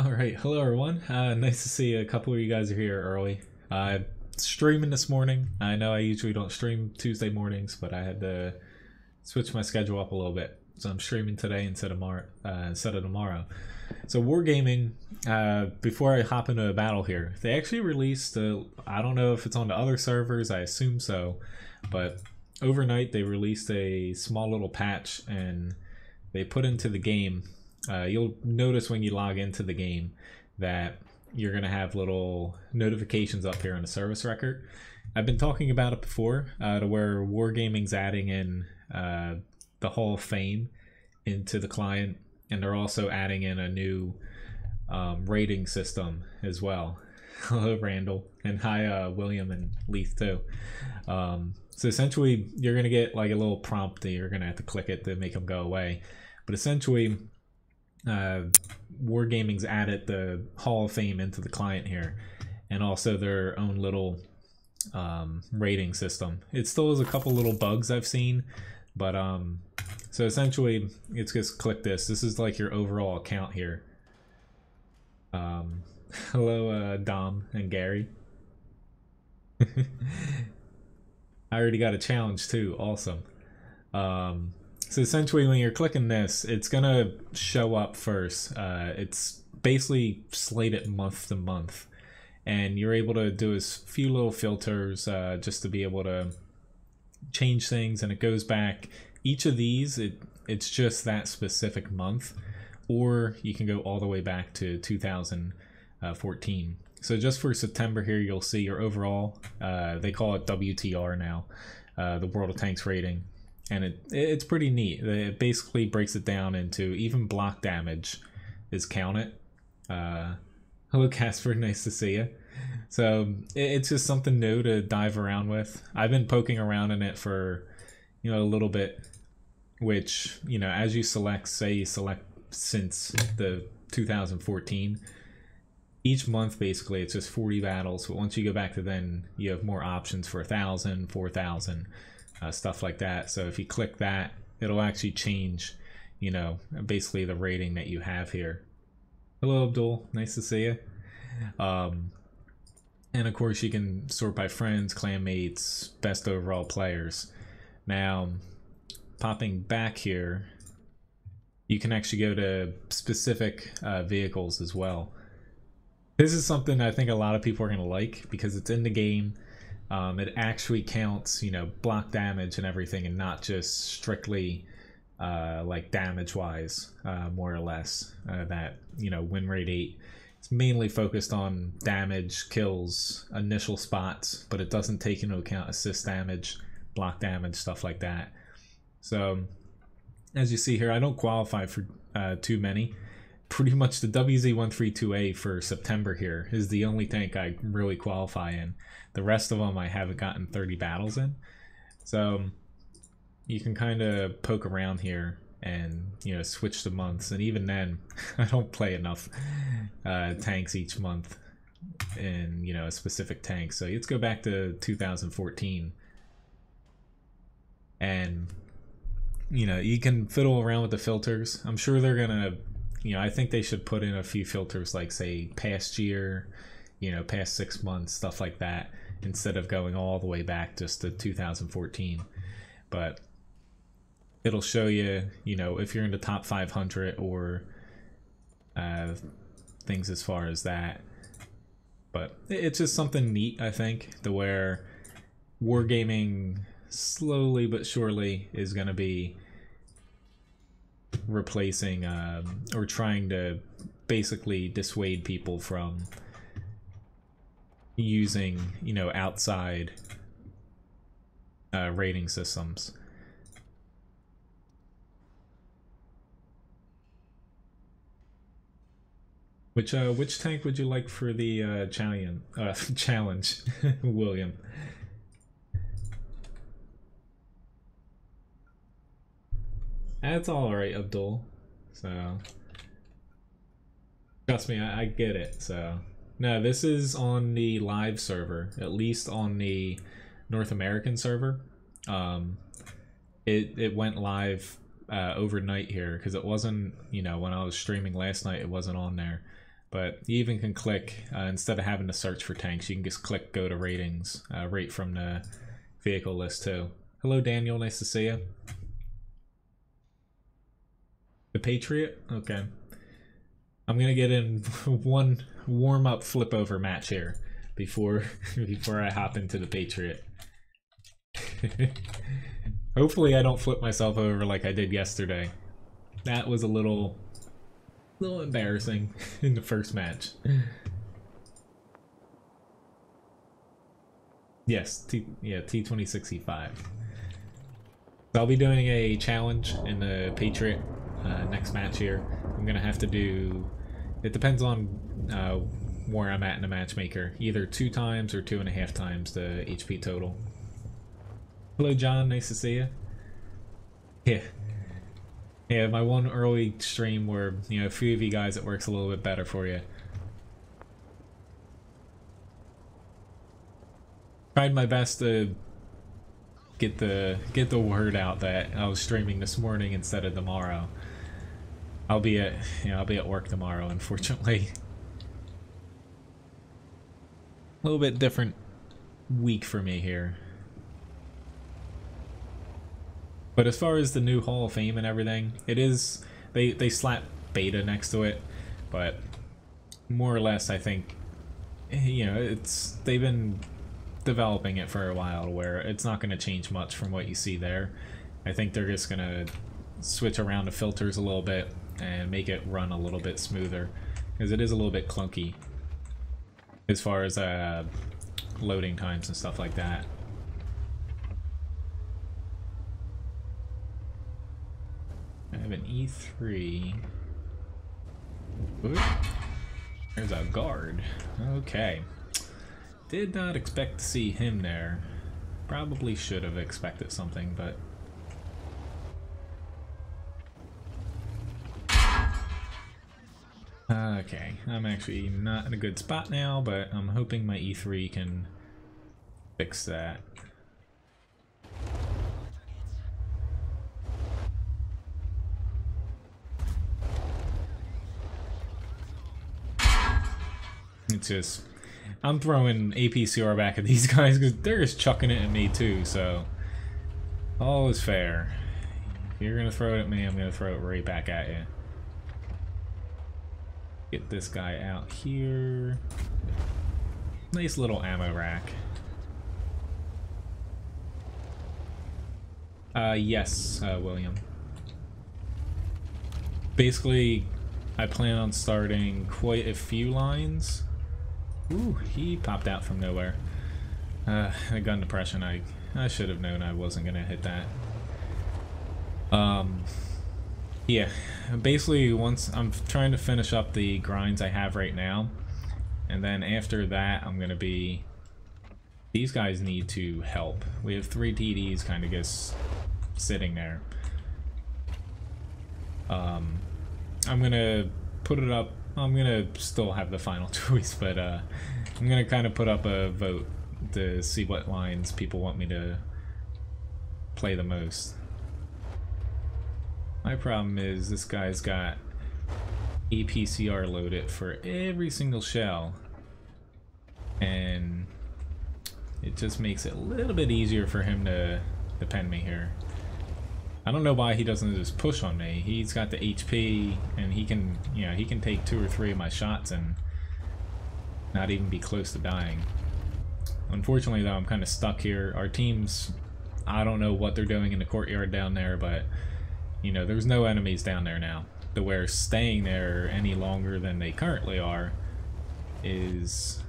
Alright, hello everyone. Nice to see a couple of you guys are here early. Streaming this morning. I know I usually don't stream Tuesday mornings, but I had to switch my schedule up a little bit. So I'm streaming today instead of tomorrow. So Wargaming, before I hop into a battle here, they actually released, I don't know if it's on the other servers, I assume so, but overnight they released a small little patch and they put into the game. You'll notice when you log into the game that you're going to have little notifications up here on the service record. I've been talking about it before, to where Wargaming's adding in the Hall of Fame into the client, and they're also adding in a new rating system as well. Hello Randall, and hi William and Leith too. So essentially you're going to get like a little prompt that you're going to have to click it to make them go away. But essentially Wargaming's added the Hall of Fame into the client here, and also their own little rating system. It still has a couple little bugs I've seen, but so essentially it's just click this. This is like your overall account here. Hello Dom and Gary. I already got a challenge too, awesome. So essentially when you're clicking this, it's gonna show up first. It's basically slated month to month, and you're able to do a few little filters just to be able to change things, and it goes back. Each of these, it's just that specific month, or you can go all the way back to 2014. So just for September here, you'll see your overall, they call it WTR now, the World of Tanks rating. And it's pretty neat. It basically breaks it down into even block damage is counted. Hello Casper, nice to see you. So it's just something new to dive around with. I've been poking around in it for, a little bit, which, as you select, say you select since the 2014, each month basically it's just 40 battles, but once you go back to then, you have more options for 1,000, 4,000, stuff like that. So if you click that, it'll actually change, basically the rating that you have here. Hello Abdul, nice to see you. And of course you can sort by friends, clanmates, best overall players. Now, popping back here, you can actually go to specific vehicles as well. This is something I think a lot of people are going to like because it's in the game. It actually counts, block damage and everything, and not just strictly like damage wise, more or less. That, win rate 8. It's mainly focused on damage, kills, initial spots, but it doesn't take into account assist damage, block damage, stuff like that. So as you see here, I don't qualify for too many. Pretty much the WZ132A for September here is the only tank I really qualify in. The rest of them I haven't gotten 30 battles in. So you can kind of poke around here and switch the months, and even then I don't play enough tanks each month in a specific tank. So let's go back to 2014, and you can fiddle around with the filters. I'm sure they're gonna I think they should put in a few filters like, say, past year, past 6 months, stuff like that, instead of going all the way back just to 2014. But it'll show you, if you're in the top 500 or things as far as that. But it's just something neat, I think, to where Wargaming slowly but surely is going to be replacing or trying to basically dissuade people from using outside rating systems. Which tank would you like for the challenge, William? That's alright, Abdul. So, trust me, I get it. So, no, this is on the live server, at least on the North American server. It went live overnight here because it wasn't, when I was streaming last night, it wasn't on there. But you even can click, instead of having to search for tanks, you can just click go to ratings, right from the vehicle list too. Hello Daniel, nice to see you. The Patriot? Okay. I'm gonna get in one warm-up flip-over match here before I hop into the Patriot. Hopefully I don't flip myself over like I did yesterday. That was a little embarrassing in the first match. Yes, T26E5. So I'll be doing a challenge in the Patriot next match here. I'm gonna have to do, it depends on where I'm at in the matchmaker, either 2 times or 2.5 times the HP total. Hello John, nice to see you. Yeah, my one early stream where, you know, a few of you guys, it works a little bit better for you. Tried my best to get the word out that I was streaming this morning instead of tomorrow. I'll be at work tomorrow, unfortunately. A little bit different week for me here. But as far as the new Hall of Fame and everything, it is, they slap beta next to it, but more or less I think, you know, they've been developing it for a while where it's not going to change much from what you see there. I think they're just going to switch around the filters a little bit and make it run a little bit smoother, because it is a little bit clunky as far as loading times and stuff like that. I have an E3. Ooh, there's a guard. Okay. Did not expect to see him there. Probably should have expected something, but... Okay, I'm actually not in a good spot now, but I'm hoping my E3 can fix that. It's just, I'm throwing APCR back at these guys because they're just chucking it at me too, so all is fair. If you're gonna throw it at me, I'm gonna throw it right back at you. Get this guy out here. Nice little ammo rack. Yes, William. Basically, I plan on starting quite a few lines. Ooh, he popped out from nowhere. A gun depression, I should have known I wasn't gonna hit that. Yeah, basically once I'm trying to finish up the grinds I have right now, and then after that I'm gonna be, these guys need to help. We have 3 TDs kind of just sitting there. I'm gonna put it up, I'm gonna still have the final choice, but I'm gonna kind of put up a vote to see what lines people want me to play the most. My problem is this guy's got APCR loaded for every single shell, and it just makes it a little bit easier for him to pen me here. I don't know why he doesn't just push on me. He's got the HP, and he can, you know, he can take 2 or 3 of my shots and not even be close to dying. Unfortunately though, I'm kind of stuck here. Our team's, I don't know what they're doing in the courtyard down there, but you know, there's no enemies down there now. To where staying there any longer than they currently are is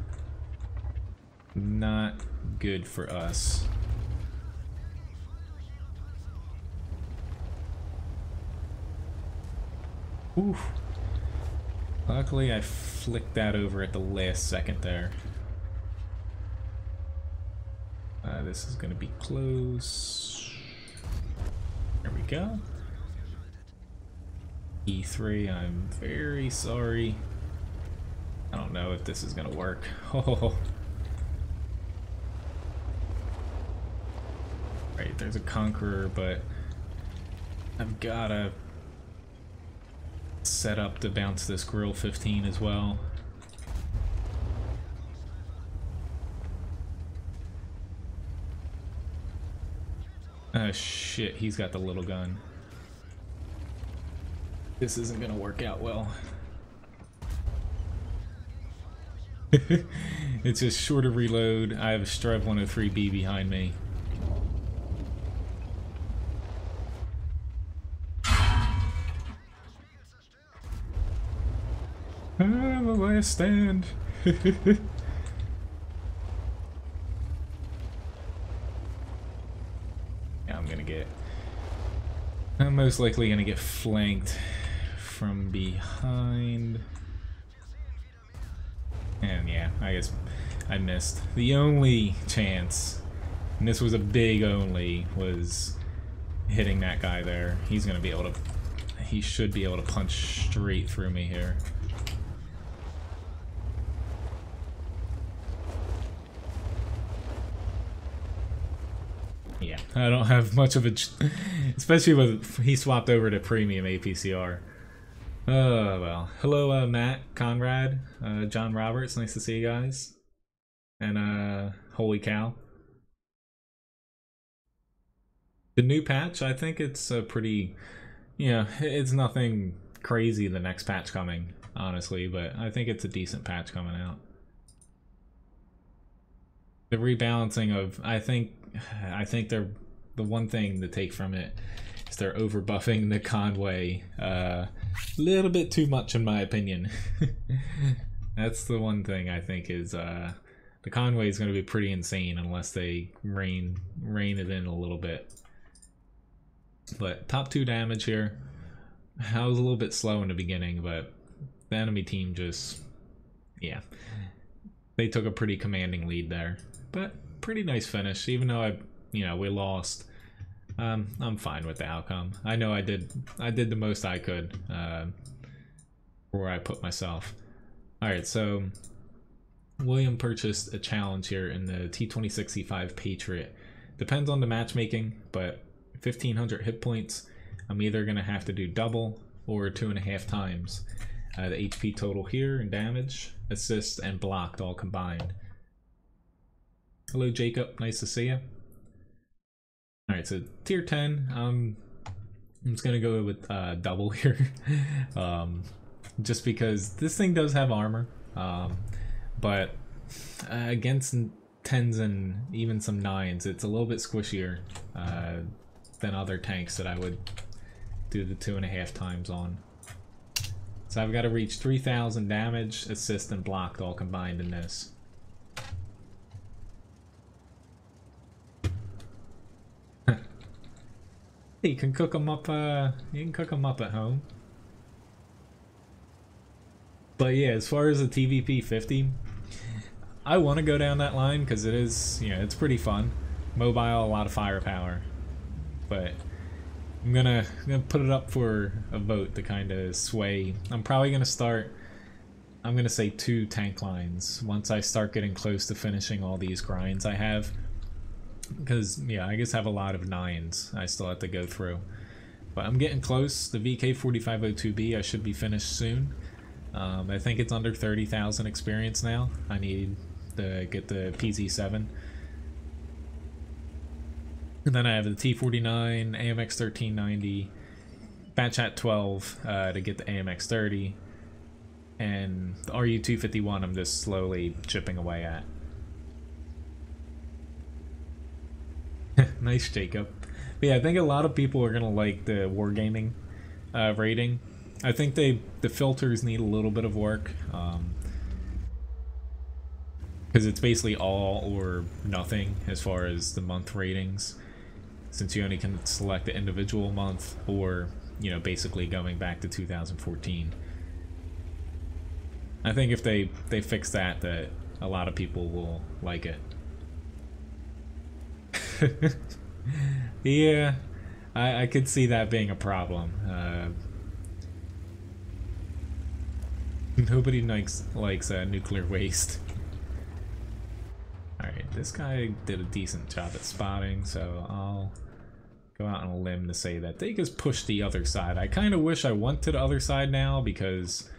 not good for us. Oof. Luckily I flicked that over at the last second there. This is gonna be close. There we go. E3, I'm very sorry. I don't know if this is gonna work. Oh. Right, there's a Conqueror, but I've gotta set up to bounce this Grill 15 as well. Shit, he's got the little gun. This isn't gonna work out well. It's just shorter reload. I have a Strive 103B behind me. The last stand. I'm most likely gonna get flanked from behind. And yeah, I guess I missed. The only chance, and this was a big only, was hitting that guy there. He's gonna be able to, he should be able to punch straight through me here. Yeah, I don't have much of a, especially with, he swapped over to premium APCR. Oh, well. Hello, Matt, Conrad, John Roberts, nice to see you guys. And, holy cow. The new patch, I think it's a pretty, it's nothing crazy the next patch coming, honestly, but I think it's a decent patch coming out. The rebalancing of, I think they're, the one thing to take from it is they're over buffing the Conway a little bit too much in my opinion. That's the one thing I think is the Conway is going to be pretty insane unless they rein it in a little bit. But top 2 damage here. I was a little bit slow in the beginning, but the enemy team just, yeah, they took a pretty commanding lead there. But pretty nice finish, even though we lost. I'm fine with the outcome. I know I did the most I could where I put myself. Alright, so William purchased a challenge here in the T-2065 Patriot. Depends on the matchmaking, but 1500 hit points. I'm either gonna have to do double or 2.5 times the HP total here and damage, assist, and blocked all combined. Hello Jacob, nice to see you. Alright, so tier 10, I'm just gonna go with double here. Just because this thing does have armor, but against 10s and even some 9s, it's a little bit squishier than other tanks that I would do the 2.5 times on. So I've got to reach 3000 damage, assist, and blocked all combined in this. You can cook them up. You can cook them up at home. But yeah, as far as the TVP 50, I want to go down that line because it is, it's pretty fun, mobile, a lot of firepower. But I'm gonna put it up for a vote to kind of sway. I'm probably gonna start. I'm gonna say 2 tank lines once I start getting close to finishing all these grinds I have. Because, yeah, I guess I have a lot of 9s I still have to go through. But I'm getting close. The VK4502B, I should be finished soon. I think it's under 30,000 experience now. I need to get the PZ7. And then I have the T49, AMX 1390, Batchat 12 to get the AMX 30. And the RU251 I'm just slowly chipping away at. Nice, Jacob. But yeah, I think a lot of people are gonna like the wargaming rating. I think the filters need a little bit of work because it's basically all or nothing as far as the month ratings, since you only can select the individual month or basically going back to 2014. I think if they fix that a lot of people will like it. Yeah, I could see that being a problem. Nobody likes nuclear waste. Alright, this guy did a decent job at spotting, so I'll go out on a limb to say that they just pushed the other side. I kind of wish I went to the other side now because,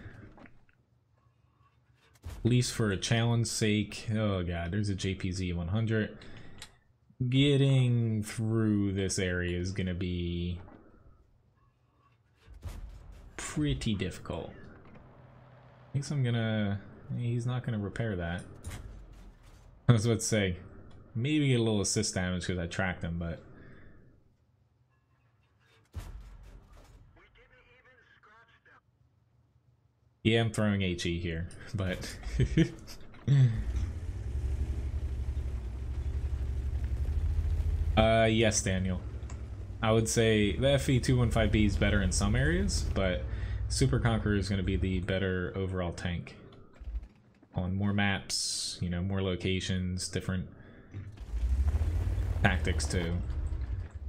at least for a challenge sake, oh god, there's a JPZ 100. getting through this area is gonna be pretty difficult. I think I'm gonna... He's not gonna repair that. I was about to say, maybe get a little assist damage because I tracked him, but... Yeah, I'm throwing HE here, but... Yes, Daniel. I would say the FE215B is better in some areas, but Super Conqueror is going to be the better overall tank. On more maps, you know, more locations, different tactics too.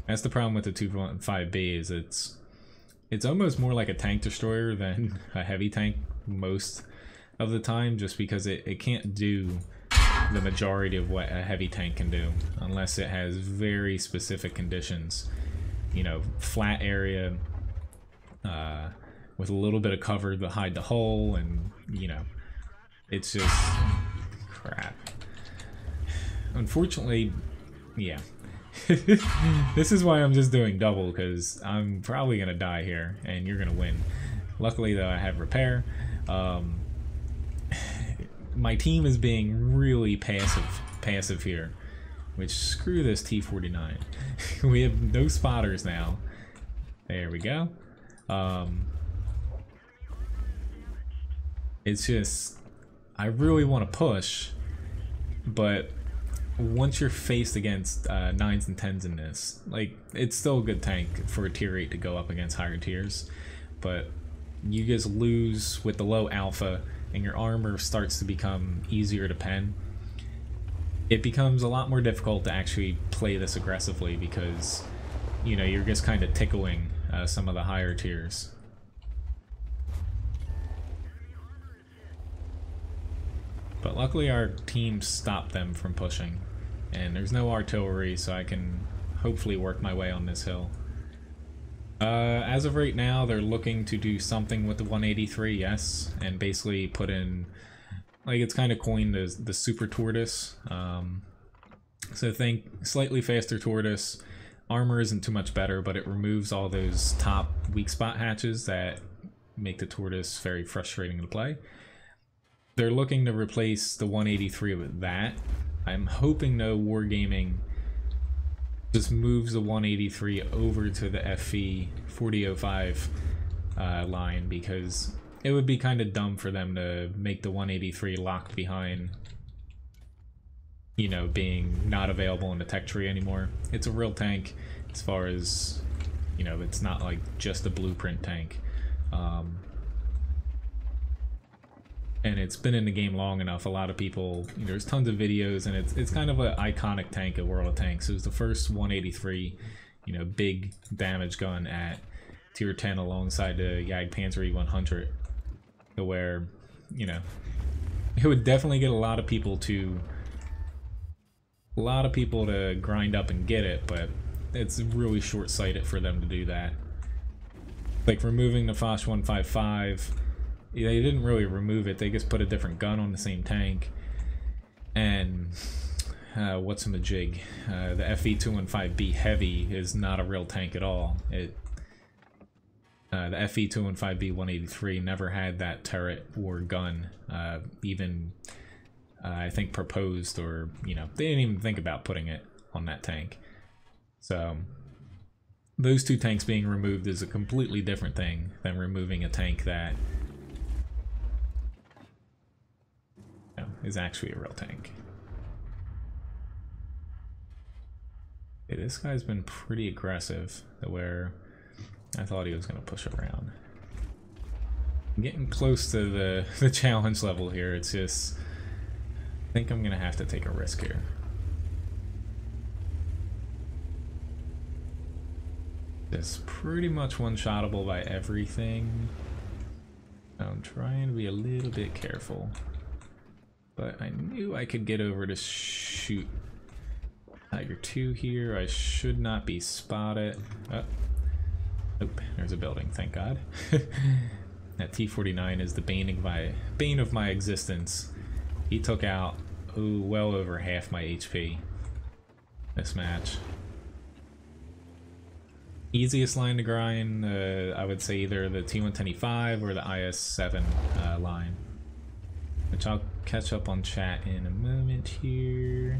That's the problem with the 215B, is it's almost more like a tank destroyer than a heavy tank most of the time, just because it can't do the majority of what a heavy tank can do unless it has very specific conditions. You know, flat area with a little bit of cover to hide the hull, and you know, it's just crap. Unfortunately, yeah. This is why I'm just doing double, because I'm probably gonna die here and you're gonna win. Luckily though, I have repair. My team is being really passive here, which screw this T49. We have no spotters now. There we go. It's just, I really want to push, but once you're faced against 9s and 10s in this, like, it's still a good tank for a tier 8 to go up against higher tiers, but you just lose with the low alpha and your armor starts to become easier to pen. It becomes a lot more difficult to actually play this aggressively because, you know, you're just kind of tickling some of the higher tiers. But luckily our team stopped them from pushing, and there's no artillery, so I can hopefully work my way on this hill. As of right now, they're looking to do something with the 183, yes, and basically put in, like, it's kind of coined as the super tortoise. So think slightly faster tortoise. Armor isn't too much better, but it removes all those top weak spot hatches that make the tortoise very frustrating to play. They're looking to replace the 183 with that. I'm hoping no Wargaming just moves the 183 over to the FE 4005 line, because it would be kind of dumb for them to make the 183 locked behind, you know, being not available in the tech tree anymore. It's a real tank as far as, you know, it's not like just a blueprint tank. And it's been in the game long enough, a lot of people, you know, there's tons of videos, and it's kind of an iconic tank at World of Tanks. It was the first 183, you know, big damage gun at tier 10 alongside the Jag Panther E100, to where, you know, it would definitely get a lot of people to grind up and get it, but it's really short-sighted for them to do that. Like removing the Foch 155, they didn't really remove it, they just put a different gun on the same tank. And what's a majig? The FE215B Heavy is not a real tank at all. The FE215B 183 never had that turret or gun, even I think proposed, or, you know, they didn't even think about putting it on that tank. So those two tanks being removed is a completely different thing than removing a tank that, you know, is actually a real tank. Okay, this guy's been pretty aggressive, where I thought he was going to push around. I'm getting close to the challenge level here. It's just, I think I'm going to have to take a risk here. It's pretty much one-shottable by everything. I'm trying to be a little bit careful. But I knew I could get over to shoot Tiger 2 here. I should not be spotted. Oh. Nope, there's a building, thank God. That T49 is the bane of my existence. He took out, well over half my HP. this match. Easiest line to grind, I would say either the T110E5 or the IS7 line. Which I'll catch up on chat in a moment here.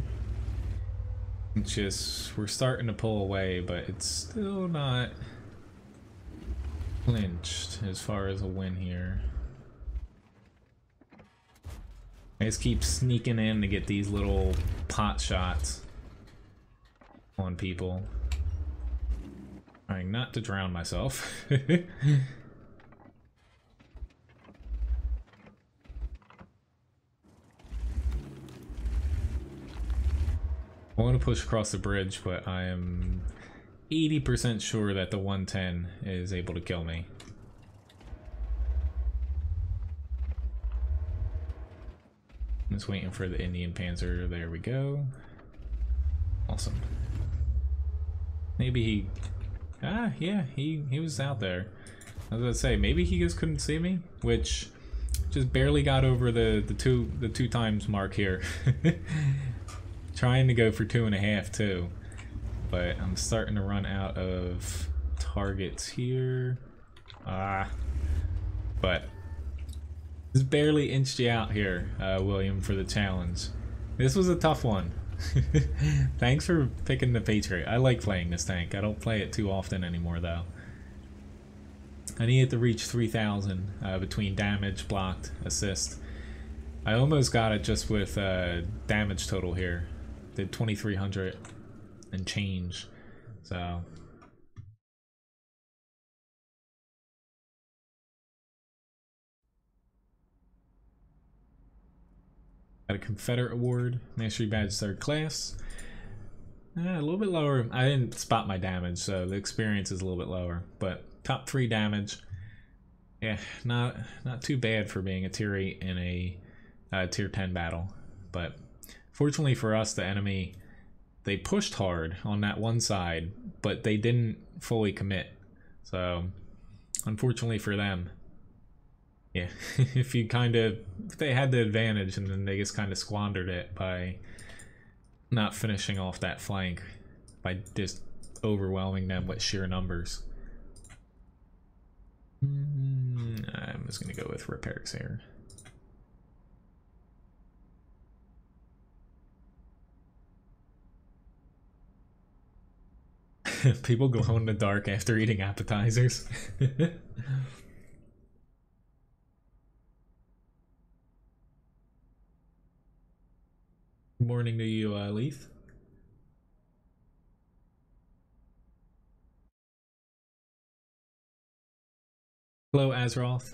It's just, we're starting to pull away, but it's still not clinched as far as a win here. I just keep sneaking in to get these little pot shots on people. Trying not to drown myself. I want to push across the bridge, but I am 80% sure that the 110 is able to kill me. I'm just waiting for the Indian Panzer. There we go. Awesome. Maybe he... Ah, yeah, he was out there. I was gonna say, maybe he just couldn't see me, which just barely got over the two times mark here. Trying to go for 2.5 too, but I'm starting to run out of targets here. But just barely inched you out here, William, for the challenge. This was a tough one. Thanks for picking the Patriot. I like playing this tank. I don't play it too often anymore though. I needed to reach 3,000 between damage, blocked, assist. I almost got it just with damage total here. Did 2,300 and change. So got a Confederate Award, Mastery Badge 3rd class. A little bit lower. I didn't spot my damage, so the experience is a little bit lower. But top 3 damage. Yeah, not too bad for being a tier 8 in a tier 10 battle. But fortunately for us, the enemy, they pushed hard on that one side, but they didn't fully commit. So unfortunately for them, yeah, if they had the advantage and then they just kind of squandered it by not finishing off that flank, by just overwhelming them with sheer numbers. I'm just gonna go with repairs here. People glow in the dark after eating appetizers. Good morning to you, Leith. Hello, Azeroth.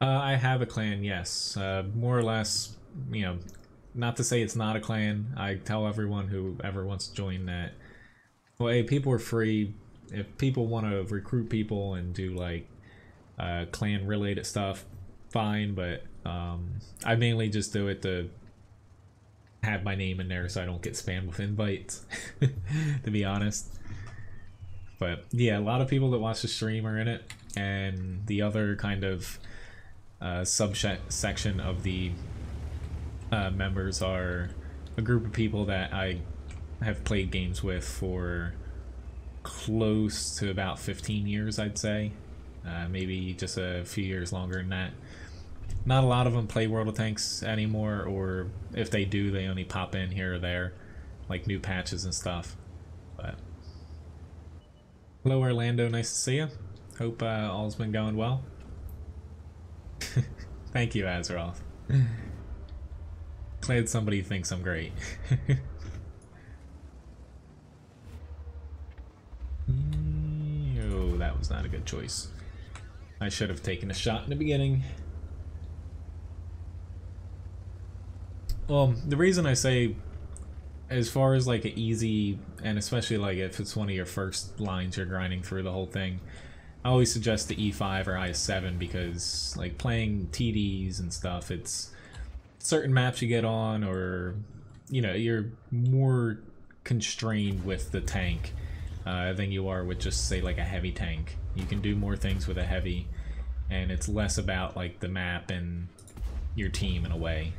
I have a clan, yes. More or less, you know, not to say it's not a clan. I tell everyone who ever wants to join that, well, hey, people are free. If people want to recruit people and do like clan related stuff, fine, but I mainly just do it to have my name in there so I don't get spammed with invites, to be honest. But yeah, a lot of people that watch the stream are in it, and the other kind of subsection of the members are a group of people that I have played games with for close to about 15 years, I'd say. Maybe just a few years longer than that. Not a lot of them play World of Tanks anymore, or if they do, they only pop in here or there, like new patches and stuff. But hello, Orlando. Nice to see you. Hope all's been going well. Thank you, Azeroth. Glad somebody thinks I'm great. Oh, that was not a good choice. I should have taken a shot in the beginning. Well, the reason I say, as far as like an easy, and especially like if it's one of your first lines you're grinding through the whole thing, I always suggest the E5 or IS7, because like playing TDs and stuff, it's certain maps you get on, or you know, you're more constrained with the tank than you are with just say like a heavy tank. You can do more things with a heavy, and it's less about like the map and your team in a way.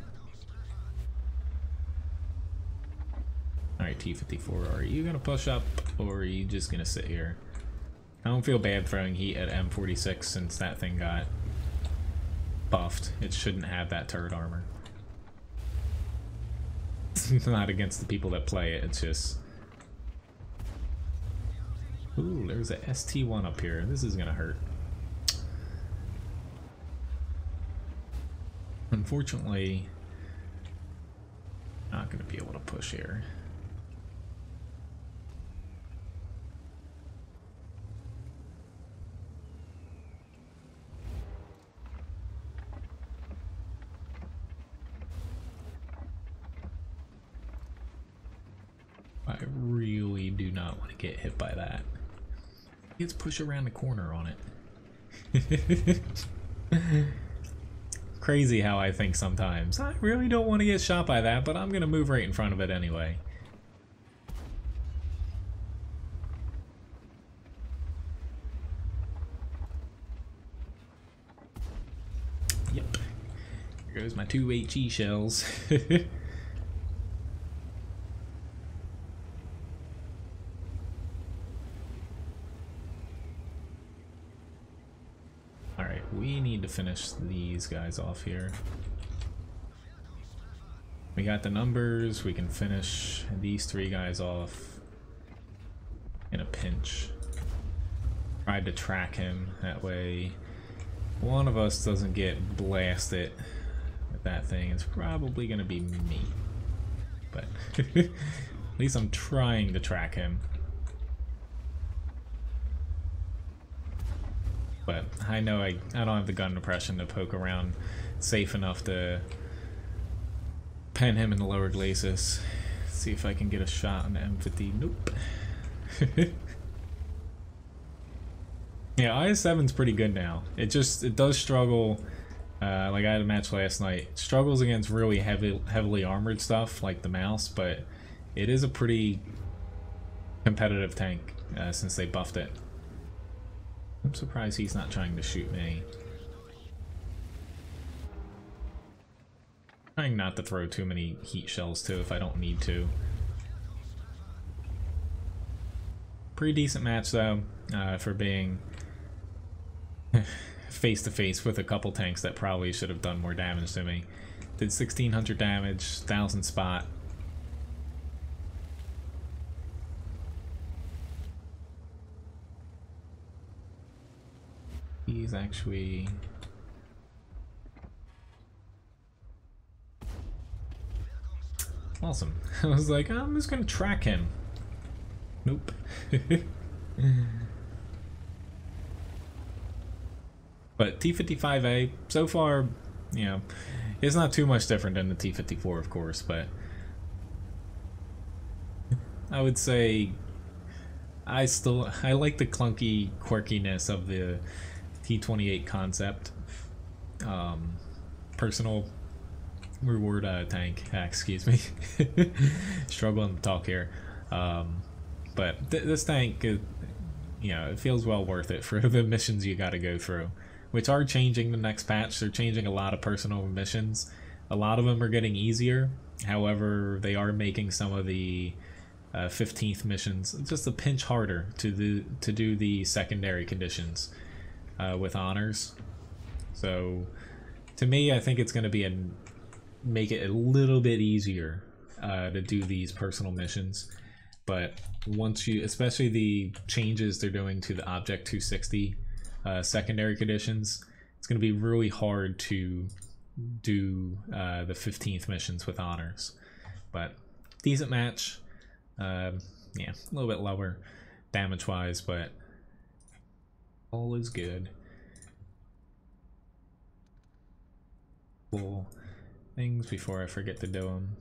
Alright, T-54, are you gonna push up, or are you just gonna sit here? I don't feel bad throwing heat at M46 since that thing got buffed. It shouldn't have that turret armor. It's not against the people that play it, it's just... Ooh, there's a ST1 up here. This is gonna hurt. Unfortunately, not gonna be able to push here. I really do not want to get hit by that. Let's push around the corner on it. Crazy how I think sometimes. I really don't want to get shot by that, but I'm gonna move right in front of it anyway. Yep. Here goes my 2 HE shells. We need to finish these guys off here. We got the numbers, we can finish these 3 guys off in a pinch. Tried to track him, that way one of us doesn't get blasted with that thing. It's probably gonna be me. But at least I'm trying to track him. But I know I don't have the gun depression to poke around safe enough to pen him in the lower glacis. See if I can get a shot on the M50. Nope. Yeah, IS-7's pretty good now. It does struggle. Like I had a match last night. It struggles against really heavily armored stuff like the mouse, but it is a pretty competitive tank since they buffed it. I'm surprised he's not trying to shoot me. Trying not to throw too many heat shells too if I don't need to. Pretty decent match though, for being face to face with a couple tanks that probably should have done more damage to me. Did 1600 damage, 1000 spot. He's actually... awesome. I was like, I'm just gonna track him. Nope. But T-55A, so far, you know, it's not too much different than the T-54, of course, but I would say I like the clunky quirkiness of the T-28 concept. Personal reward tank, excuse me. Struggling to talk here. But this tank, you know, it feels well worth it for the missions you gotta go through, which are changing the next patch. They're changing a lot of personal missions. A lot of them are getting easier. However, they are making some of the 15th missions just a pinch harder to do the secondary conditions with honors. So to me, I think it's going to be make it a little bit easier to do these personal missions. But once you, especially the changes they're doing to the Object 260 secondary conditions, it's going to be really hard to do the 15th missions with honors. But decent match. Yeah, a little bit lower damage wise, but all is good. Cool things before I forget to do them.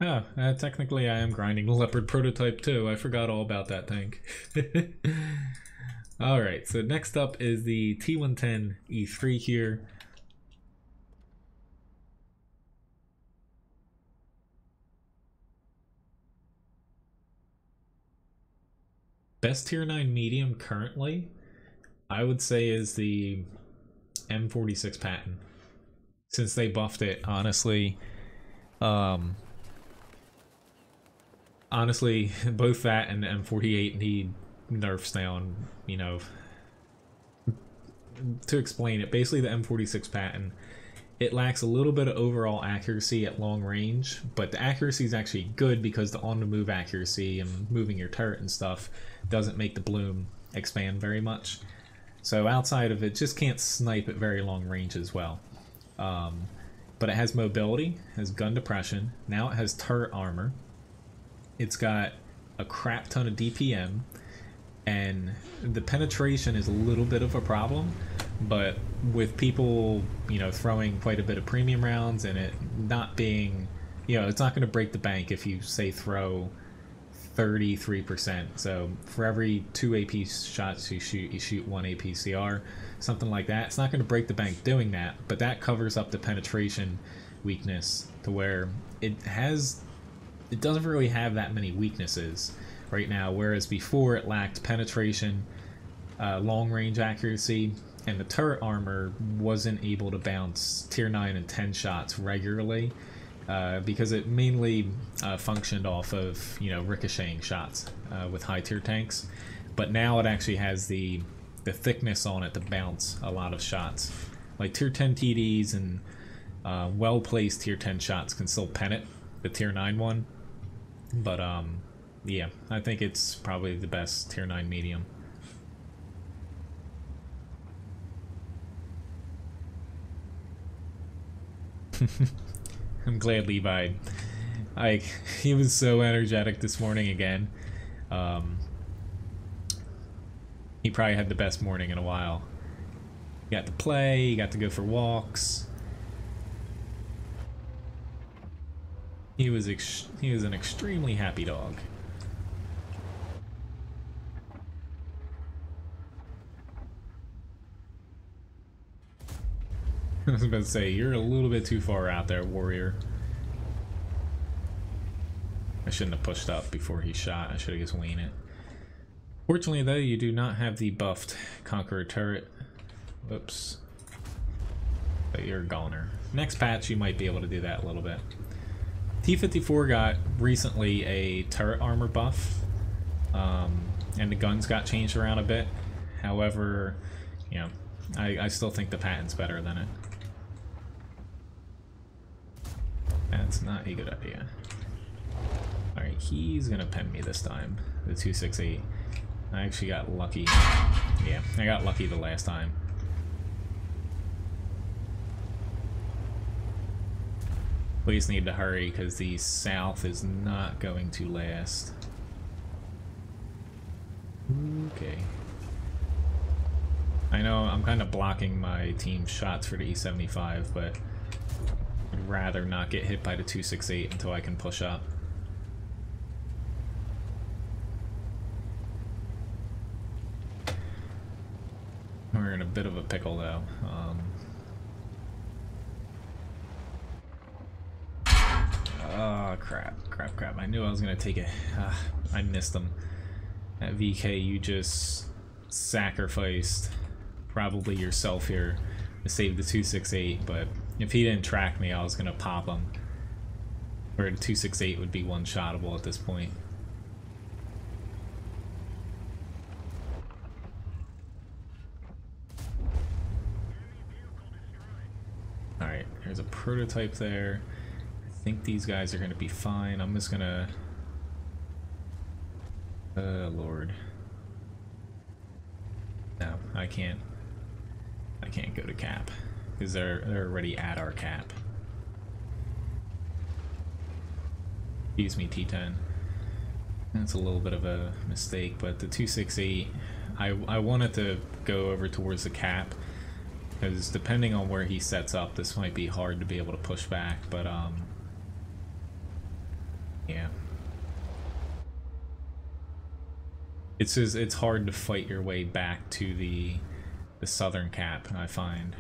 Oh, technically I am grinding the Leopard prototype too. I forgot all about that tank. Alright, so next up is the T110 E3 here. Best tier 9 medium currently, I would say, is the M46 Patton. Since they buffed it, honestly, honestly, both that and the M48 need nerfs down, you know. To explain it, basically the M46 Patton, it lacks a little bit of overall accuracy at long range, but the accuracy is actually good because the on-the-move accuracy and moving your turret and stuff doesn't make the bloom expand very much. So outside of it, just can't snipe at very long range as well. But it has mobility, has gun depression, now it has turret armor, it's got a crap ton of DPM, and the penetration is a little bit of a problem, but with people, you know, throwing quite a bit of premium rounds and it not being, you know, it's not going to break the bank if you say throw 33%. So for every 2 AP shots you shoot 1 APCR, something like that. It's not going to break the bank doing that, but that covers up the penetration weakness to where it doesn't really have that many weaknesses right now, whereas before it lacked penetration, long range accuracy, and the turret armor wasn't able to bounce tier 9 and 10 shots regularly because it mainly functioned off of, you know, ricocheting shots with high tier tanks. But now it actually has the thickness on it to bounce a lot of shots. Like tier 10 TDs and well placed tier 10 shots can still pen it, the tier 9 one. But yeah, I think it's probably the best tier 9 medium. I'm glad Levi, he was so energetic this morning again. He probably had the best morning in a while. He got to play, he got to go for walks. He was an extremely happy dog. I was about to say, you're a little bit too far out there, warrior. I shouldn't have pushed up before he shot. I should have just winged it. Fortunately, though, you do not have the buffed Conqueror turret. Whoops. But you're a goner. Next patch, you might be able to do that a little bit. T-54 got recently a turret armor buff, and the guns got changed around a bit. However, you know, I still think the Patton's better than it. That's not a good idea. Alright, he's gonna pen me this time. The 268. I actually got lucky. Yeah, I got lucky the last time. Please need to hurry because the south is not going to last. Okay. I know I'm kind of blocking my team's shots for the E75, but I'd rather not get hit by the 268 until I can push up. We're in a bit of a pickle though. Oh crap. I knew I was gonna take it. I missed him. At VK, you just sacrificed probably yourself here to save the 268, but if he didn't track me, I was gonna pop him. Or the 268 would be one-shottable at this point. Alright, there's a prototype there. I think these guys are gonna be fine. I'm just gonna... Lord. No, I can't go to cap because they're already at our cap. Excuse me, T10. That's a little bit of a mistake, but the 268, I wanted to go over towards the cap because depending on where he sets up, this might be hard to be able to push back, but yeah. It's hard to fight your way back to the southern cap, I find.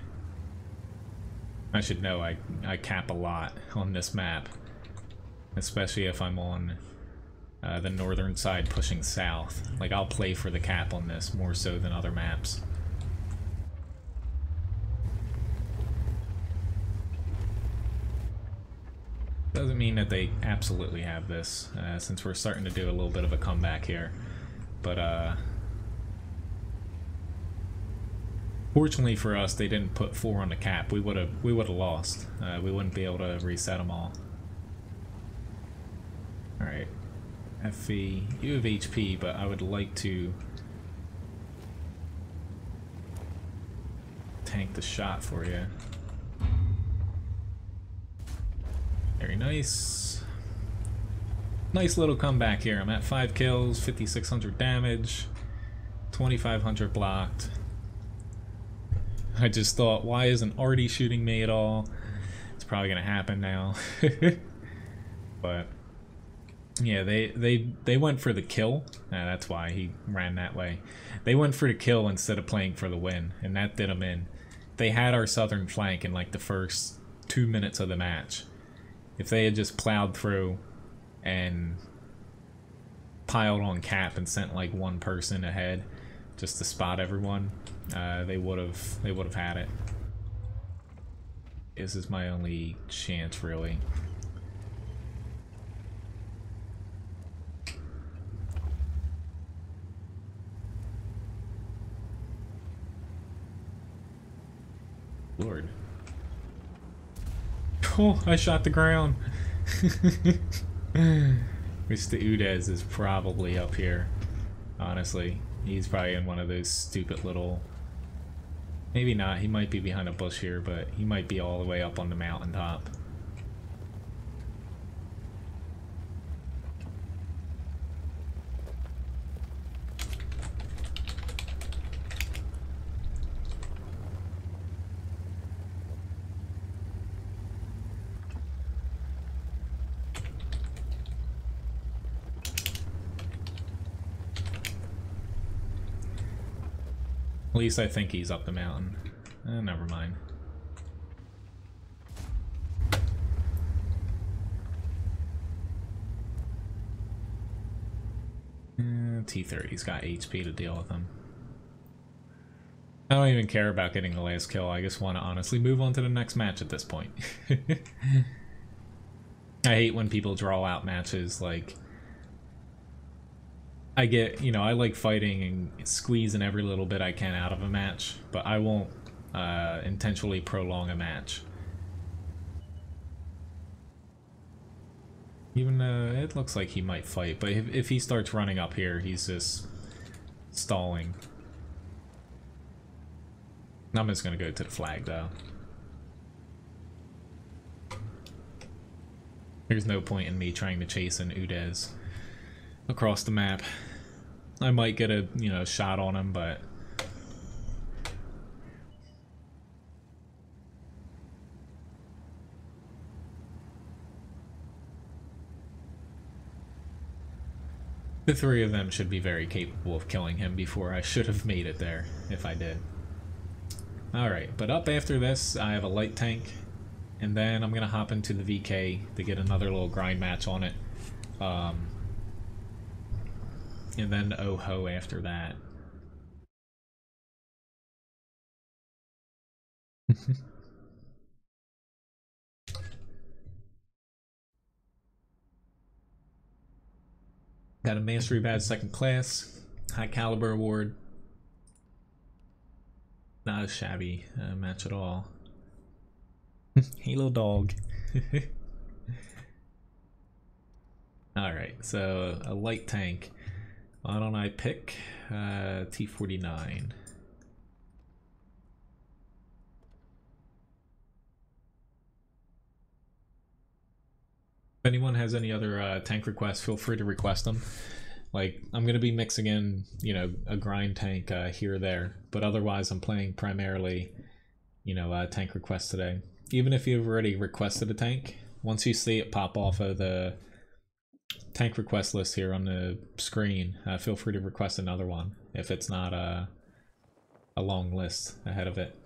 I should know I cap a lot on this map, especially if I'm on the northern side pushing south. Like, I'll play for the cap on this more so than other maps. Doesn't mean that they absolutely have this, since we're starting to do a little bit of a comeback here. But fortunately for us, they didn't put 4 on the cap. We would have lost. We wouldn't be able to reset them all. All right, FV, you have HP, but I would like to tank the shot for you. Very nice. Nice little comeback here. I'm at 5 kills, 5,600 damage, 2,500 blocked. I just thought, why isn't Artie shooting me at all? It's probably gonna happen now. But yeah, they went for the kill. That's why he ran that way. They went for the kill instead of playing for the win, and that did them in. They had our southern flank in like the first 2 minutes of the match. If they had just plowed through and piled on cap and sent like one person ahead just to spot everyone, they would have had it. This is my only chance, really. Lord. Oh, I shot the ground. Mr. Udez is probably up here. Honestly, he's probably in one of those stupid little... Maybe not, he might be behind a bush here, but he might be all the way up on the mountaintop. At least I think he's up the mountain. Never mind. T-30's got HP to deal with him. I don't even care about getting the last kill. I just want to honestly move on to the next match at this point. I hate when people draw out matches. Like, I get, you know, I like fighting and squeezing every little bit I can out of a match, but I won't intentionally prolong a match. Even it looks like he might fight, but if he starts running up here, he's just stalling. I'm just gonna go to the flag, though. There's no point in me trying to chase an Udez across the map. I might get a, you know, shot on him, but the 3 of them should be very capable of killing him before I should have made it there, if I did. Alright, but up after this, I have a light tank, and then I'm gonna hop into the VK to get another little grind match on it. And then oh-ho after that. Got a Mastery Badge 2nd class, High Caliber Award. Not a shabby match at all. Halo dog. Alright, so a light tank. Why don't I pick T-49? If anyone has any other tank requests, feel free to request them. Like, I'm gonna be mixing in, you know, a grind tank here or there, but otherwise I'm playing primarily, you know, tank requests today. Even if you've already requested a tank, once you see it pop off of the tank request list here on the screen, feel free to request another one if it's not a long list ahead of it.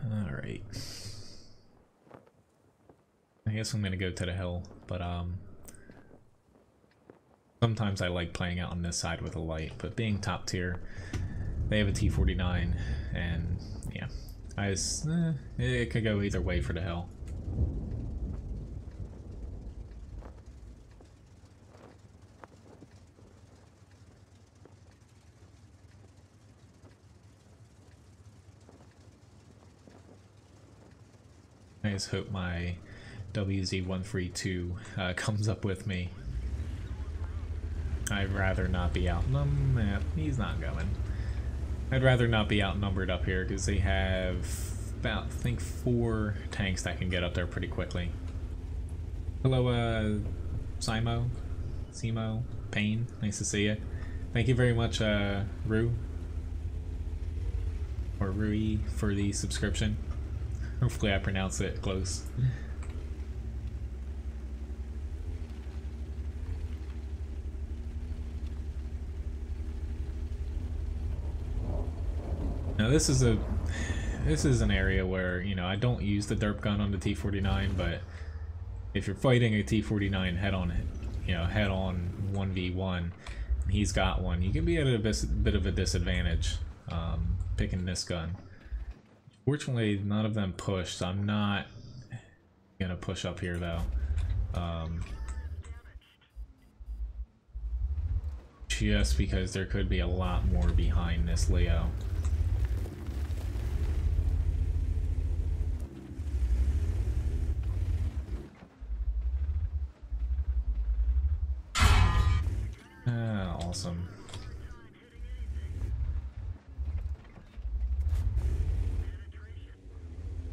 Alright. I guess I'm gonna go to the hill, but sometimes I like playing out on this side with a light, but being top tier, They have a T-49, and yeah, it could go either way for the hill. I just hope my WZ-132 comes up with me. I'd rather not be outnumbered. He's not going. I'd rather not be outnumbered up here because they have about, I think, 4 tanks that can get up there pretty quickly. Hello, Simo, Payne. Nice to see you. Thank you very much, Rui, for the subscription. Hopefully I pronounced it close. Now this is an area where, you know, I don't use the derp gun on the T-49, but if you're fighting a T-49 head on 1v1, and he's got one, you can be at a bit of a disadvantage picking this gun. Fortunately, none of them pushed, so I'm not gonna push up here though. Just because there could be a lot more behind this Leo. Awesome.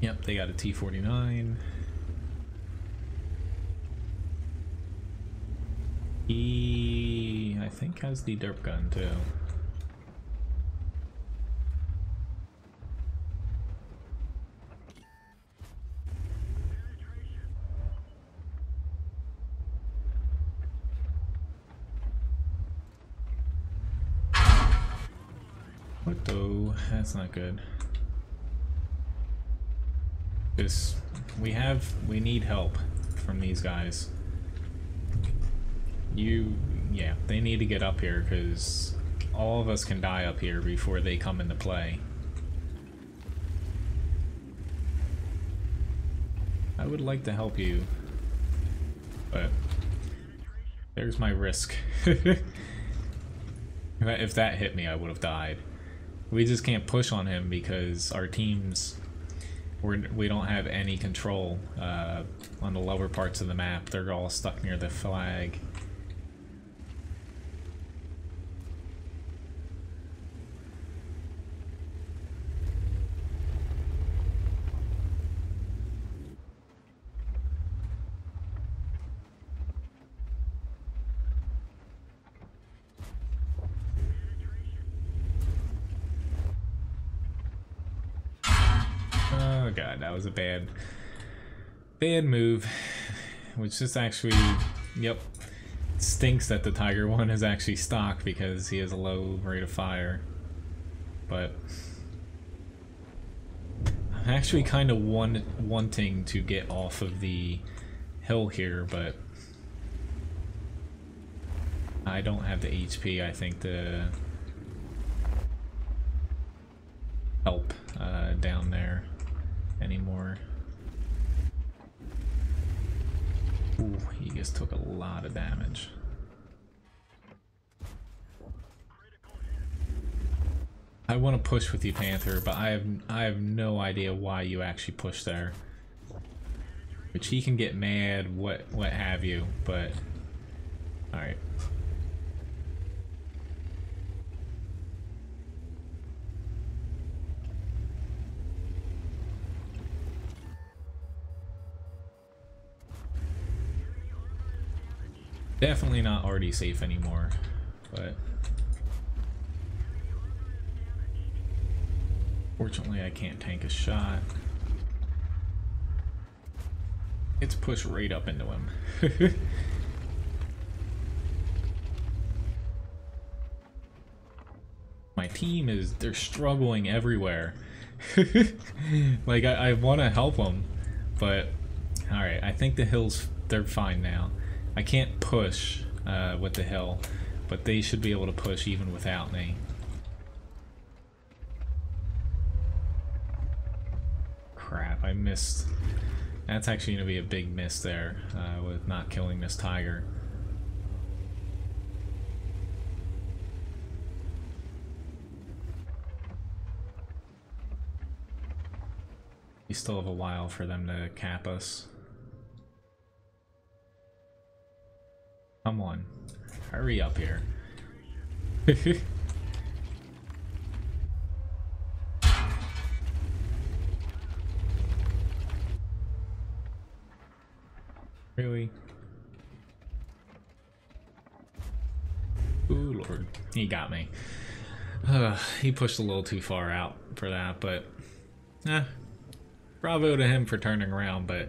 Yep, they got a T-49. He, I think, has the derp gun too. What though? That's not good. Because we need help from these guys. Yeah, they need to get up here because all of us can die up here before they come into play. I would like to help you, but there's my risk. If that hit me, I would have died. We just can't push on him because our teams, we don't have any control on the lower parts of the map. They're all stuck near the flag. Oh god, that was a bad move. Which just actually, yep, stinks that the Tiger 1 is actually stock because he has a low rate of fire. But I'm actually kind of wanting to get off of the hill here, but I don't have the HP, I think, to help down there anymore. Ooh, he just took a lot of damage. I want to push with you, Panther, but I have no idea why you actually push there. Which he can get mad, what have you, but alright. Definitely not already safe anymore, but fortunately I can't tank a shot. It's pushed right up into him. My team they're struggling everywhere. Like I want to help them, but alright, I think the hills, they're fine now. I can't push with the hill, but they should be able to push even without me. crap, I missed. That's actually going to be a big miss there with not killing this tiger. We still have a while for them to cap us. Come on, hurry up here. Really? Ooh, Lord. He got me. He pushed a little too far out for that, but bravo to him for turning around, but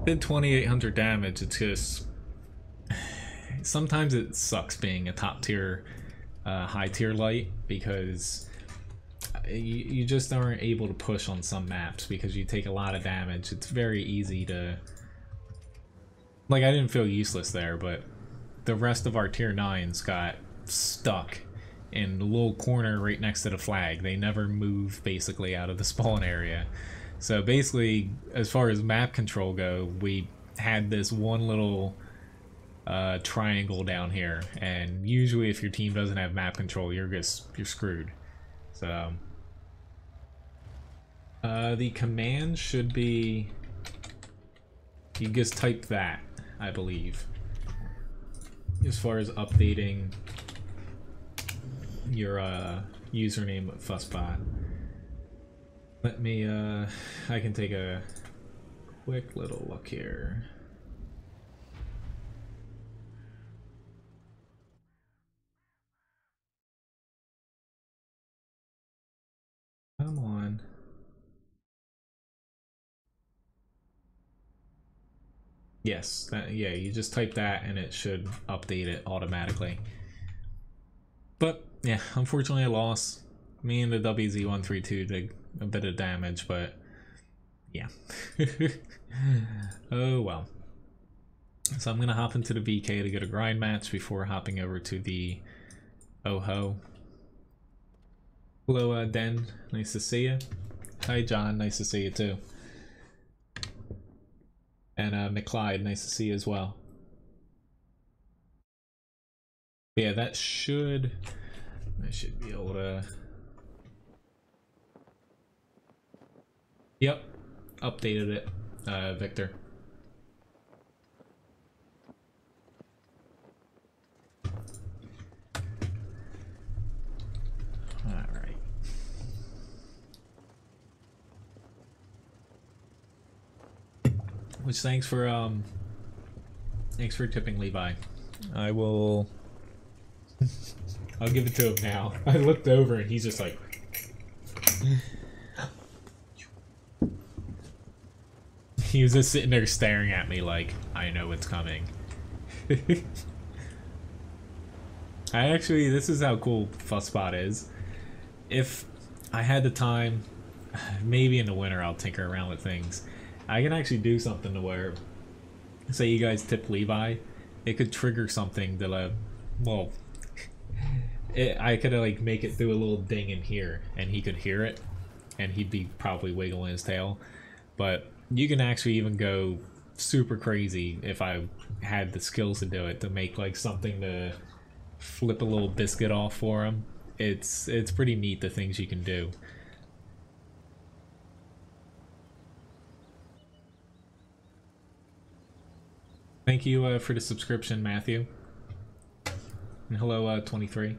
did 2,800 damage. It's just sometimes it sucks being a top tier, high tier light, because you just aren't able to push on some maps because you take a lot of damage. It's very easy to, like, I didn't feel useless there, but the rest of our tier 9s got stuck in the little corner right next to the flag. They never moved basically out of the spawn area. So basically, as far as map control go, we had this one little triangle down here, and usually if your team doesn't have map control, you're screwed. So the command should be, you just type that, I believe, as far as updating your username with FussBot. Let me I can take a quick little look here. Come on. Yes, that, yeah, you just type that and it should update it automatically. But yeah, unfortunately I lost. Me and the WZ132 did a bit of damage, but yeah. Oh well. So I'm gonna hop into the VK to get a grind match before hopping over to the OHO. Hello Den, nice to see you. Hi John, nice to see you too. And McClyde, nice to see you as well. But yeah, I should be able to. Yep, updated it, Victor. Alright. Which thanks for tipping Levi. I will I'll give it to him now. I looked over and he's just like he was just sitting there staring at me like, I know it's coming. This is how cool FussBot is. If I had the time, maybe in the winter I'll tinker around with things. I can actually do something to where, say you guys tip Levi, it could trigger something that, well, I could like make it through a little ding in here, and he could hear it, and he'd be probably wiggling his tail. But you can actually even go super crazy if I had the skills to do it, to make like something to flip a little biscuit off for him. It's pretty neat the things you can do. Thank you for the subscription, Matthew. And hello, 23.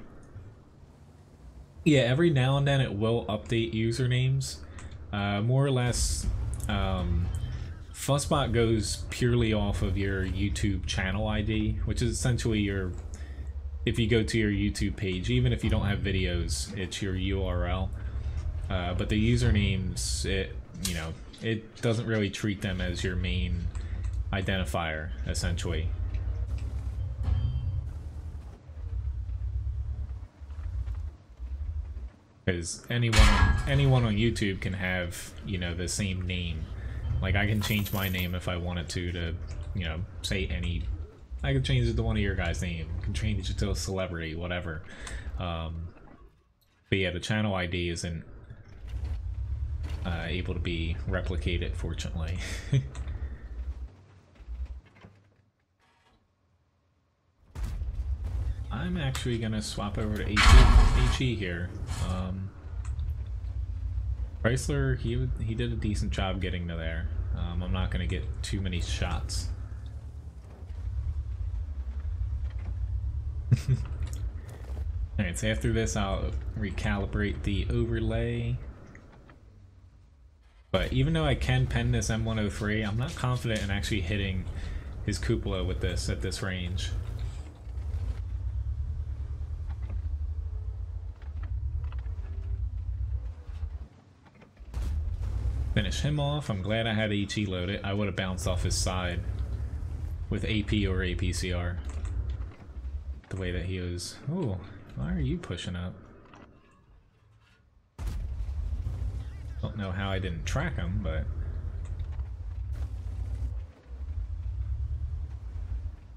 Yeah, every now and then it will update usernames. More or less, FussBot goes purely off of your YouTube channel ID, which is essentially your, if you go to your YouTube page, even if you don't have videos, it's your URL. But the usernames, it doesn't really treat them as your main identifier, essentially. Because anyone on YouTube can have, the same name. Like, I can change my name if I wanted to, say any. I could change it to one of your guys' name. I can change it to a celebrity, whatever. But yeah, the channel ID isn't able to be replicated, fortunately. I'm actually gonna swap over to HE here. Chrysler, he did a decent job getting to there. I'm not gonna get too many shots. Alright, so after this I'll recalibrate the overlay. But even though I can pen this M103, I'm not confident in actually hitting his cupola with this at this range. Finish him off. I'm glad I had HE loaded. I would have bounced off his side with AP or APCR. The way that he was. Oh, why are you pushing up? Don't know how I didn't track him, but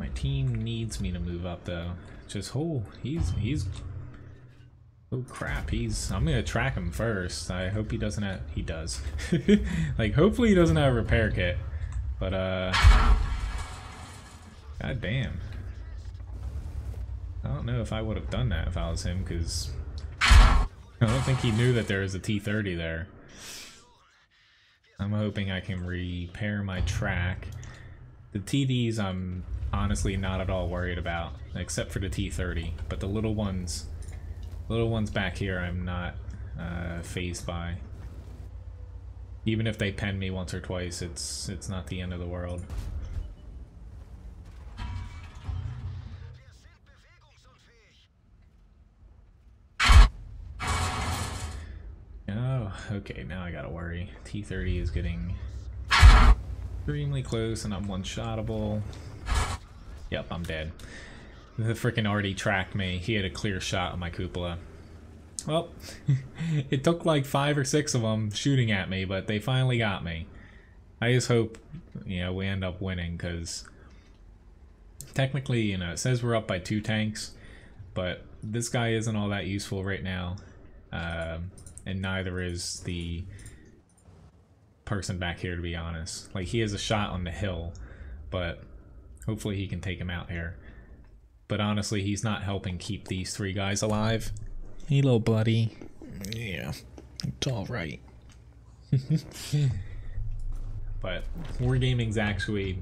my team needs me to move up though. Just he's oh crap, I'm gonna track him first. I hope he doesn't have, he does. Like, hopefully he doesn't have a repair kit. But, god damn. I don't know if I would have done that if I was him, because I don't think he knew that there was a T-30 there. I'm hoping I can repair my track. The TDs I'm honestly not at all worried about, except for the T-30. But the little ones back here I'm not fazed by. Even if they pen me once or twice, it's not the end of the world. Oh, okay, now I gotta worry. T-30 is getting extremely close and I'm one-shottable. Yep, I'm dead. The frickin' already tracked me. He had a clear shot on my cupola. Well, it took like 5 or 6 of them shooting at me, but they finally got me. I just hope, you know, we end up winning, because technically, you know, it says we're up by 2 tanks, but this guy isn't all that useful right now, and neither is the person back here, to be honest. Like, he has a shot on the hill, but hopefully he can take him out here. But honestly, he's not helping keep these 3 guys alive. Hey, little buddy. Yeah, it's alright. But Wargaming's actually,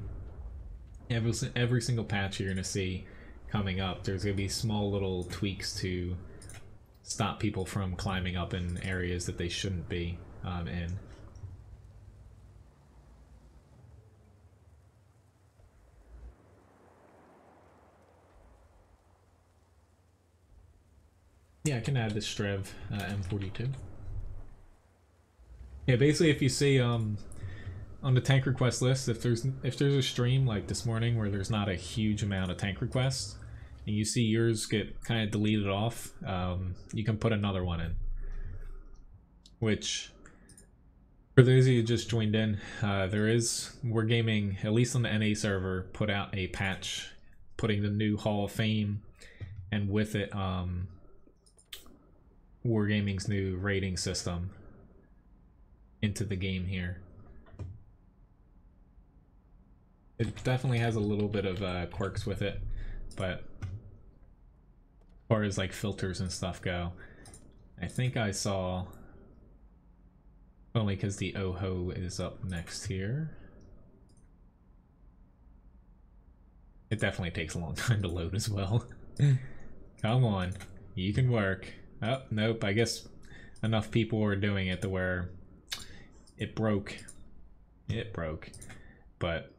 every single patch you're going to see coming up, there's going to be small little tweaks to stop people from climbing up in areas that they shouldn't be in. Yeah, I can add this Strev M42. Yeah, basically, if you see on the tank request list, if there's a stream like this morning where there's not a huge amount of tank requests, and you see yours get kind of deleted off, you can put another one in. Which, for those of you who just joined in, there is Wargaming, at least on the NA server, put out a patch putting the new Hall of Fame, and with it, Wargaming's new rating system into the game here. It definitely has a little bit of quirks with it, but as far as like filters and stuff go, I think I saw, only because the OHO is up next here. It definitely takes a long time to load as well. Come on, you can work. Oh, nope, I guess enough people were doing it to where it broke. It broke. But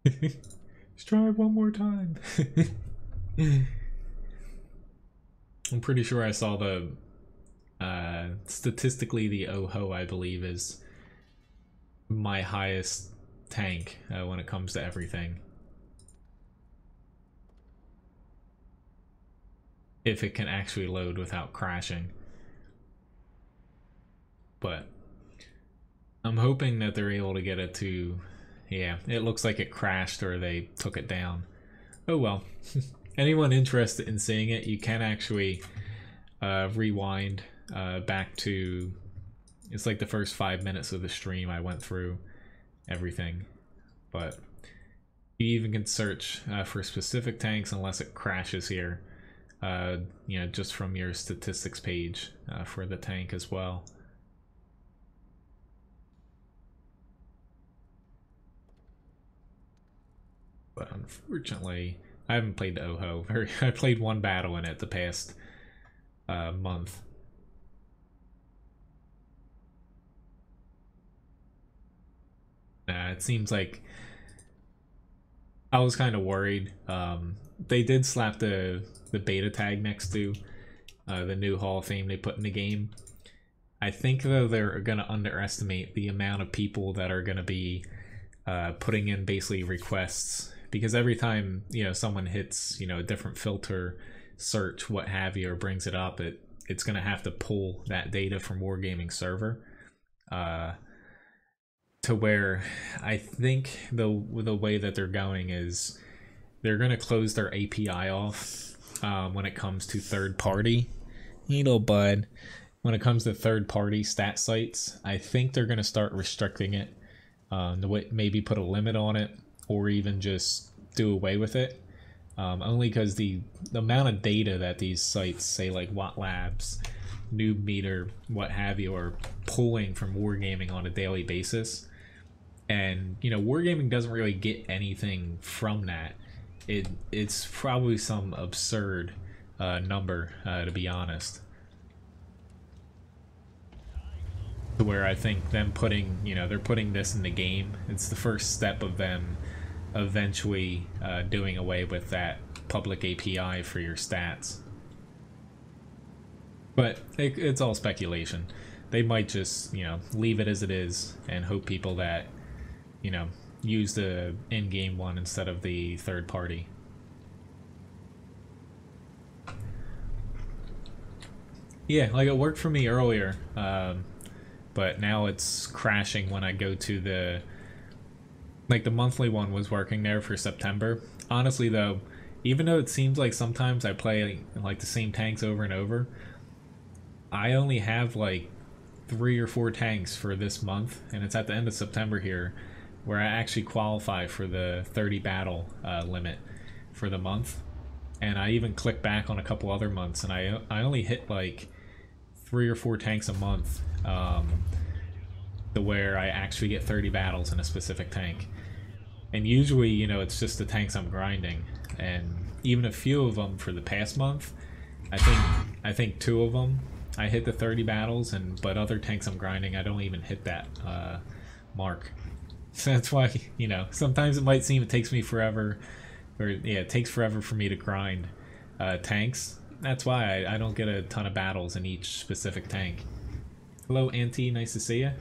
let's try it one more time. I'm pretty sure I saw the statistically the OHO, I believe, is my highest tank when it comes to everything. If it can actually load without crashing. But I'm hoping that they're able to get it to, yeah, it looks like it crashed or they took it down. Oh well. Anyone interested in seeing it, you can actually rewind back to It's like the first 5 minutes of the stream I went through everything. But you even can search for specific tanks unless it crashes here. You know, just from your statistics page for the tank as well. But unfortunately, I haven't played the OHO. I played one battle in it the past month. It seems like I was kind of worried. They did slap the beta tag next to the new Hall of Fame they put in the game. I think though they're going to underestimate the amount of people that are going to be putting in basically requests, because every time, you know, someone hits, you know, a different filter, search, what have you, or brings it up, it's going to have to pull that data from Wargaming server. To where I think the way that they're going is they're going to close their API off when it comes to third party. You know, bud. When it comes to third party stat sites, I think they're going to start restricting it. Maybe put a limit on it, or even just do away with it. Only because the amount of data that these sites, say like WoT Labs, Noob Meter, what have you, are pulling from Wargaming on a daily basis. And, you know, Wargaming doesn't really get anything from that. It's probably some absurd number, to be honest. To where I think them putting, you know, they're putting this in the game. It's the first step of them eventually doing away with that public API for your stats. But it's all speculation. They might just, you know, leave it as it is and hope people that, you know, use the in-game one instead of the third party. Yeah, like it worked for me earlier, but now it's crashing when I go to the, like the monthly one was working there for September. Honestly though, even though it seems like sometimes I play like the same tanks over and over, I only have like 3 or 4 tanks for this month, and it's at the end of September here, where I actually qualify for the 30 battle limit for the month. And I even click back on a couple other months, and I only hit like 3 or 4 tanks a month, to where I actually get 30 battles in a specific tank. And usually, you know, it's just the tanks I'm grinding, and even a few of them for the past month, I think 2 of them I hit the 30 battles, but other tanks I'm grinding, I don't even hit that mark. So that's why, you know, sometimes it might seem it takes me forever, or yeah, it takes forever for me to grind tanks. That's why I don't get a ton of battles in each specific tank. Hello, Auntie, nice to see you.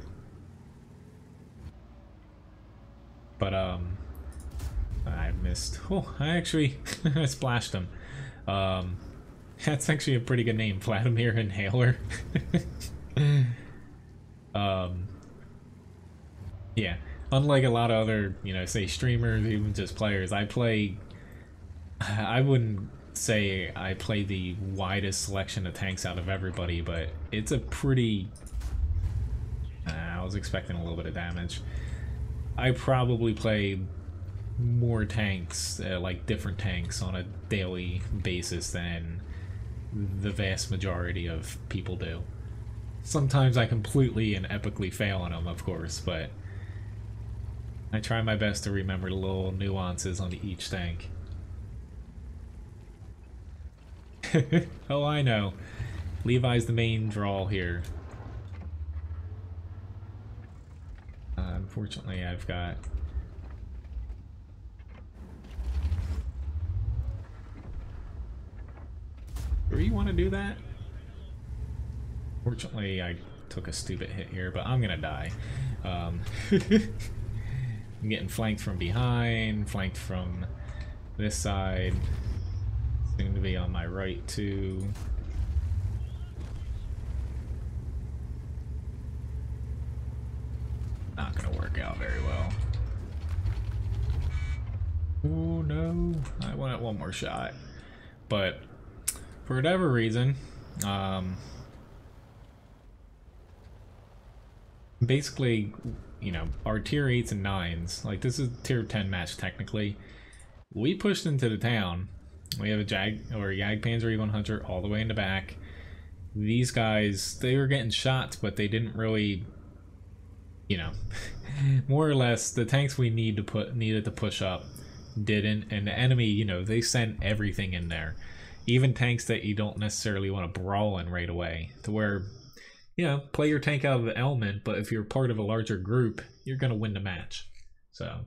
But I missed. Oh, I actually I splashed him. That's actually a pretty good name, Vladimir Inhaler. Yeah. Unlike a lot of other, you know, say streamers, even just players, I wouldn't say I play the widest selection of tanks out of everybody, but it's a pretty, I was expecting a little bit of damage. I probably play more tanks, like different tanks on a daily basis than the vast majority of people do. Sometimes I completely and epically fail on them, of course, but I try my best to remember the little nuances on each tank. Oh, I know. Levi's the main draw here. Unfortunately, I've got... Do you want to do that? Fortunately, I took a stupid hit here, but I'm gonna die. I'm getting flanked from behind, flanked from this side. Soon to be on my right too. Not gonna work out very well. Oh no, I wanted one more shot. But for whatever reason, basically, you know, our tier 8s and 9s, like this is tier 10 match technically. We pushed into the town. We have a Jag Panzer E100 all the way in the back. These guys, they were getting shots, but they didn't really, you know, more or less the tanks we needed to push up didn't, and the enemy, you know, they sent everything in there, even tanks that you don't necessarily want to brawl in right away, to where, you know, play your tank out of the element, but if you're part of a larger group, you're gonna win the match. So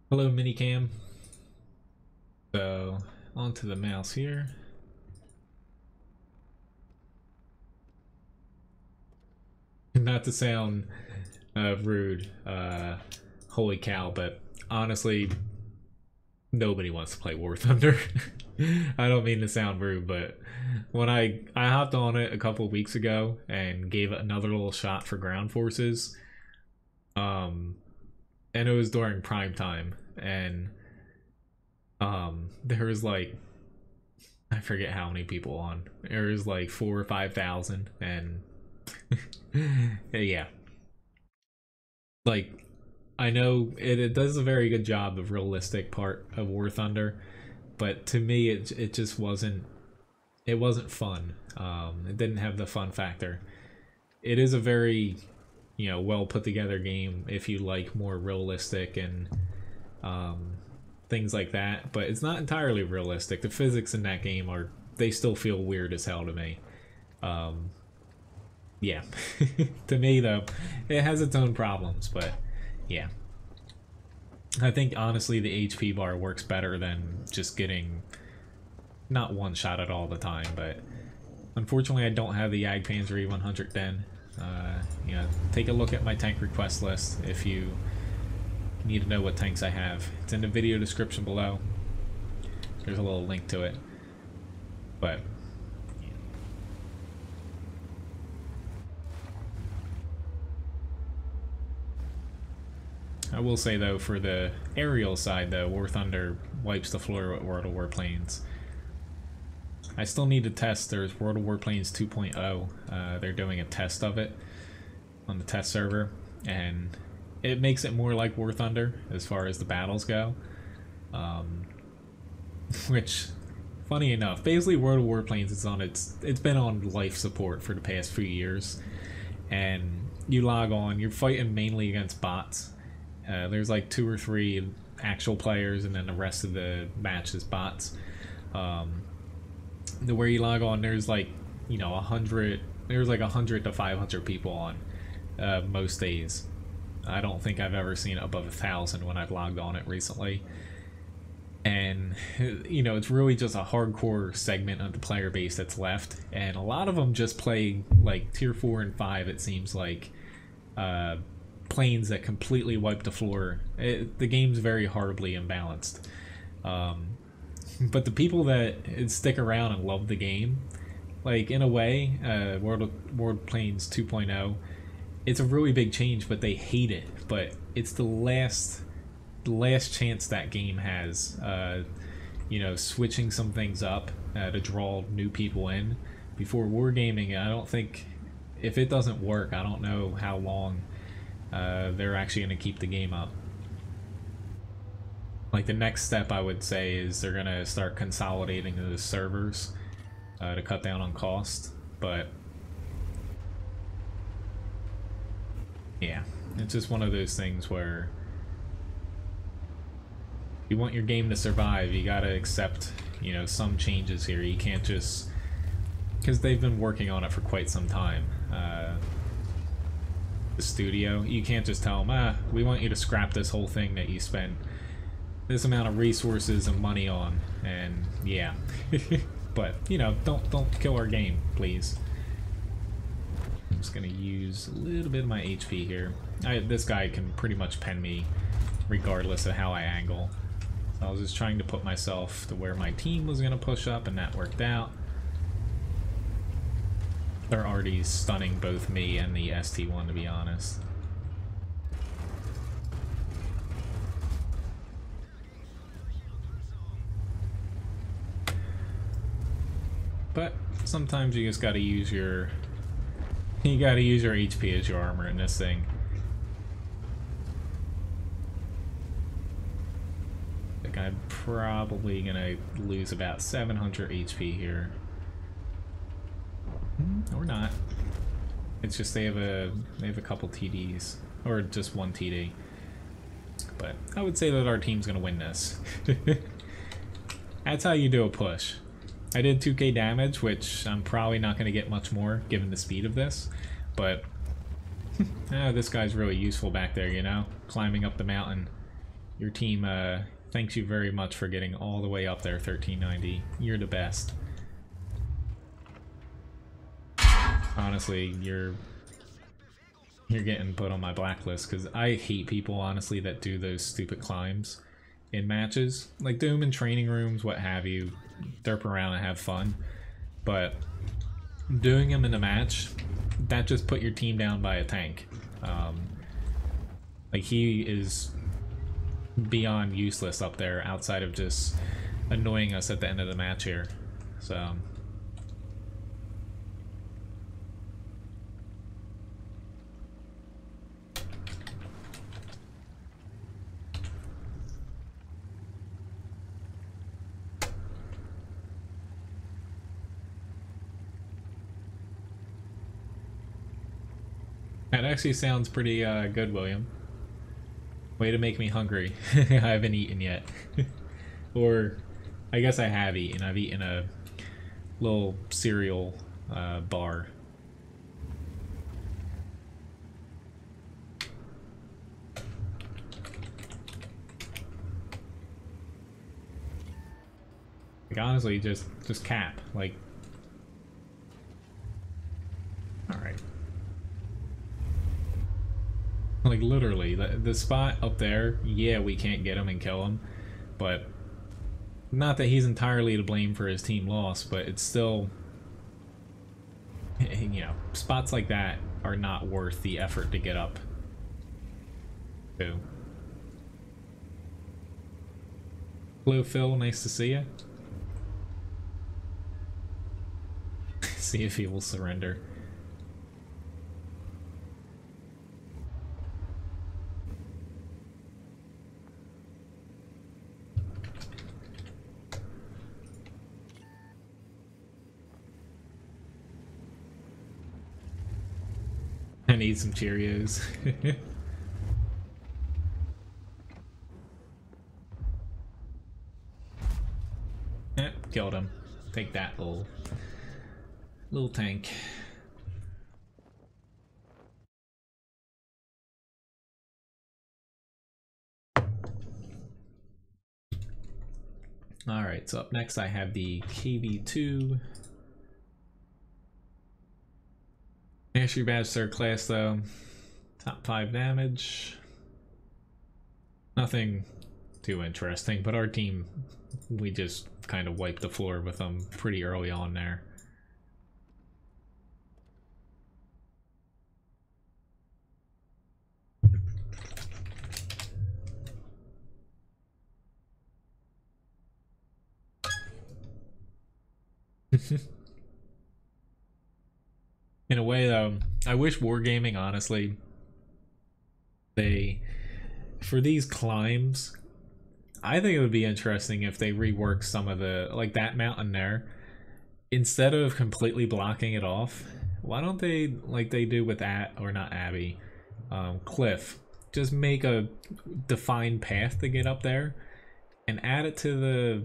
hello minicam. So onto the mouse here. Not to sound rude, holy cow, but honestly, nobody wants to play War Thunder. I don't mean to sound rude, but when I hopped on it a couple weeks ago and gave it another little shot for ground forces, and it was during prime time, and there was like, I forget how many people on. There was like 4,000 or 5,000, and yeah, like I know it does a very good job of realistic part of War Thunder, but to me it just wasn't fun. It didn't have the fun factor. It is a very, you know, well put together game if you like more realistic and things like that, but it's not entirely realistic. The physics in that game they still feel weird as hell to me. Yeah. To me though, it has its own problems, but yeah. I think honestly the HP bar works better than just getting not one shot at all the time, but unfortunately I don't have the Jag Panzer E100 then. You know, take a look at my tank request list if you need to know what tanks I have. It's in the video description below. There's a little link to it. But I will say though, for the aerial side though, War Thunder wipes the floor with World of Warplanes. I still need to test. There's World of Warplanes 2.0. They're doing a test of it on the test server, and it makes it more like War Thunder as far as the battles go. Which, funny enough, basically World of Warplanes is on it's been on life support for the past few years, and you log on, you're fighting mainly against bots. There's like 2 or 3 actual players, and then the rest of the match is bots. Where you log on, there's like, you know, 100. There's like 100 to 500 people on most days. I don't think I've ever seen above 1,000 when I've logged on it recently. And you know, it's really just a hardcore segment of the player base that's left, and a lot of them just play like tier 4 and 5. It seems like planes that completely wipe the floor. The game's very horribly imbalanced. But the people that stick around and love the game, like in a way, World Planes 2.0, it's a really big change, but they hate it. But it's the last chance that game has, you know, switching some things up to draw new people in. Before wargaming, I don't think, if it doesn't work, I don't know how long they're actually going to keep the game up. Like the next step I would say is they're going to start consolidating the servers to cut down on cost, but yeah, it's just one of those things where you want your game to survive, you gotta accept, you know, some changes here. You can't just, because they've been working on it for quite some time, the studio, you can't just tell them, we want you to scrap this whole thing that you spent this amount of resources and money on, and yeah. But, you know, don't kill our game, please. I'm just gonna use a little bit of my HP here. This guy can pretty much pen me regardless of how I angle. So I was just trying to put myself to where my team was gonna push up, and that worked out. They're already stunning both me and the ST1, to be honest. But sometimes you just gotta use your HP as your armor in this thing. I think I'm probably gonna lose about 700 HP here. Or not. It's just they have a couple TDs. Or just one TD. But I would say that our team's gonna win this. That's how you do a push. I did 2k damage, which I'm probably not going to get much more given the speed of this, but this guy's really useful back there, you know, climbing up the mountain. Your team thanks you very much for getting all the way up there, 1390. You're the best. Honestly, you're getting put on my blacklist because I hate people, honestly, that do those stupid climbs in matches. Like, do them in training rooms, what have you, derp around and have fun, but doing them in a match, that just put your team down by a tank. Like, he is beyond useless up there outside of just annoying us at the end of the match here. So that actually sounds pretty good, William. Way to make me hungry. I haven't eaten yet. Or, I guess I have eaten. I've eaten a little cereal bar. Like, honestly, just cap. Like, alright. Like, literally, the spot up there, yeah, we can't get him and kill him, but not that he's entirely to blame for his team loss, but it's still, you know, spots like that are not worth the effort to get up to. Hello, Phil, nice to see you. See if he will surrender. I need some Cheerios. Killed him. Take that, little tank. Alright, so up next I have the KB2. Mastery badge 3rd class though. Top 5 damage. Nothing too interesting, but our team, we just kind of wiped the floor with them pretty early on there. In a way though, I wish Wargaming, honestly, for these climbs, I think it would be interesting if they rework some of the, like that mountain there, instead of completely blocking it off, why don't they, like they do with Abby, Cliff, just make a defined path to get up there and add it to the,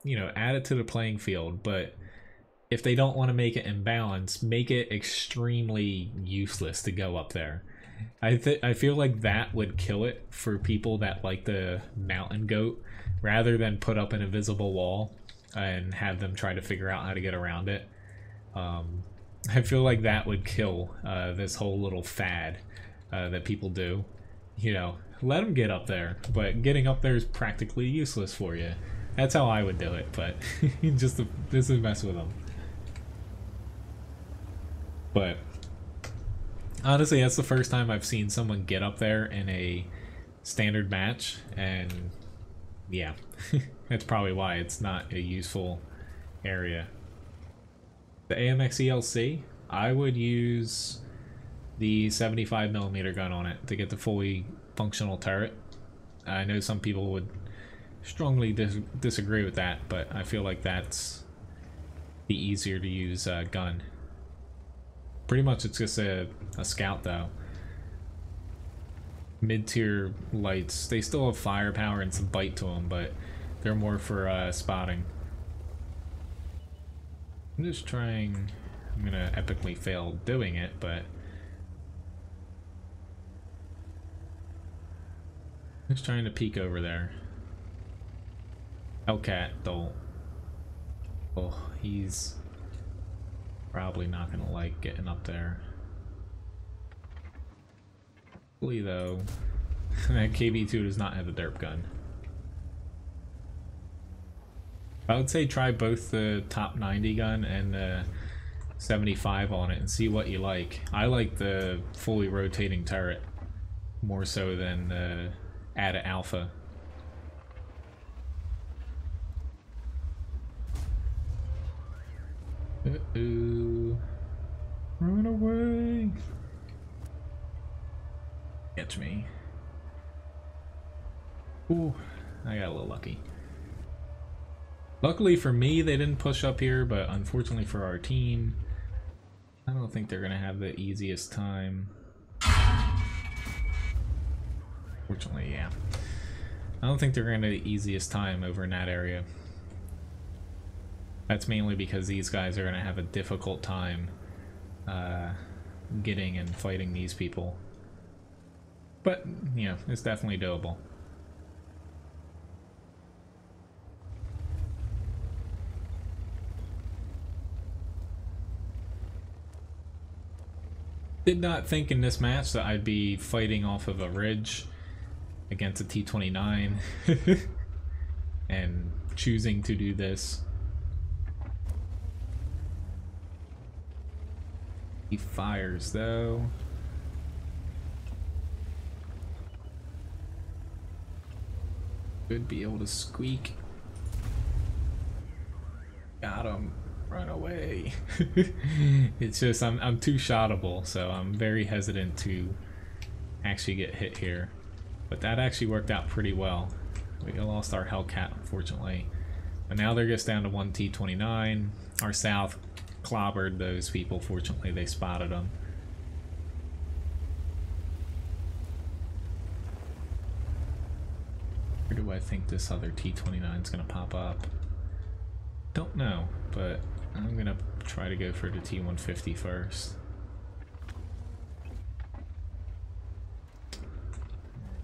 you know, add it to the playing field. But if they don't want to make it imbalanced, make it extremely useless to go up there. I feel like that would kill it for people that like the mountain goat, rather than put up an invisible wall and have them try to figure out how to get around it. I feel like that would kill this whole little fad that people do. You know, let them get up there, but getting up there is practically useless for you. That's how I would do it, but just this is mess with them. But honestly, that's the first time I've seen someone get up there in a standard match, and yeah, that's probably why it's not a useful area. The AMX ELC, I would use the 75mm gun on it to get the fully functional turret. I know some people would strongly disagree with that, but I feel like that's the easier to use gun. Pretty much it's just a scout though. Mid-tier lights, they still have firepower and some bite to them, but they're more for spotting. I'm just trying, I'm gonna epically fail doing it, but just trying to peek over there. Hellcat, don't. Oh, he's probably not gonna like getting up there. Hopefully though, that KB2 does not have a derp gun. I would say try both the top 90 gun and the 75 on it and see what you like. I like the fully rotating turret more so than the Ada Alpha. Uh-oh. Run away! Catch me. Ooh, I got a little lucky. Luckily for me, they didn't push up here, but unfortunately for our team, I don't think they're gonna have the easiest time. Fortunately, yeah. I don't think they're gonna have the easiest time over in that area. That's mainly because these guys are gonna have a difficult time getting and fighting these people. But, you know, it's definitely doable. Did not think in this match that I'd be fighting off of a ridge against a T-29 and choosing to do this. He fires though. Could be able to squeak. Got him. Run away. It's just I'm too shottable, so I'm very hesitant to actually get hit here. But that actually worked out pretty well. We lost our Hellcat, unfortunately. But now they're just down to one T-29. Our South clobbered those people. Fortunately, they spotted them. Where do I think this other T-29 is going to pop up? Don't know, but I'm gonna try to go for the T-150 first.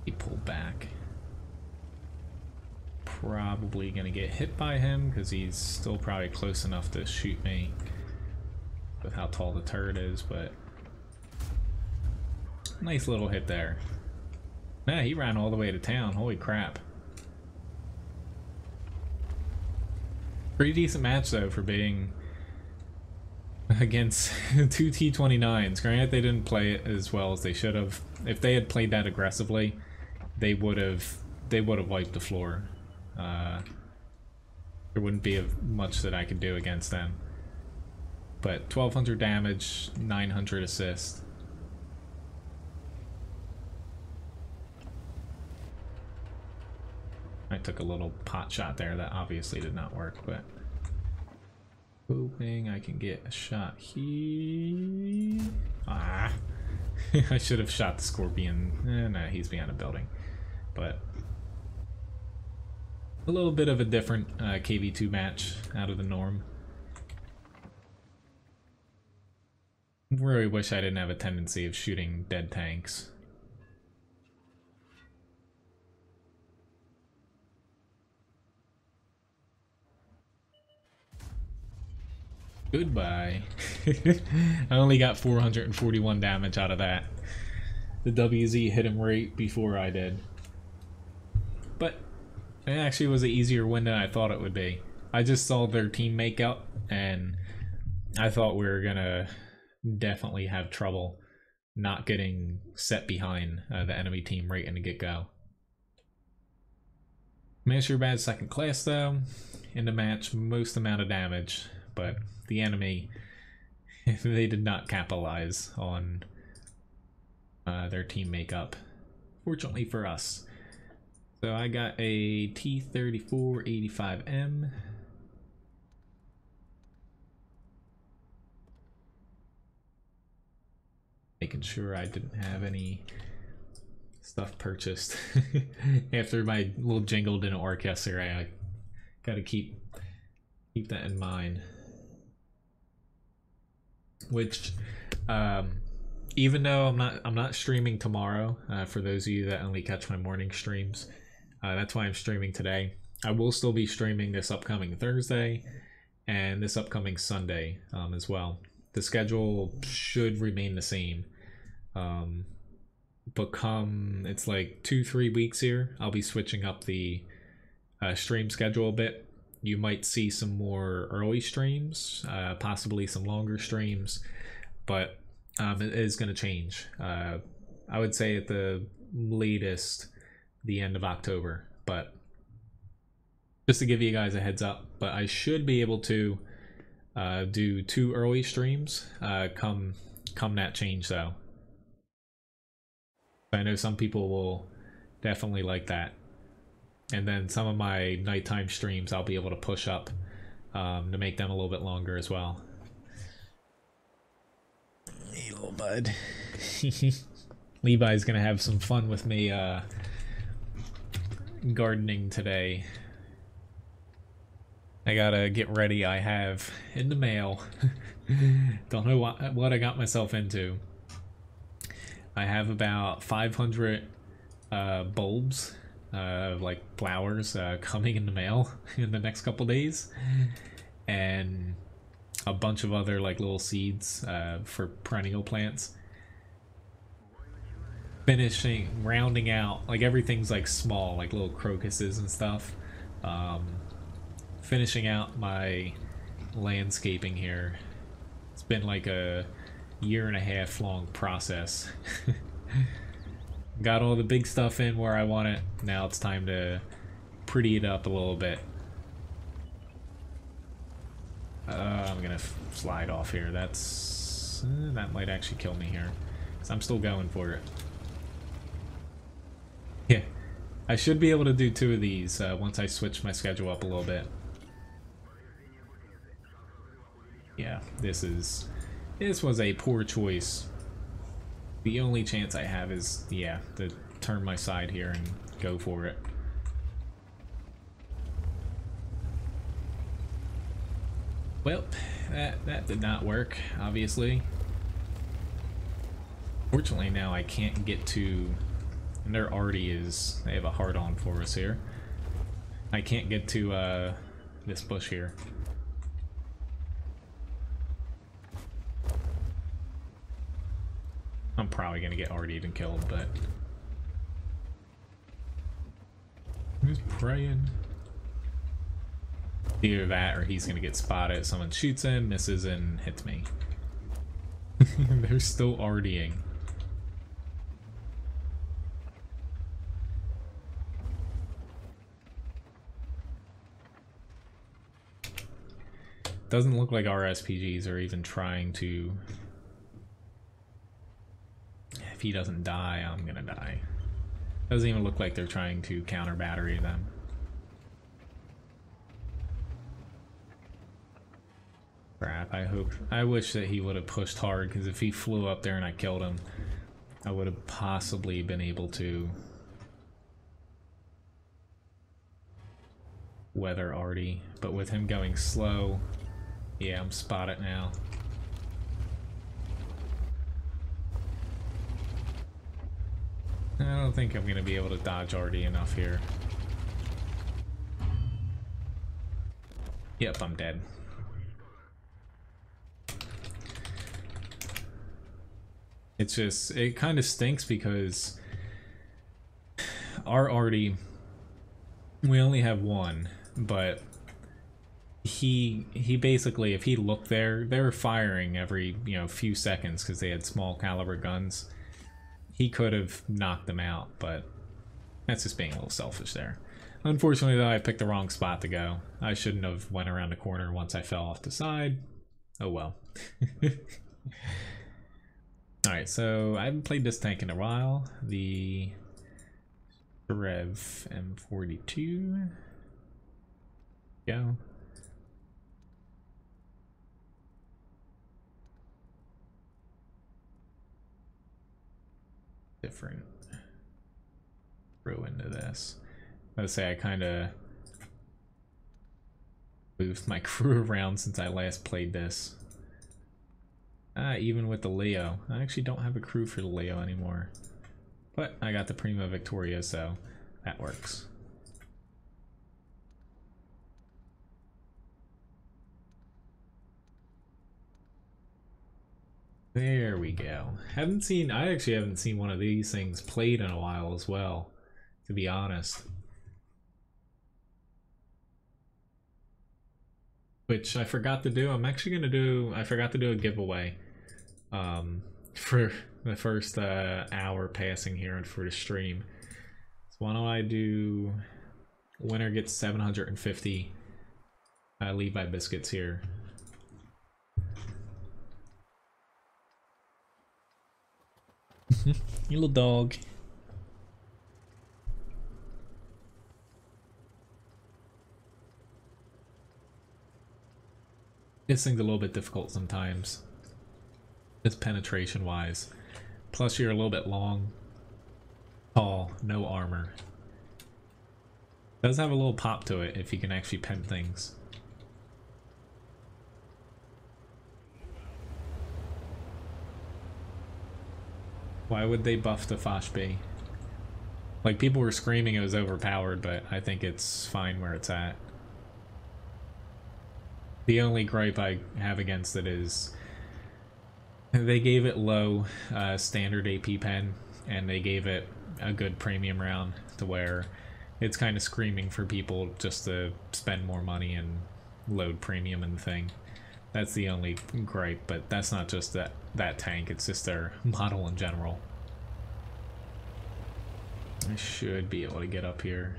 He pulled back. Probably gonna get hit by him because he's still probably close enough to shoot me with how tall the turret is, but nice little hit there. Yeah, he ran all the way to town. Holy crap. Pretty decent match though for being against two T-29s. Granted, they didn't play it as well as they should have. If they had played that aggressively, they would have wiped the floor. There wouldn't be much that I could do against them. But 1200 damage, 900 assist. I took a little pot shot there that obviously did not work, but hoping I can get a shot here. Ah, I should have shot the Scorpion. No, he's behind a building. But a little bit of a different KV2 match out of the norm. Really wish I didn't have a tendency of shooting dead tanks. Goodbye. I only got 441 damage out of that. The WZ hit him right before I did. But it actually was an easier win than I thought it would be. I just saw their team make up, and I thought we were gonna definitely have trouble not getting set behind the enemy team right in the get-go. Master bad second class though. In the match, most amount of damage, but the enemy They did not capitalize on their team makeup, fortunately for us. So I got a T-34-85M. Making sure I didn't have any stuff purchased. After my little jingle didn't work yesterday, I gotta keep that in mind. Which, even though I'm not streaming tomorrow, for those of you that only catch my morning streams, that's why I'm streaming today. I will still be streaming this upcoming Thursday and this upcoming Sunday as well. The schedule should remain the same. But come, it's like 2-3 weeks here, I'll be switching up the stream schedule a bit. You might see some more early streams, possibly some longer streams, but it is going to change. I would say at the latest, the end of October, but just to give you guys a heads up. But I should be able to do 2 early streams come that change though. I know some people will definitely like that. And then some of my nighttime streams I'll be able to push up to make them a little bit longer as well. Hey, little bud. Levi's gonna have some fun with me gardening today. I gotta get ready. I have in the mail. Don't know what I got myself into. I have about 500 bulbs, like flowers, coming in the mail in the next couple days, and a bunch of other like little seeds for perennial plants. Rounding out, like everything's like small, like little crocuses and stuff. Finishing out my landscaping here. It's been like a 1.5 year long process. Got all the big stuff in where I want it. Now it's time to pretty it up a little bit. I'm gonna slide off here. That might actually kill me here, because I'm still going for it. Yeah, I should be able to do 2 of these once I switch my schedule up a little bit. Yeah, this was a poor choice. The only chance I have is, yeah, to turn my side here and go for it. Well, that did not work, obviously. Fortunately now I can't get to, and there already is, they have a hard-on for us here. I can't get to this bush here. I'm probably gonna get RD'd and killed, but who's praying? Either that or he's gonna get spotted. Someone shoots him, misses, and hits me. They're still RDing. Doesn't look like our SPGs are even trying to. If he doesn't die, I'm gonna die. Doesn't even look like they're trying to counter battery them. Crap, I wish that he would have pushed hard, because if he flew up there and I killed him, I would have possibly been able to weather Artie. But with him going slow, yeah, I'm spotted now. I don't think I'm going to be able to dodge Artie enough here. Yep, I'm dead. It's just, it kind of stinks because our Artie, we only have one, but he basically, if he looked there, they were firing every, few seconds because they had small caliber guns. He could have knocked them out, but that's just being a little selfish there. Unfortunately, though, I picked the wrong spot to go. I shouldn't have went around the corner once I fell off the side. Oh well. Alright, so I haven't played this tank in a while. The Rev M42. Go. Different throw into this. I would say I kind of moved my crew around since I last played this. Even with the Leo. I actually don't have a crew for the Leo anymore. But I got the Prima Victoria, so that works. There we go. I actually haven't seen one of these things played in a while as well, to be honest. Which I forgot to do. I forgot to do a giveaway for the first hour passing here for the stream. So why don't I do, winner gets 750 Levi biscuits here. You little dog. This thing's a little bit difficult sometimes. It's penetration wise. Plus you're a little bit long, tall, no armor. Does have a little pop to it if you can actually pen things. Why would they buff the Foch B? Like, people were screaming it was overpowered, but I think it's fine where it's at. The only gripe I have against it is they gave it low standard AP pen, and they gave it a good premium round to where it's kind of screaming for people just to spend more money and load premium and thing. That's the only gripe, but that's not just that tank, it's just their model in general. I should be able to get up here.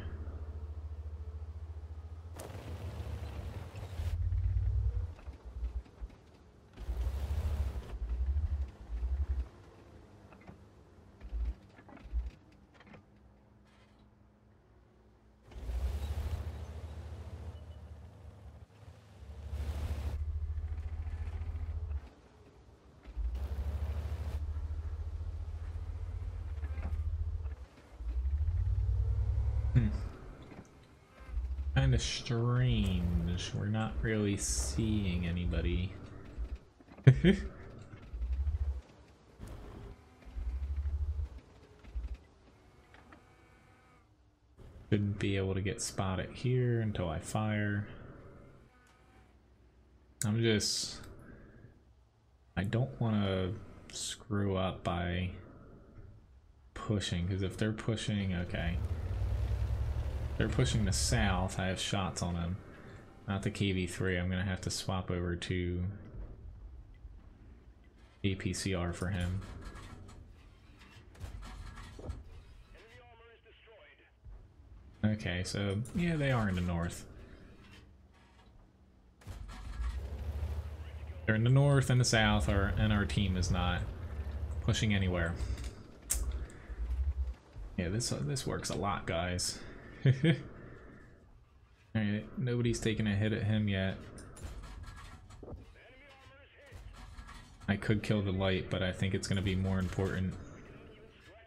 Kind of strange. We're not really seeing anybody. Shouldn't be able to get spotted here until I fire. I don't want to screw up by pushing, because if they're pushing, okay. They're pushing the south, I have shots on them. Not the KV3, I'm gonna have to swap over to APCR for him. Okay, so yeah, they are in the north. They're in the north and the south, and our team is not pushing anywhere. Yeah, this works a lot, guys. Alright, nobody's taken a hit at him yet. I could kill the light, but I think it's going to be more important.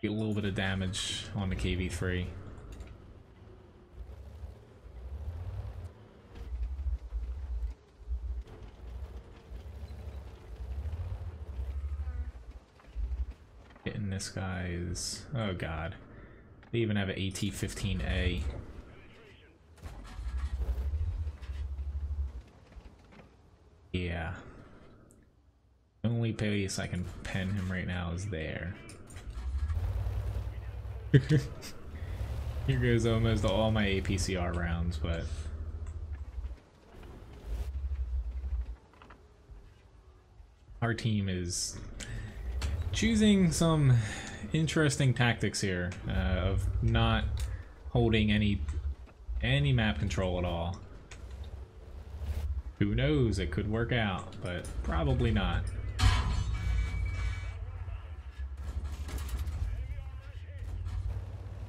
Get a little bit of damage on the KV3. Hitting this guy's... oh god. They even have an AT-15A. Yeah. The only place I can pen him right now is there. Here goes almost all my APCR rounds, but... our team is choosing some interesting tactics here of not holding any map control at all. Who knows? It could work out, but probably not.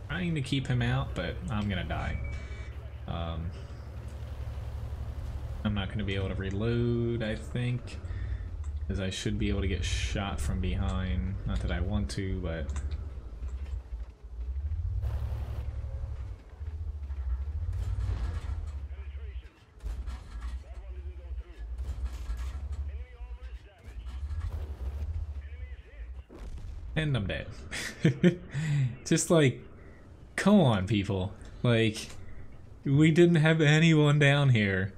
Trying to keep him out, but I'm gonna die. I'm not gonna be able to reload, I think, because I should be able to get shot from behind. Not that I want to, but and I'm dead. Just like, come on, people. Like, we didn't have anyone down here.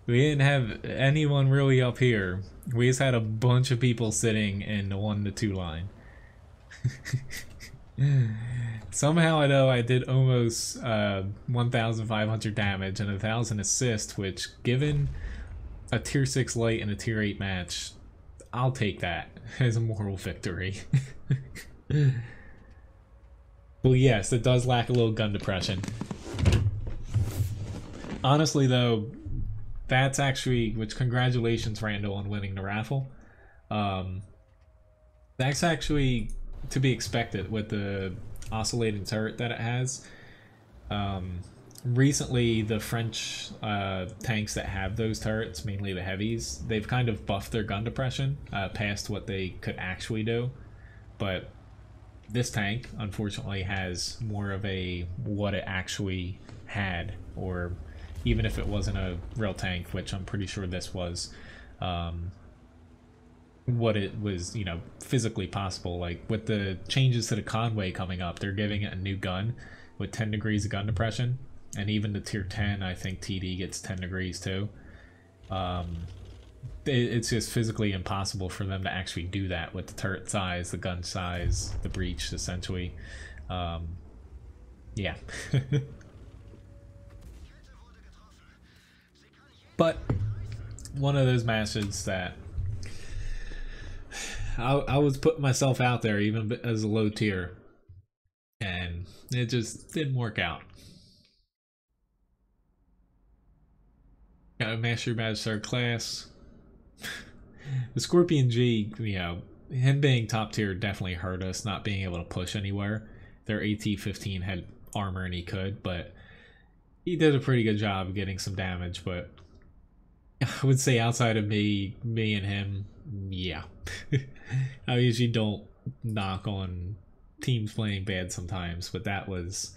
We didn't have anyone really up here. We just had a bunch of people sitting in the 1 to 2 line. Somehow I know I did almost 1,500 damage and 1,000 assist, which, given a tier 6 light and a tier 8 match, I'll take that as a moral victory. Well, yes, it does lack a little gun depression. Honestly, though, that's actually, which congratulations, Randall, on winning the raffle. That's actually to be expected with the oscillating turret that it has. Recently, the French tanks that have those turrets, mainly the heavies, they've kind of buffed their gun depression past what they could actually do. But this tank, unfortunately, has more of a what it actually had, or even if it wasn't a real tank, which I'm pretty sure this was, what it was, you know, physically possible. Like, with the changes to the Conway coming up, they're giving it a new gun with 10 degrees of gun depression, and even the tier 10, I think TD gets 10 degrees too. It's just physically impossible for them to actually do that with the turret size, the gun size, the breach, essentially. Yeah. But one of those matches that I was putting myself out there even as a low tier, and it just didn't work out. Got a master badge 3rd class. The Scorpion G, you know, him being top tier definitely hurt us, not being able to push anywhere. Their AT-15 had armor and he could, but he did a pretty good job of getting some damage. But I would say outside of me and him, yeah. I usually don't knock on teams playing bad sometimes, but that was...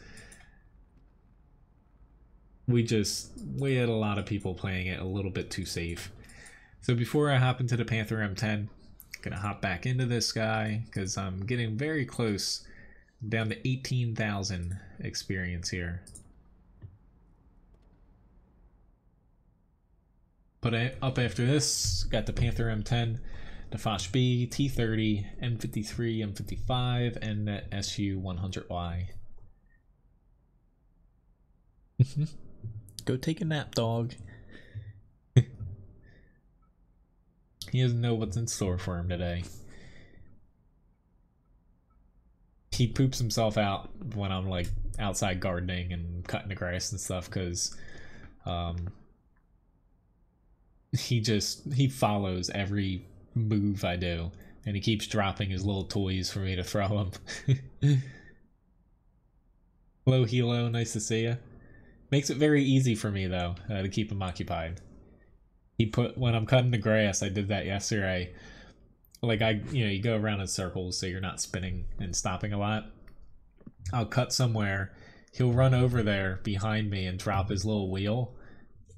We had a lot of people playing it a little bit too safe. So before I hop into the Panther M10, I'm gonna hop back into this guy because I'm getting very close, down to 18,000 experience here. But up after this, got the Panther M10, the Foch B, T30, M53, M55, and the SU-100Y. Go take a nap, dog. He doesn't know what's in store for him today. He poops himself out when I'm like outside gardening and cutting the grass and stuff, because he follows every move I do, and he keeps dropping his little toys for me to throw him. Hello, Hilo, nice to see you. Makes it very easy for me though to keep him occupied. When I'm cutting the grass, I did that yesterday. Like, you go around in circles so you're not spinning and stopping a lot. I'll cut somewhere, he'll run over there behind me and drop his little wheel,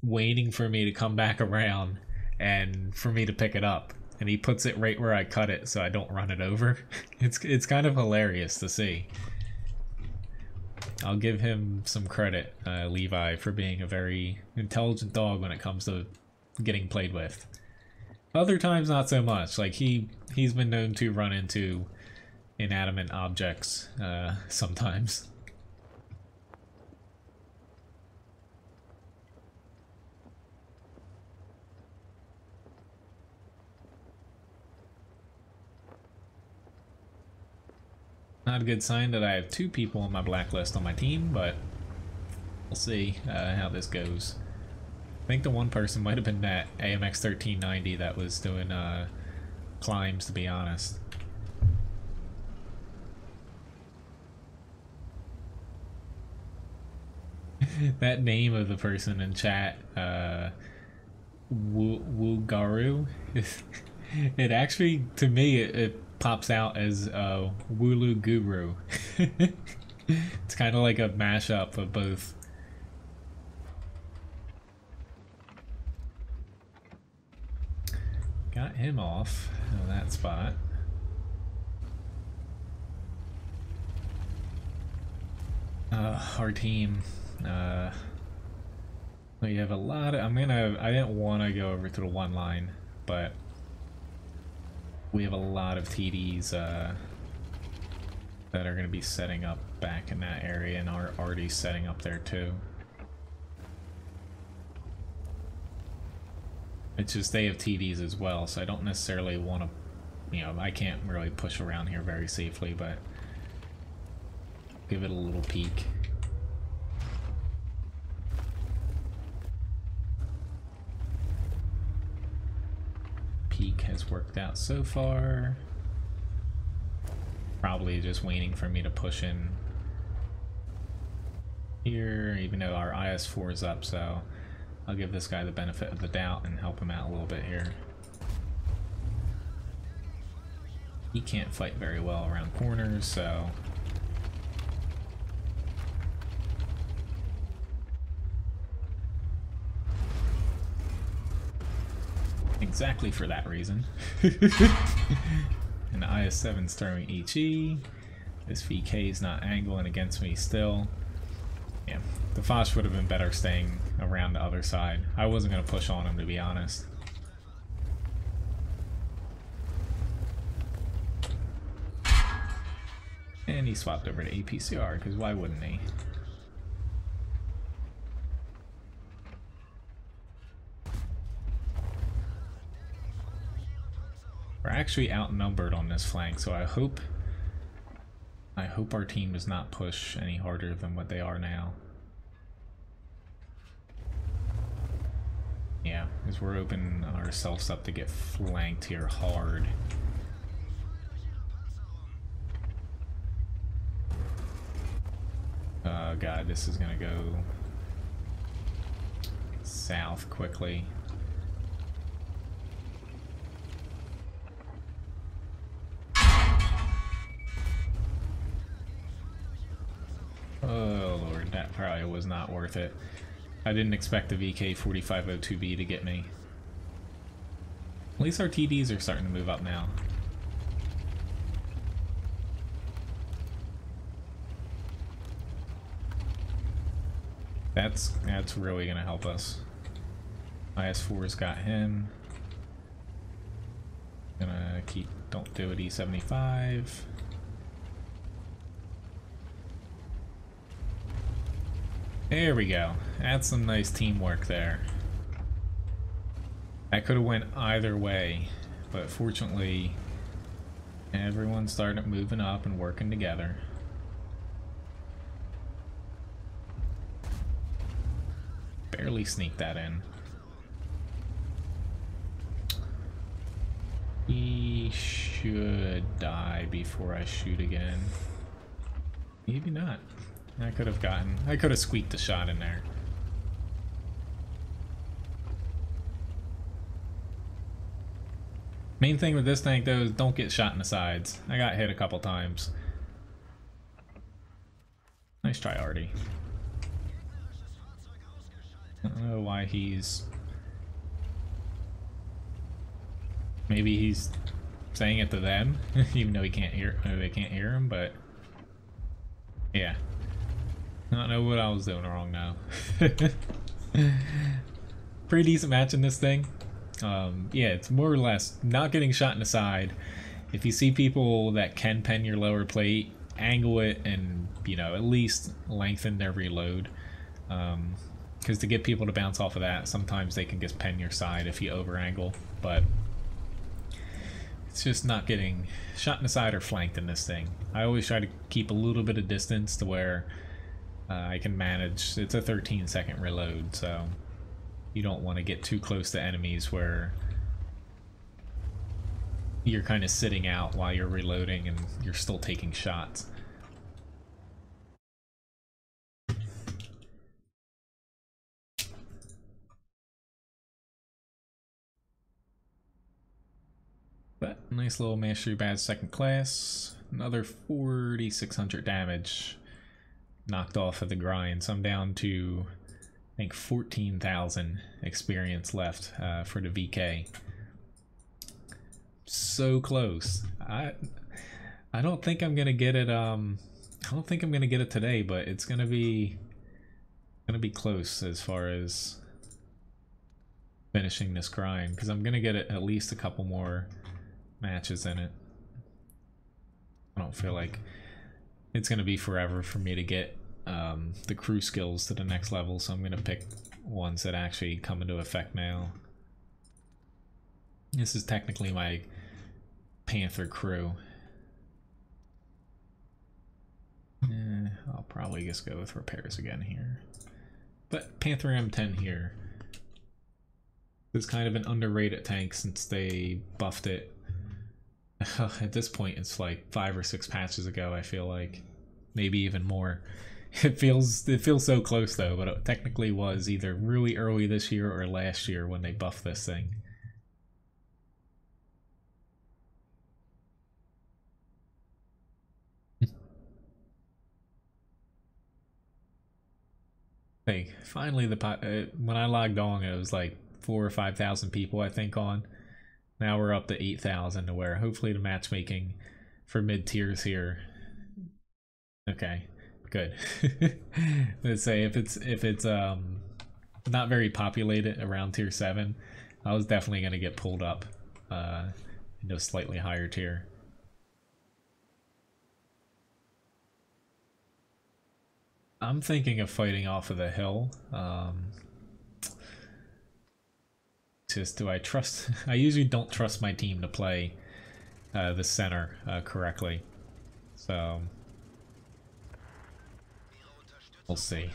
waiting for me to come back around and for me to pick it up. And he puts it right where I cut it so I don't run it over. It's kind of hilarious to see. I'll give him some credit, Levi, for being a very intelligent dog when it comes to getting played with. Other times, not so much. Like, he's been known to run into inanimate objects sometimes. Not a good sign that I have 2 people on my blacklist on my team, but we'll see how this goes. I think the one person might have been that AMX 1390 that was doing climbs, to be honest. That name of the person in chat, Wugaru, it actually, to me, it pops out as Wooloo Guru. It's kind of like a mashup of both. Got him off of that spot. Our team, we have a lot of, I didn't want to go over to the one line, but we have a lot of TDs that are going to be setting up back in that area and are already setting up there too. It's just they have TDs as well, so I don't necessarily want to, you know, I can't really push around here very safely, but give it a little peek. Peek has worked out so far. Probably just waiting for me to push in here, even though our IS-4 is up, so I'll give this guy the benefit of the doubt and help him out a little bit here. He can't fight very well around corners, so exactly for that reason. And the IS-7's throwing HE. This VK is not angling against me still. Yeah, the Foch would have been better staying around the other side. I wasn't going to push on him, to be honest. And he swapped over to APCR, because why wouldn't he? We're actually outnumbered on this flank, so I hope our team does not push any harder than what they are now. Yeah, because we're opening ourselves up to get flanked here hard. Oh god, this is gonna go south quickly. Oh lord, that probably was not worth it. I didn't expect the VK-4502B to get me. At least our TDs are starting to move up now. That's really gonna help us. IS-4's got him. Gonna keep, don't do it, E75. There we go. That's some nice teamwork there. That could have went either way, but fortunately everyone started moving up and working together. Barely sneaked that in. He should die before I shoot again. Maybe not. I could have squeaked a shot in there. Main thing with this tank though is don't get shot in the sides. I got hit a couple times. Nice try, Artie. I don't know why he's... Maybe he's saying it to them, even though he can't hear, they can't hear him, but... Yeah. I don't know what I was doing wrong now. Pretty decent match in this thing. Yeah, it's more or less not getting shot in the side. If you see people that can pen your lower plate, angle it and, you know, at least lengthen their reload. Because to get people to bounce off of that, sometimes they can just pen your side if you over angle. But it's just not getting shot in the side or flanked in this thing. I always try to keep a little bit of distance to where I can manage. It's a 13-second reload, so You don't want to get too close to enemies where you're kind of sitting out while you're reloading and you're still taking shots. But nice little mastery badge, second class. Another 4,600 damage knocked off of the grind. So I'm down to, I think, 14,000 experience left for the VK. So close. I don't think I'm gonna get it. I don't think I'm gonna get it today, but it's gonna be close as far as finishing this grind, because I'm gonna get it at least a couple more matches in it. I don't feel like it's gonna be forever for me to get the crew skills to the next level, so I'm gonna pick ones that actually come into effect now. This is technically my Panther crew. I'll probably just go with repairs again here. But Panther M10 here is kind of an underrated tank since they buffed it. At this point, it's like 5 or 6 patches ago, I feel like. Maybe even more. It feels so close though, but it technically was either really early this year or last year when they buffed this thing. Hey, finally when I logged on, it was like 4,000 or 5,000 people I think on. Now we're up to 8,000, to where hopefully the matchmaking for mid tiers here. Okay, good. Let's say if it's not very populated around tier 7, I was definitely gonna get pulled up into a slightly higher tier. I'm thinking of fighting off of the hill. Just do I trust? I usually don't trust my team to play the center correctly, so we'll see.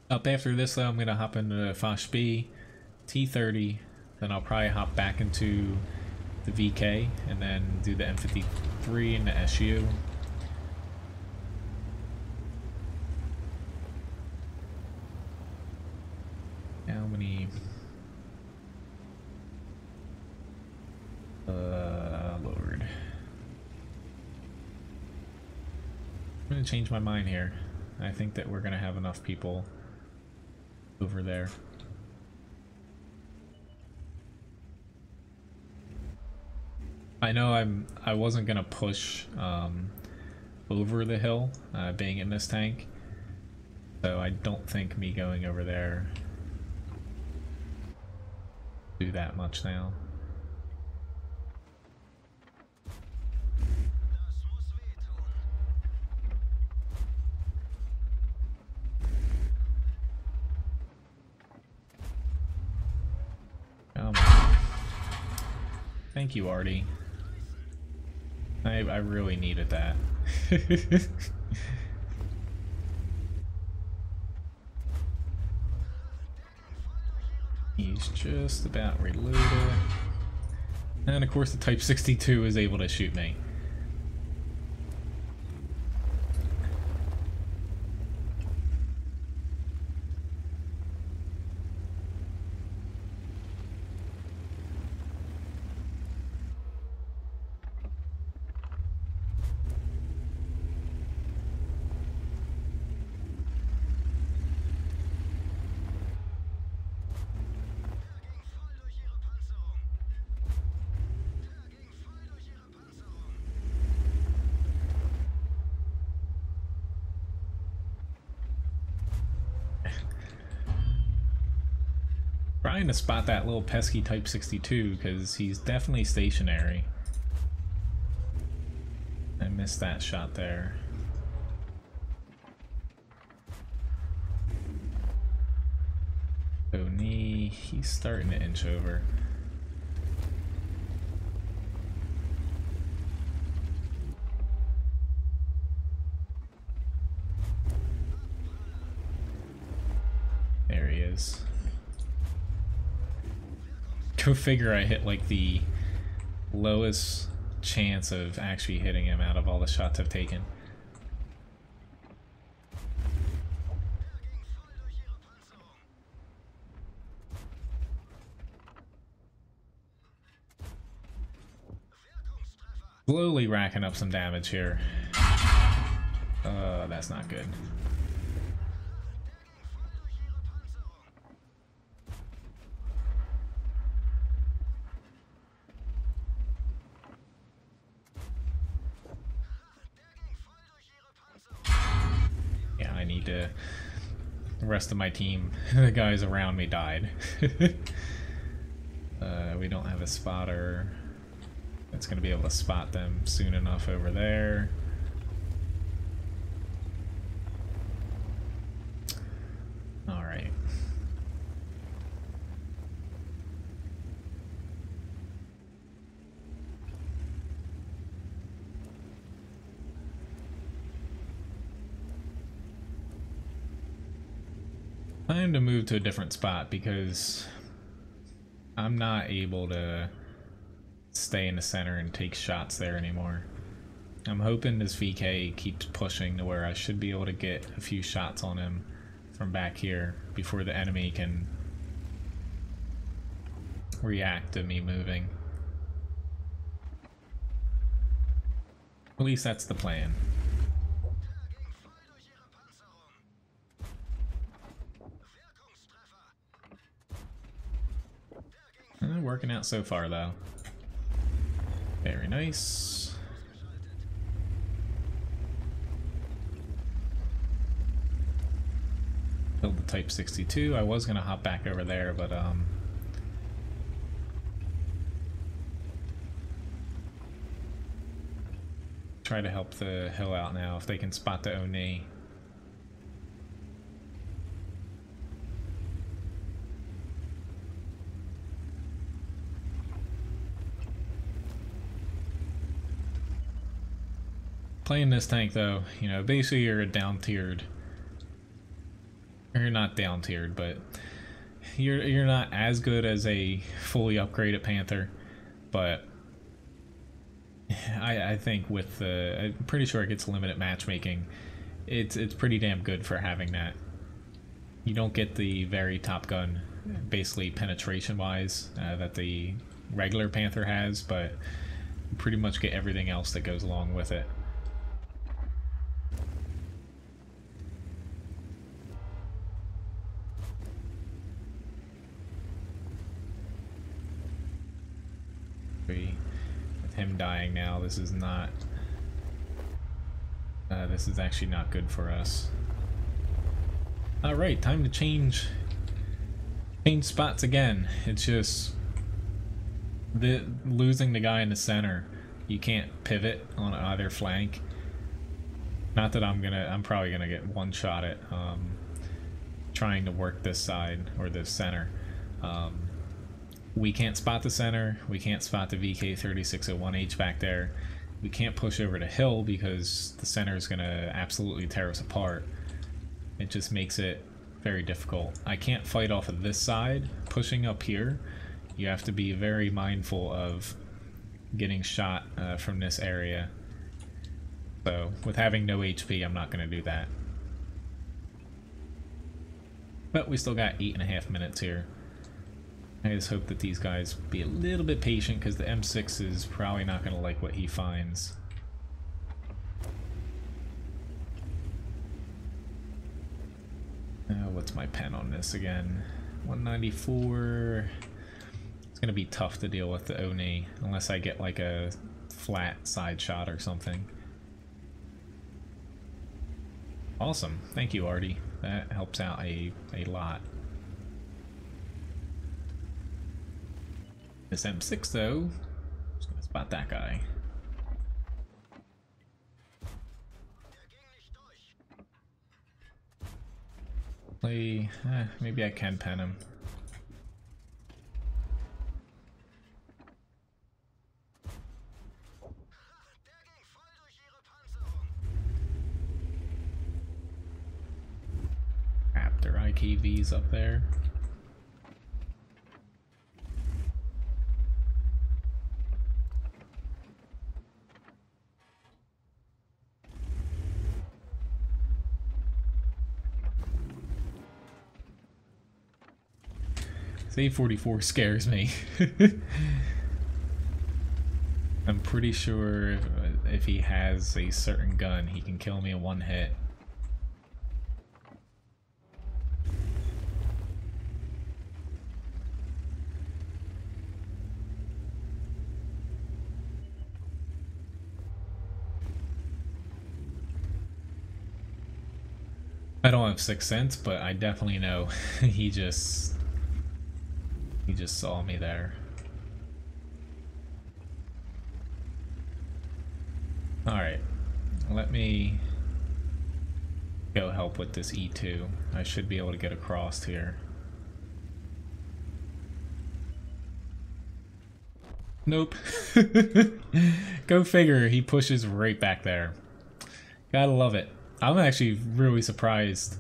Up after this though, I'm gonna hop into Foch B, T30, then I'll probably hop back into the VK and then do the M53 and the SU. How many? Lord. I'm gonna change my mind here. I think that we're gonna have enough people over there. I know I wasn't gonna push over the hill, being in this tank, so I don't think me going over there do that much now. Thank you, Artie. I really needed that. He's just about reloaded. And of course the Type 62 is able to shoot me. Trying to spot that little pesky Type 62 because he's definitely stationary. I missed that shot there. So knee, he's starting to inch over. is. Go figure, I hit like the lowest chance of actually hitting him out of all the shots I've taken. Slowly racking up some damage here. That's not good. Yeah, I need to... The rest of my team, the guys around me died. We don't have a spotter that's going to be able to spot them soon enough over there. Alright. Time to move to a different spot because I'm not able to stay in the center and take shots there anymore. I'm hoping this VK keeps pushing to where I should be able to get a few shots on him from back here before the enemy can react to me moving. At least that's the plan. Working out so far though. Very nice. Build the Type 62. I was gonna hop back over there, but try to help the hill out now if they can spot the Oni. Playing this tank though, you know, basically you're a down-tiered, or you're not down-tiered, but you're not as good as a fully upgraded Panther, but I think with the, I'm pretty sure it gets limited matchmaking, it's pretty damn good for having that. You don't get the very top gun, basically penetration-wise, that the regular Panther has, but you pretty much get everything else that goes along with it. With him dying now, this is not this is actually not good for us. Alright, time to change spots again. It's just losing the guy in the center. You can't pivot on either flank. Not that I'm probably gonna get one shot at trying to work this side or this center. We can't spot the center, we can't spot the VK3601H back there, we can't push over to hill because the center is going to absolutely tear us apart. It just makes it very difficult. I can't fight off of this side. Pushing up here, you have to be very mindful of getting shot from this area. So with having no HP, I'm not going to do that. But we still got 8.5 minutes here. I just hope that these guys be a little bit patient because the M6 is probably not going to like what he finds. What's my pen on this again? 194. It's going to be tough to deal with the Oni unless I get like a flat side shot or something. Awesome. Thank you, Artie. That helps out a lot. This M6 though, just gonna spot that guy. Play, maybe I can pen him. After I KVs up there. This A44 scares me. I'm pretty sure if he has a certain gun, he can kill me in one hit. I don't have Sixth Sense, but I definitely know he just saw me there. Alright, let me go help with this E2. I should be able to get across here. Nope. Go figure, he pushes right back there. Gotta love it. I'm actually really surprised.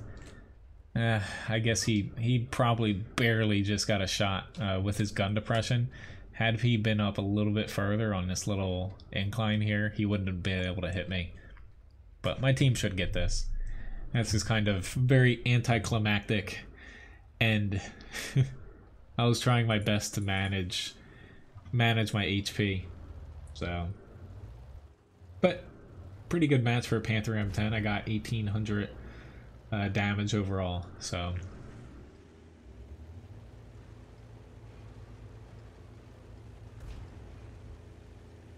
I guess he probably barely just got a shot with his gun depression. Had he been up a little bit further on this little incline here, he wouldn't have been able to hit me. But my team should get this. That's just kind of very anticlimactic, and I was trying my best to manage my HP. So, but pretty good match for a Panther M10. I got 1800 damage overall, so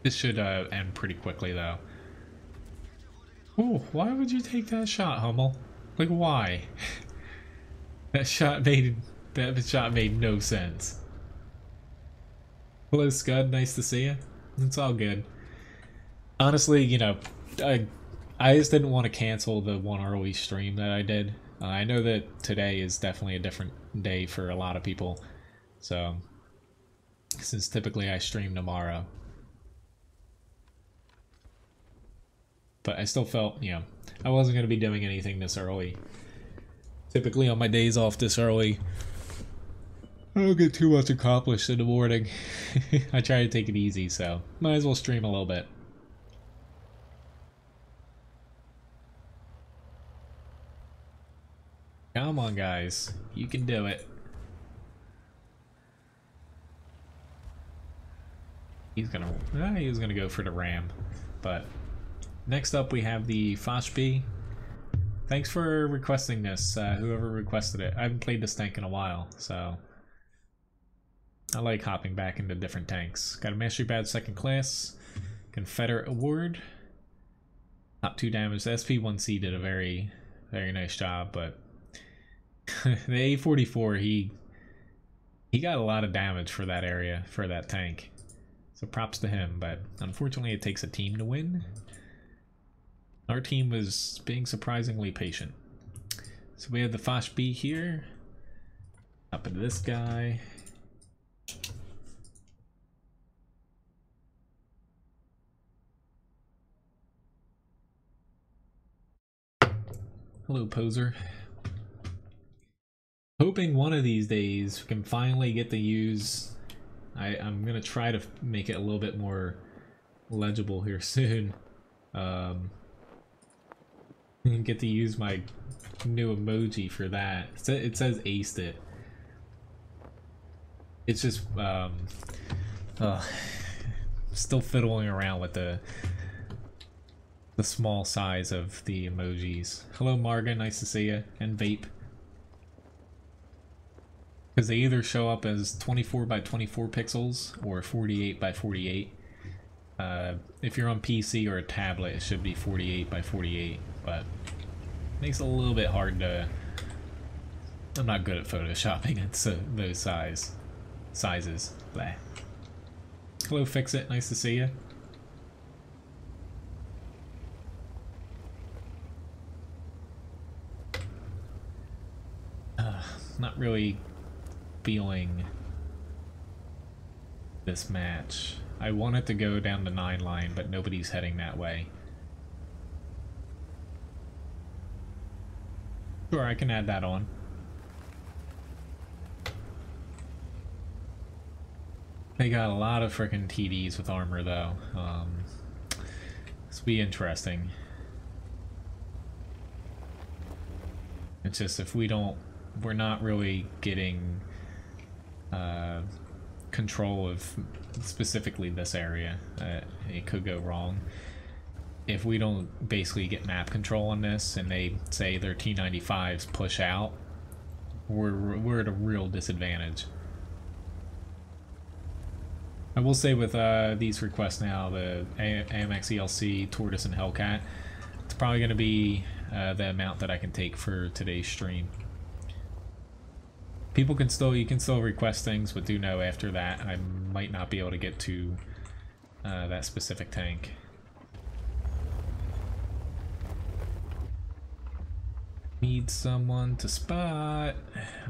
this should end pretty quickly though. Oh, why would you take that shot, Hummel? Like, why? that shot made no sense. Hello Scud, nice to see you. It's all good. Honestly, you know, I just didn't want to cancel the one early stream that I did. I know that today is definitely a different day for a lot of people, so since typically I stream tomorrow. But I still felt, you know, I wasn't going to be doing anything this early. Typically on my days off this early, I don't get too much accomplished in the morning. I try to take it easy, so might as well stream a little bit. Come on, guys. You can do it. He's gonna go for the ram. But next up we have the Foch B. Thanks for requesting this, whoever requested it. I haven't played this tank in a while, so I like hopping back into different tanks. Got a Mastery Badge 2nd class, Confederate Award, top 2 damage. The SP1C did a very nice job, but the A44, he got a lot of damage for that area, for that tank. So props to him, but unfortunately it takes a team to win. Our team was being surprisingly patient. So we have the Foch B here. Up into this guy. Hello, poser. Hoping one of these days we can finally get to use... I'm gonna try to make it a little bit more legible here soon. Get to use my new emoji for that. It says aced it. It's just still fiddling around with the small size of the emojis. Hello Marga, nice to see you. And Vape. Because they either show up as 24 by 24 pixels or 48 by 48. If you're on PC or a tablet, it should be 48 by 48, but it makes it a little bit hard to... I'm not good at photoshopping at those sizes. Blah. Hello Fixit, nice to see you. Not really feeling this match. I wanted to go down the 9 line, but nobody's heading that way. Sure, I can add that on. They got a lot of freaking TDs with armor though. This will be interesting. It's just if we don't, we're not really getting control of specifically this area. It could go wrong. If we don't basically get map control on this and they say their T95s push out, we're at a real disadvantage. I will say with these requests now, the AMX, ELC, Tortoise, and Hellcat, it's probably going to be the amount that I can take for today's stream. People can still, you can still request things, but do know after that I might not be able to get to that specific tank. Need someone to spot.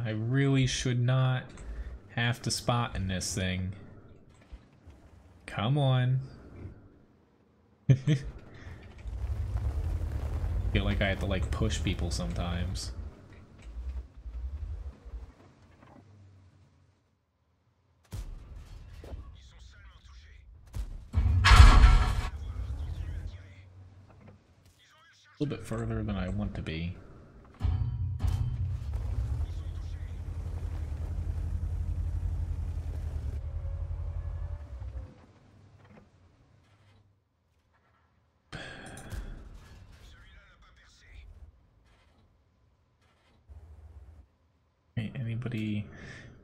I really should not have to spot in this thing. Come on. Feel like I have to like push people sometimes. A little bit further than I want to be. Anybody?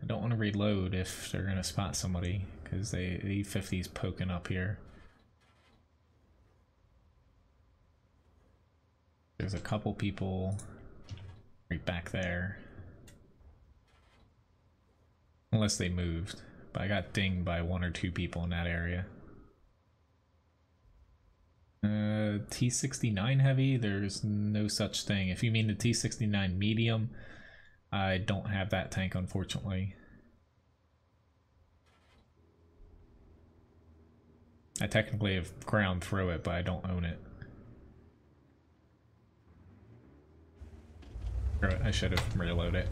I don't want to reload if they're gonna spot somebody because the E50's poking up here. There's a couple people right back there, unless they moved. But I got dinged by 1 or 2 people in that area. T69 heavy, there's no such thing. If you mean the T69 medium, I don't have that tank, unfortunately. I technically have ground through it, but I don't own it. I should have reloaded it.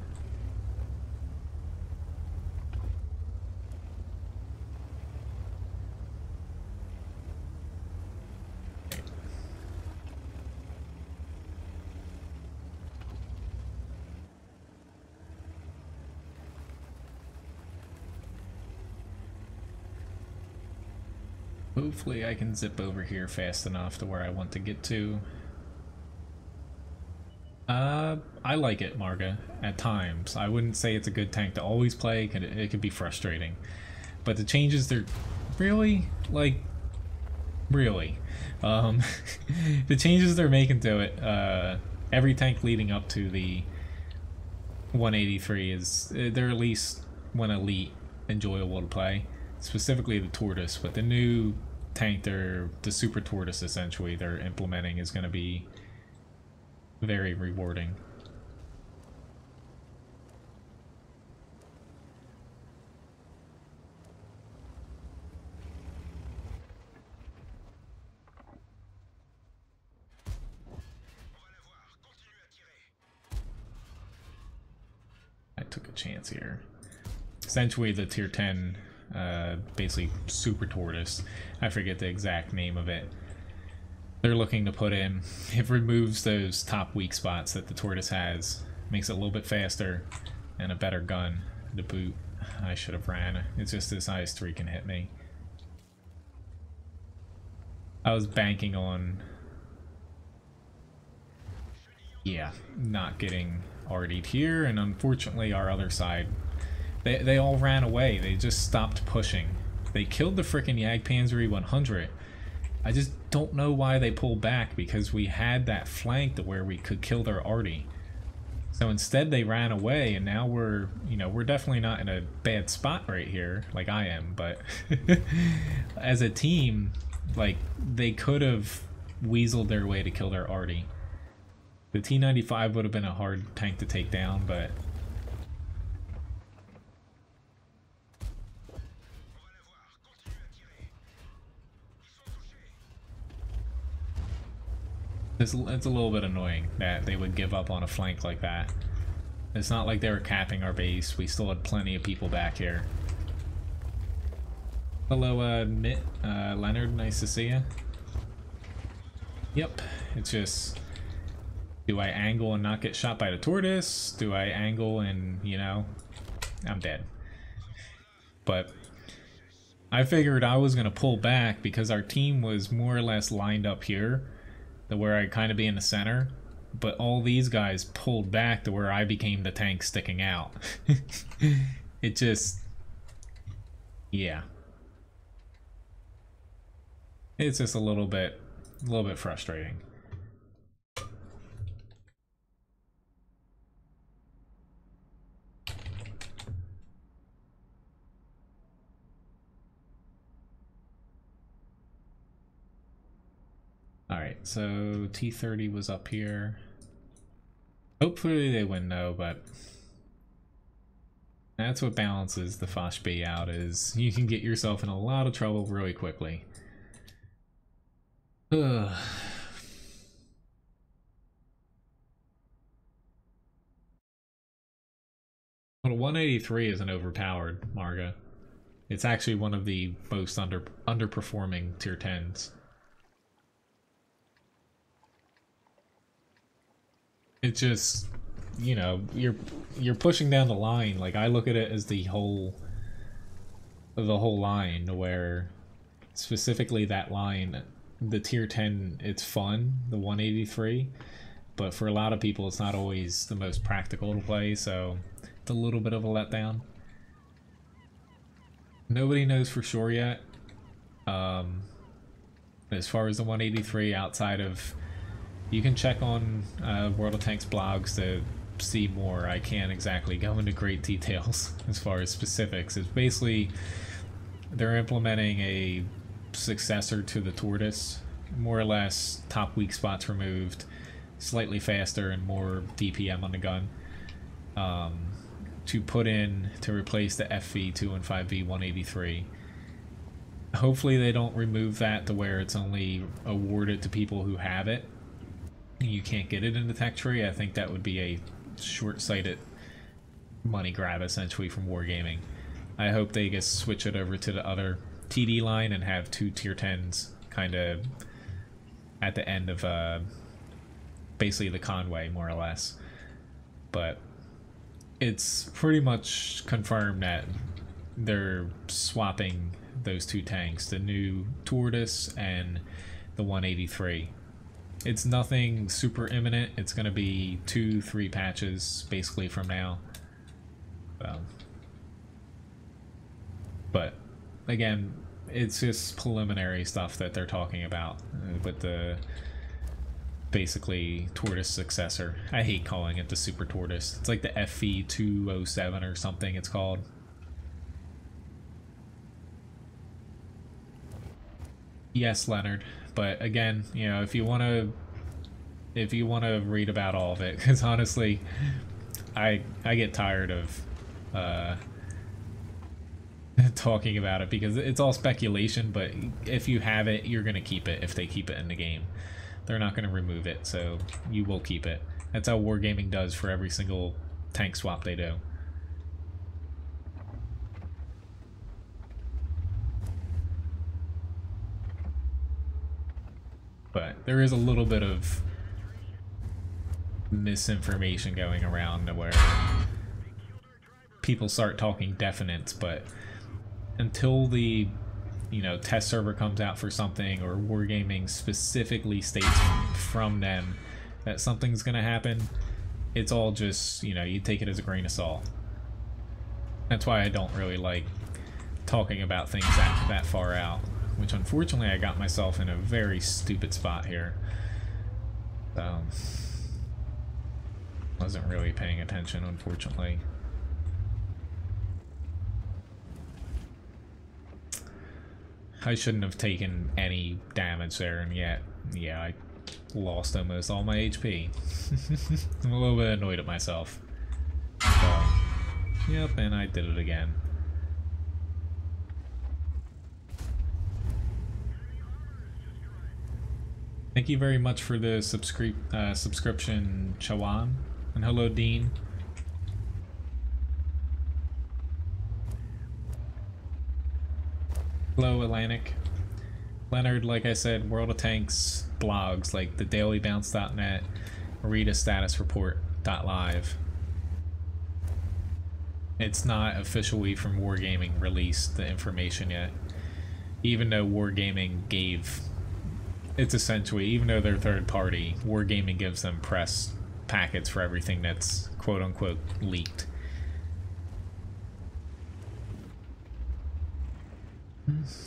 Hopefully I can zip over here fast enough to where I want to get to. I like it, Marga, at times. I wouldn't say it's a good tank to always play, it could be frustrating. But the changes, they're really, like, really. The changes they're making to it, every tank leading up to the 183 is, they're at least, when elite, enjoyable to play. Specifically the Tortoise, but the new tank, the Super Tortoise, essentially, they're implementing is going to be very rewarding. I took a chance here. Essentially the tier 10 basically Super Tortoise, I forget the exact name of it, they're looking to put in. It removes those top weak spots that the Tortoise has, makes it a little bit faster and a better gun to boot. I should have ran. It's just this IS-3 can hit me. I was banking on, yeah, not getting RD'd here, and unfortunately our other side, they all ran away. They just stopped pushing. They killed the frickin' Jagdpanzer 100. I just don't know why they pulled back, because we had that flank to where we could kill their arty. So instead they ran away, and now we're, you know, we're definitely not in a bad spot right here, like I am, but as a team, like, they could have weaseled their way to kill their arty. The T95 would have been a hard tank to take down, but it's a little bit annoying that they would give up on a flank like that. It's not like they were capping our base. We still had plenty of people back here. Hello, Leonard, nice to see you. Yep, it's just, do I angle and not get shot by the tortoise? Do I angle and, you know, I'm dead. But I figured I was going to pull back because our team was more or less lined up here, to where I'd kind of be in the center. But all these guys pulled back to where I became the tank sticking out. It just, yeah. It's just a little bit frustrating. Alright, so T30 was up here. Hopefully they win though, but that's what balances the Foch B out, is you can get yourself in a lot of trouble really quickly. Ugh. Well, 183 isn't overpowered, Marga. It's actually one of the most underperforming tier 10s. It's just, you know, you're pushing down the line. Like, I look at it as the whole line, where specifically that line, the tier 10, it's fun, the 183, but for a lot of people it's not always the most practical to play, so it's a little bit of a letdown. Nobody knows for sure yet. As far as the 183, outside of, you can check on World of Tanks blogs to see more. I can't exactly go into great details as far as specifics. It's basically, they're implementing a successor to the Tortoise, more or less top weak spots removed, slightly faster and more DPM on the gun, to put in to replace the FV2 and 5V 183. Hopefully they don't remove that to where it's only awarded to people who have it. You can't get it in the tech tree. I think that would be a short-sighted money grab essentially from Wargaming. I hope they just switch it over to the other TD line and have two tier 10s kind of at the end of basically the Conway, more or less. But it's pretty much confirmed that they're swapping those two tanks, the new Tortoise and the 183. It's nothing super imminent. It's going to be 2-3 patches basically from now. But again, it's just preliminary stuff that they're talking about with the basically Tortoise successor. I hate calling it the Super Tortoise. It's like the FV207 or something it's called. Yes, Leonard. But again, you know, if you want to read about all of it, because honestly, I get tired of talking about it because it's all speculation. But if you have it, you're gonna keep it if they keep it in the game. They're not gonna remove it, so you will keep it. That's how Wargaming does for every single tank swap they do. But there is a little bit of misinformation going around where people start talking definites, but until the, you know, test server comes out for something, or Wargaming specifically states from them that something's gonna happen, it's all just, you know, you take it as a grain of salt. That's why I don't really like talking about things that far out. Which unfortunately I got myself in a very stupid spot here. Wasn't really paying attention, unfortunately. I shouldn't have taken any damage there, and yet, yeah, I lost almost all my HP. I'm a little bit annoyed at myself. So, yep, and I did it again. Thank you very much for the subscription, Chawan. And hello, Dean. Hello, Atlantic. Leonard, like I said, World of Tanks blogs like the dailybounce.net, Rita Status Report.live. It's not officially from Wargaming released the information yet, even though Wargaming gave, it's essentially, even though they're third party, Wargaming gives them press packets for everything that's quote unquote leaked.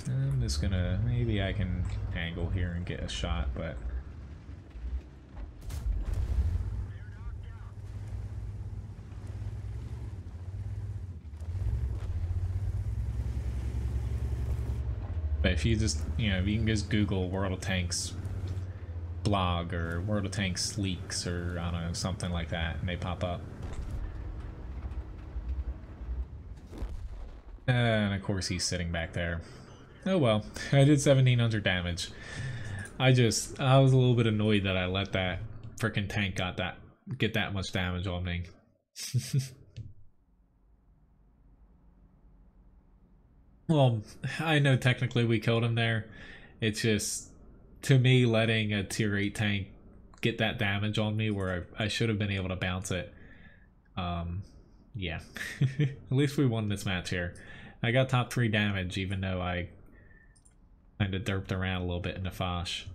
I'm just gonna, maybe I can angle here and get a shot, but if you just, you know, you can just Google World of Tanks blog or World of Tanks leaks or I don't know, something like that, and they pop up. And of course he's sitting back there. Oh well, I did 1700 damage. I was a little bit annoyed that I let that frickin' tank get that much damage on me. Well, I know technically we killed him there. It's just, to me, letting a tier 8 tank get that damage on me where I should have been able to bounce it. Yeah. At least we won this match here. I got top 3 damage even though I kind of derped around a little bit in the Foch.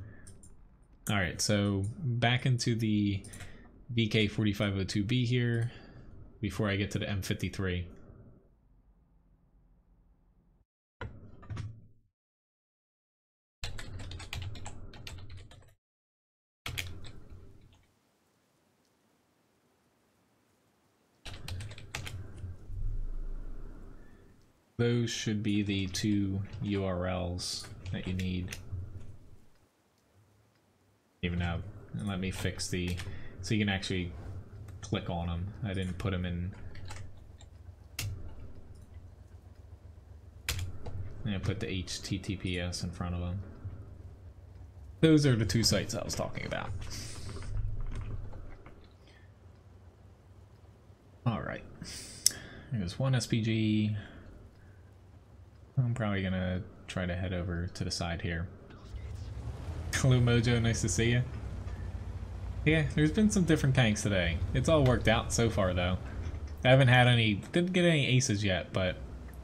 Alright, so back into the VK4502B here before I get to the M53. Those should be the 2 URLs that you need. Even now, let me fix the, so you can actually click on them. I didn't put them in. And I put the HTTPS in front of them. Those are the 2 sites I was talking about. Alright. There's 1 SPG. I'm probably gonna try to head over to the side here. Hello Mojo, nice to see you. Yeah, there's been some different tanks today. It's all worked out so far though. I haven't had any, didn't get any aces yet, but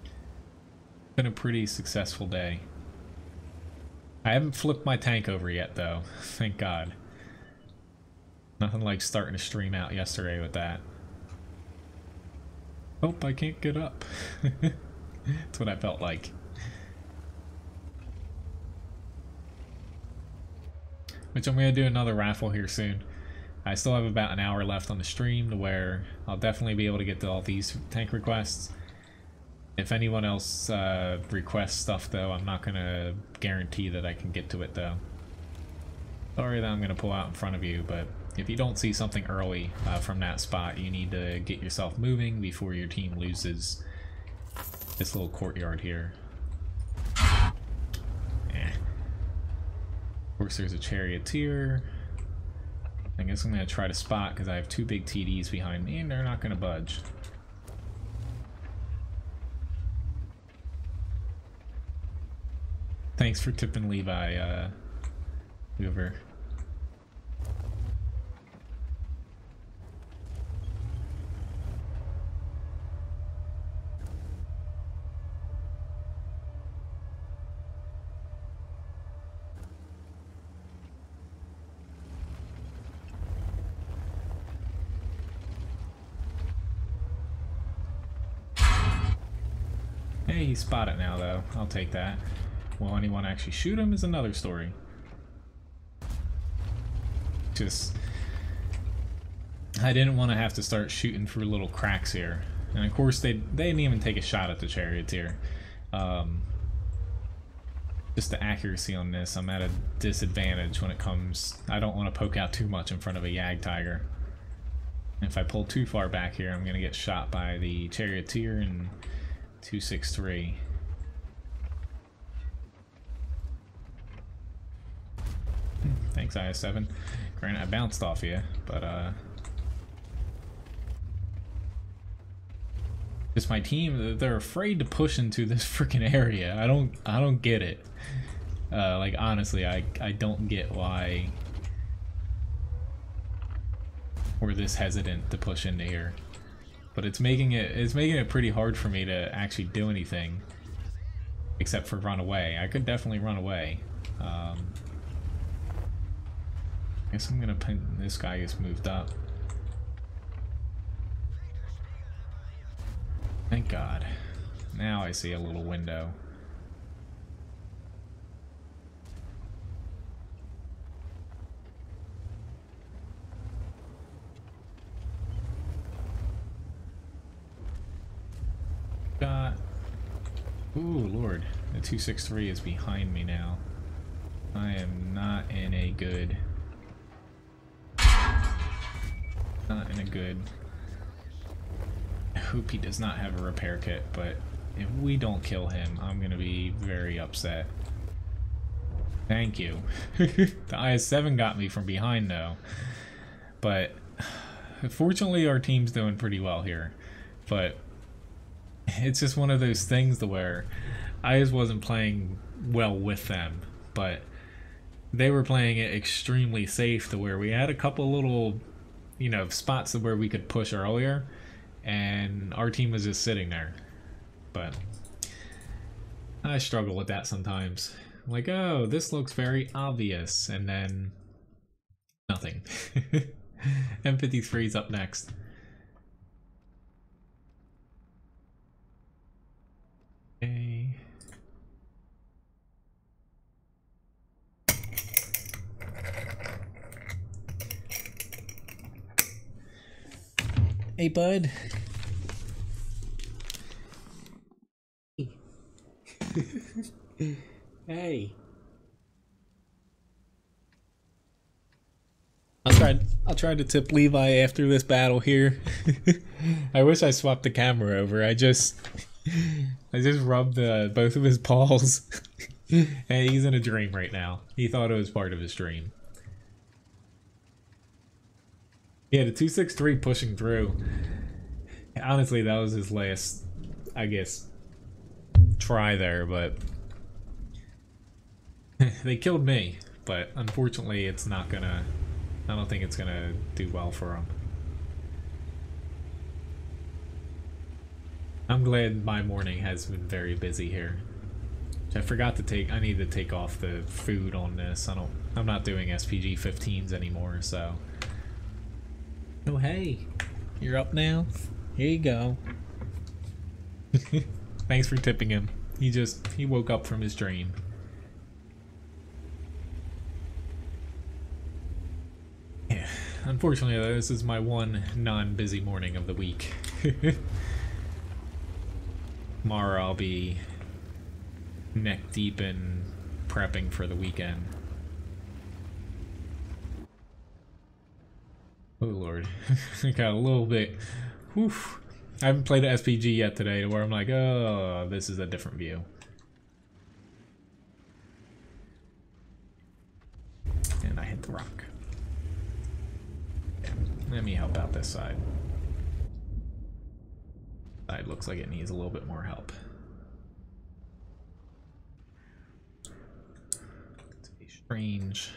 it's been a pretty successful day. I haven't flipped my tank over yet though, thank God. Nothing like starting to stream out yesterday with that. Oh, I can't get up. That's what I felt like. Which I'm going to do another raffle here soon. I still have about an hour left on the stream to where I'll definitely be able to get to all these tank requests. If anyone else requests stuff though, I'm not going to guarantee that I can get to it though. Sorry that I'm going to pull out in front of you, but if you don't see something early from that spot, you need to get yourself moving before your team loses this little courtyard here. Eh. Of course there's a charioteer. I guess I'm going to try to spot because I have 2 big TDs behind me and they're not going to budge. Thanks for tipping Levi, whoever. Hey, he's spotted now though. I'll take that. Will anyone actually shoot him is another story. Just, I didn't want to have to start shooting through little cracks here. And of course they didn't even take a shot at the charioteer. Just the accuracy on this, I'm at a disadvantage when it comes, I don't want to poke out too much in front of a Yag Tiger. And if I pull too far back here, I'm going to get shot by the charioteer and 263. Thanks, IS7. Granted, I bounced off you, but Just my team, they're afraid to push into this freaking area. I don't get it. Like honestly, I don't get why we're this hesitant to push into here. But it's making it pretty hard for me to actually do anything except for run away. I could definitely run away. I guess I'm gonna pin this guy gets moved up. Thank God. Now I see a little window. Ooh, Lord. The 263 is behind me now. I am not in a good... Not in a good... I hope he does not have a repair kit, but if we don't kill him, I'm gonna be very upset. Thank you. The IS-7 got me from behind though. But fortunately our team's doing pretty well here. But it's just one of those things to where I just wasn't playing well with them, but they were playing it extremely safe to where we had a couple little, you know, spots where we could push earlier, and our team was just sitting there. But I struggle with that sometimes. I'm like, oh, this looks very obvious, and then nothing. M53's up next. Okay. Hey, bud. Hey. I'll try to tip Levi after this battle here. I wish I swapped the camera over. I just rubbed both of his paws. And he's in a dream right now. He thought it was part of his dream. Yeah, the 263 pushing through. Honestly, that was his last, I guess, try there, but they killed me. But unfortunately, it's not gonna, I don't think it's gonna do well for him. I'm glad my morning has been very busy here. I forgot to take, I need to take off the food on this. I'm not doing SPG 15s anymore, so. Oh, hey, you're up now? Here you go. Thanks for tipping him. He woke up from his dream. Yeah, unfortunately though, this is my one non-busy morning of the week. Tomorrow I'll be neck deep in prepping for the weekend. Oh Lord, I got a little bit, whew. I haven't played an SPG yet today where I'm like, oh, this is a different view. And I hit the rock. Yeah, let me help out this side. Side looks like it needs a little bit more help. It's strange.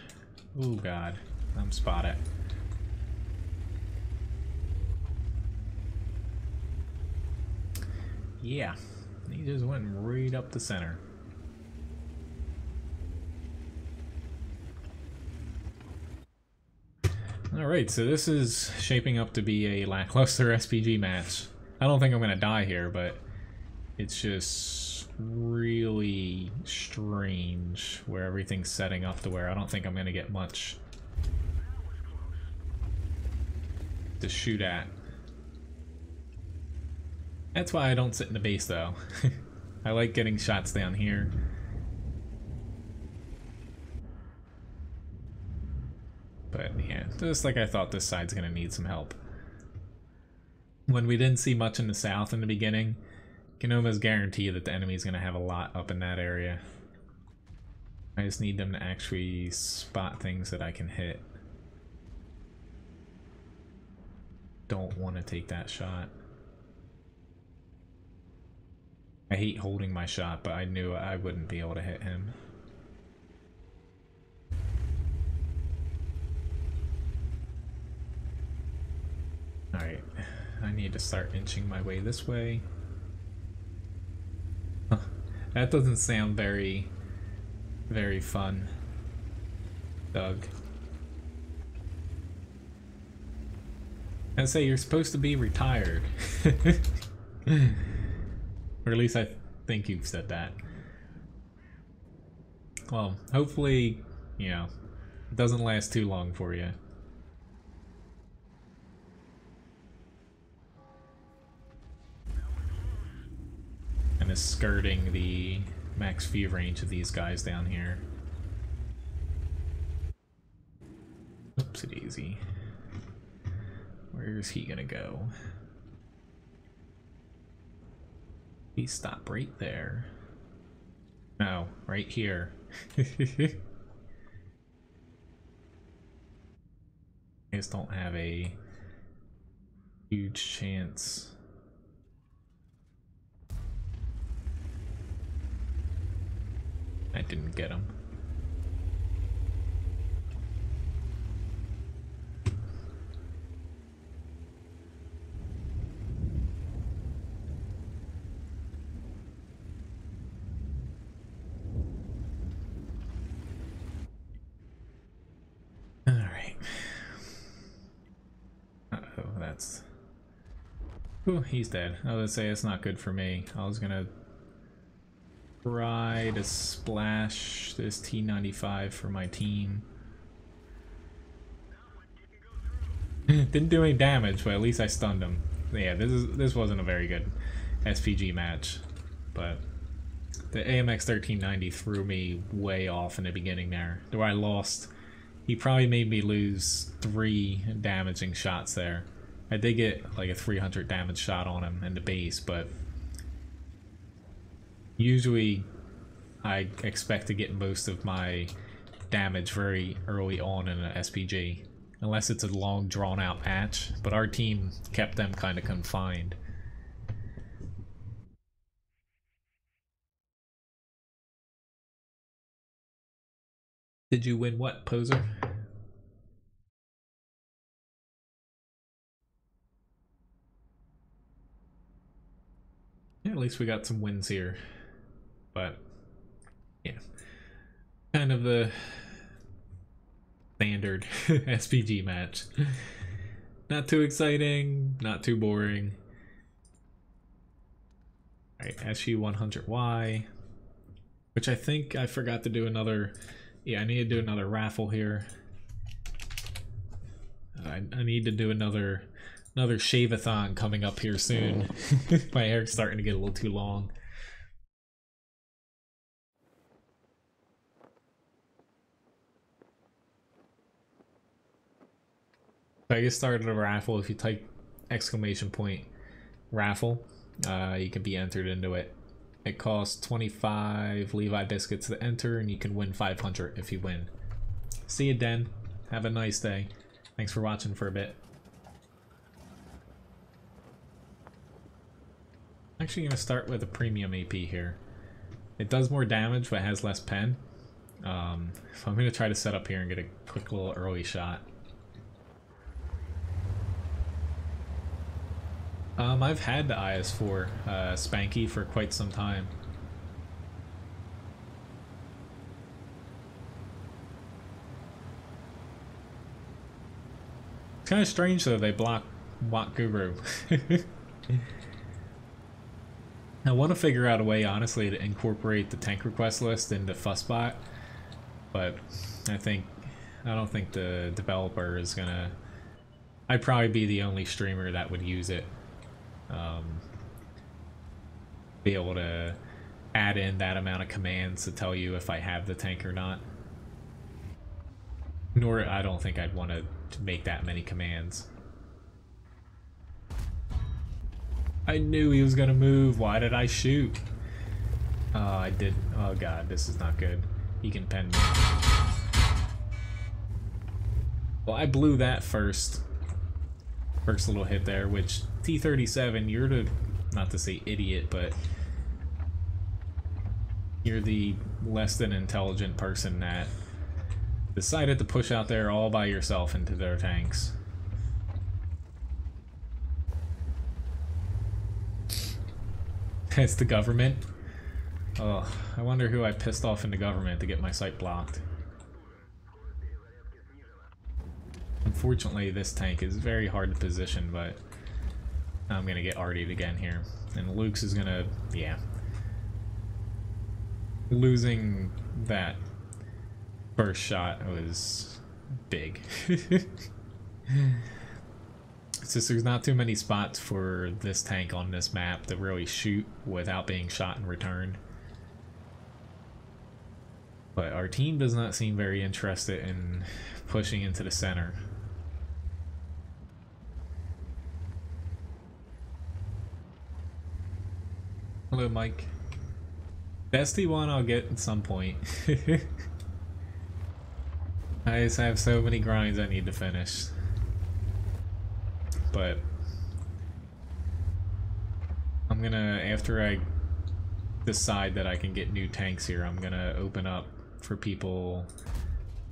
Oh God, I'm spotted. Yeah, he just went right up the center. Alright, so this is shaping up to be a lackluster SPG match. I don't think I'm gonna die here, but it's just really strange where everything's setting up to where I don't think I'm gonna get much to shoot at. That's why I don't sit in the base though. I like getting shots down here. But yeah, just like I thought, this side's gonna need some help. When we didn't see much in the south in the beginning, you can almost guarantee that the enemy's gonna have a lot up in that area. I just need them to actually spot things that I can hit. Don't want to take that shot. I hate holding my shot, but I knew I wouldn't be able to hit him. Alright, I need to start inching my way this way. Huh. That doesn't sound very, very fun, Doug. I say you're supposed to be retired. Or at least I think you've said that. Well, hopefully, you know, it doesn't last too long for you. And is skirting the max view range of these guys down here. Oopsie daisy. Where's he gonna go? He stopped right there. No, right here. I just don't have a huge chance. I didn't get him. Ooh, he's dead. I was gonna say it's not good for me. I was gonna try to splash this T95 for my team. Didn't do any damage, but at least I stunned him. Yeah, this wasn't a very good SPG match, but the AMX 1390 threw me way off in the beginning there. Though I lost, he probably made me lose 3 damaging shots there. I did get like a 300 damage shot on him in the base, but usually I expect to get most of my damage very early on in an SPG, unless it's a long drawn out match, but our team kept them kind of confined. Did you win what, poser? Yeah, at least we got some wins here. But yeah, kind of the standard SPG match. Not too exciting, not too boring. Alright, SU100Y, which I think I forgot to do another. Yeah, I need to do another raffle here. I need to do another shave-a-thon coming up here soon. My hair's starting to get a little too long. So I just started a raffle. If you type ! raffle, you can be entered into it. It costs 25 Levi biscuits to enter, and you can win 500 if you win. See you, Den. Have a nice day. Thanks for watching for a bit. I'm actually going to start with a premium AP here. It does more damage, but has less pen. So I'm going to try to set up here and get a quick little early shot. I've had the IS-4 Spanky for quite some time. It's kind of strange though, they block WoT Guru. I want to figure out a way, honestly, to incorporate the tank request list into Fussbot, but I don't think the developer is gonna. I'd probably be the only streamer that would use it. Be able to add in that amount of commands to tell you if I have the tank or not. Nor I don't think I'd want to make that many commands. I knew he was gonna move. Why did I shoot? I did. Oh god, this is not good. He can pen me. Well, I blew that first little hit there, which T-37, you're the, not to say idiot, but You're the less than intelligent person that decided to push out there all by yourself into their tanks. It's the government. Oh, I wonder who I pissed off in the government to get my site blocked. Unfortunately, this tank is very hard to position, but I'm gonna get artied again here. And Luke's is gonna, yeah. Losing that first shot was big. It's just there's not too many spots for this tank on this map to really shoot without being shot and returned. But our team does not seem very interested in pushing into the center. Hello, Mike. The ST1 I'll get at some point. I just have so many grinds I need to finish. But I'm gonna, after I decide that I can get new tanks here, I'm gonna open up for people.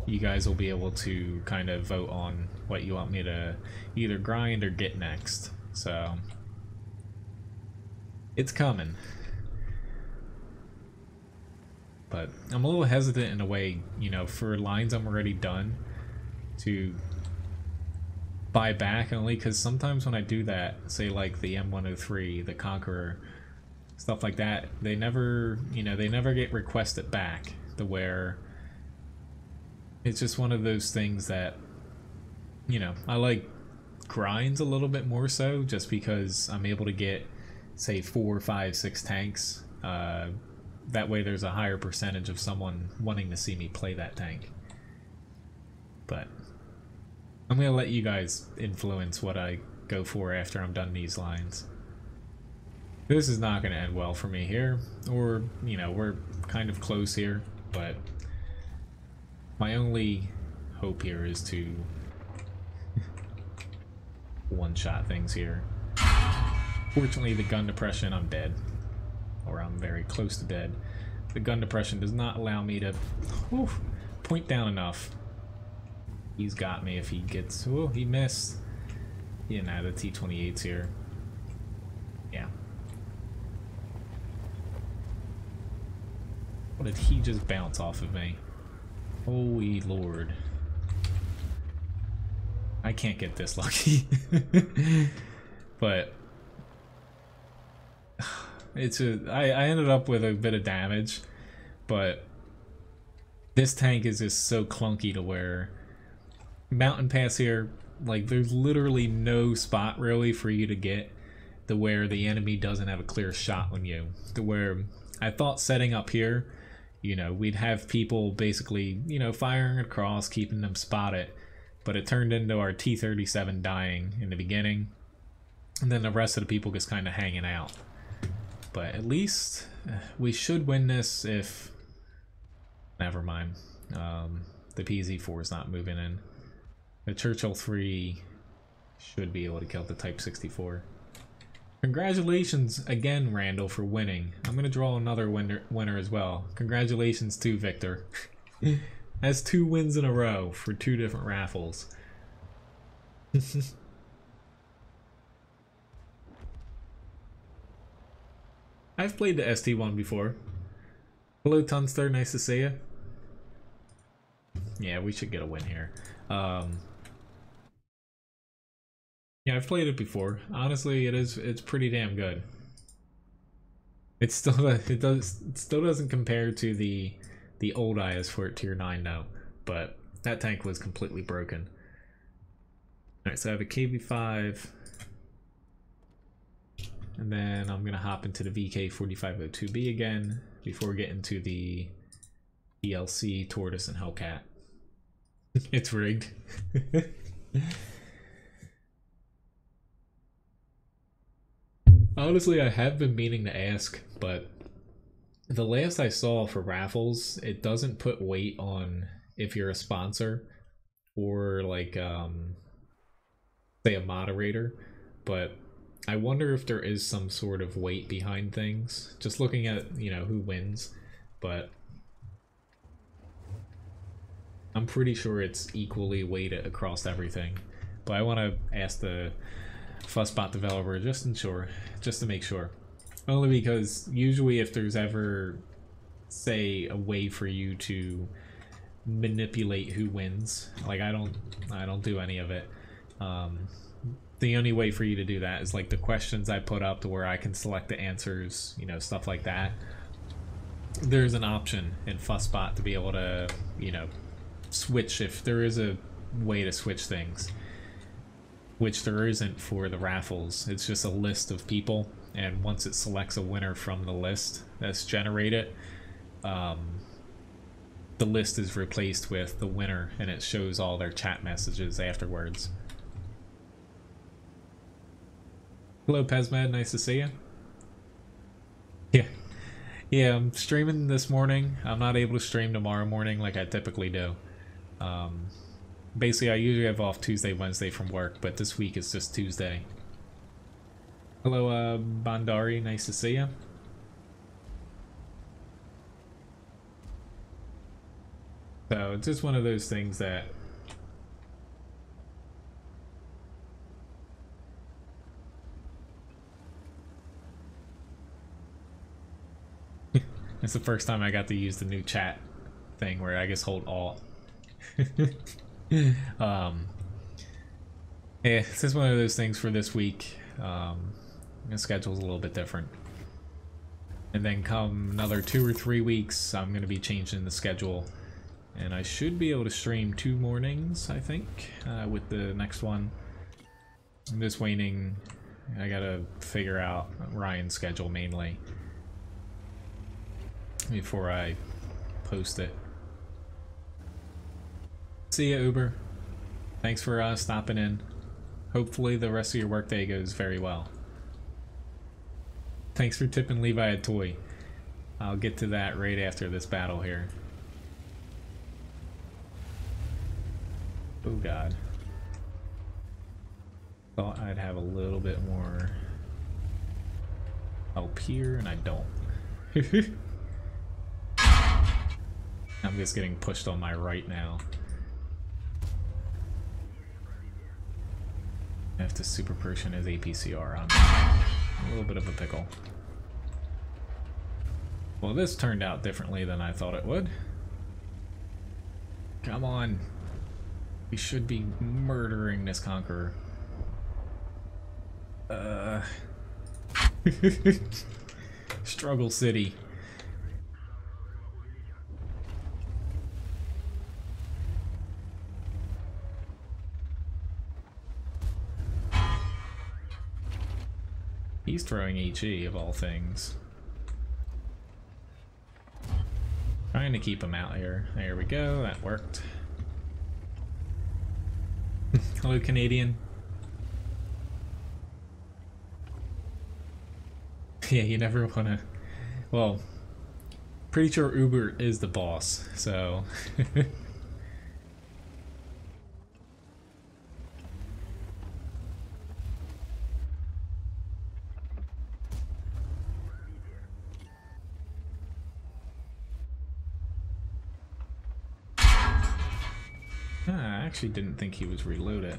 You guys will be able to kind of vote on what you want me to either grind or get next. So it's coming. But I'm a little hesitant in a way, you know, for lines I'm already done to buy back, only because sometimes when I do that, say like the M103, the Conqueror, stuff like that, they never, you know, they never get requested back, to where it's just one of those things that, you know, I like grinds a little bit more so, just because I'm able to get, say, 4, 5, 6 tanks. That way there's a higher percentage of someone wanting to see me play that tank. But I'm gonna let you guys influence what I go for after I'm done these lines. This is not gonna end well for me here, or, you know, we're kind of close here, but my only hope here is to one-shot things here. Fortunately, the gun depression, I'm dead. Or I'm very close to dead. The gun depression does not allow me to point down enough. He's got me if he gets... Oh, he missed. Yeah, nah, the T-28's here. Yeah. What did he just bounce off of me? Holy Lord. I can't get this lucky. But it's I ended up with a bit of damage, but this tank is just so clunky to where mountain pass here, like, there's literally no spot really for you to get to where the enemy doesn't have a clear shot on you. To where I thought setting up here, you know, we'd have people basically, you know, firing across, keeping them spotted, but it turned into our T-37 dying in the beginning, and then the rest of the people just kind of hanging out. But at least we should win this if... Never mind. The PZ4 is not moving in. The Churchill 3 should be able to kill the Type 64. Congratulations again, Randall, for winning. I'm going to draw another winner as well. Congratulations to Victor. Has 2 wins in a row for 2 different raffles. I've played the ST1 before. Hello, Tunster. Nice to see you. Yeah, we should get a win here. Yeah, I've played it before. Honestly, it's pretty damn good. It still doesn't compare to the old IS-4 Tier 9 though, but that tank was completely broken. Alright, so I have a KB5, and then I'm gonna hop into the VK4502B again before getting to the ELC Tortoise and Hellcat. It's rigged. Honestly, I have been meaning to ask, but the last I saw for raffles, it doesn't put weight on if you're a sponsor or like say a moderator, but I wonder if there is some sort of weight behind things. Just looking at, you know, who wins, but I'm pretty sure it's equally weighted across everything. But I want to ask the Fuzzbot developer just to make sure. Only because usually if there's ever, say, a way for you to manipulate who wins, like I don't do any of it. The only way for you to do that is like the questions I put up to where I can select the answers, you know, stuff like that. There's an option in Fuzzbot to be able to, you know, switch if there is a way to switch things, which there isn't for the raffles. It's just a list of people, and once it selects a winner from the list that's generated, the list is replaced with the winner, and it shows all their chat messages afterwards. Hello Pesmed, nice to see you. Yeah, I'm streaming this morning. I'm not able to stream tomorrow morning like I typically do. Basically I usually have off Tuesday, Wednesday from work, but this week it's just Tuesday. Hello Bandari, nice to see you. So it's just one of those things that it's the first time I got to use the new chat thing where I just hold Alt. Yeah, it's just one of those things for this week. The schedule's a little bit different. And then come another 2 or 3 weeks, I'm going to be changing the schedule. And I should be able to stream 2 mornings, I think, with the next one. I'm just waiting. I gotta figure out Ryan's schedule mainly before I post it. See ya, Uber. Thanks for stopping in. Hopefully the rest of your workday goes very well. Thanks for tipping Levi a toy. I'll get to that right after this battle here. Oh god. Thought I'd have a little bit more help here, and I don't. I'm just getting pushed on my right now. I have to super Persian his APCR on a little bit of a pickle. Well, this turned out differently than I thought it would. Come on. We should be murdering this Conqueror. Struggle City. He's throwing HE of all things. Trying to keep him out here. There we go, that worked. Hello, Canadian. Yeah, you never wanna... Well, pretty sure Uber is the boss, so... I actually didn't think he was reloaded.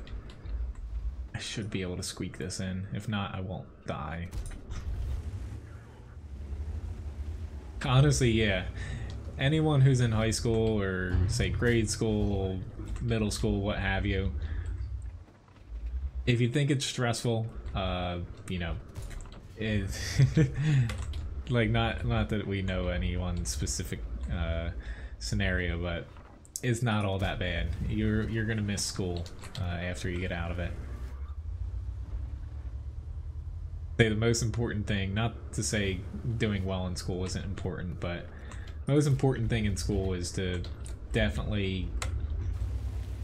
I should be able to squeak this in. If not, I won't die. Honestly, yeah. Anyone who's in high school or, say, grade school, middle school, what have you, if you think it's stressful, you know, like, not that we know any one specific scenario, but it's not all that bad. You're gonna miss school after you get out of it. Say the most important thing, not to say doing well in school isn't important, but the most important thing in school is to definitely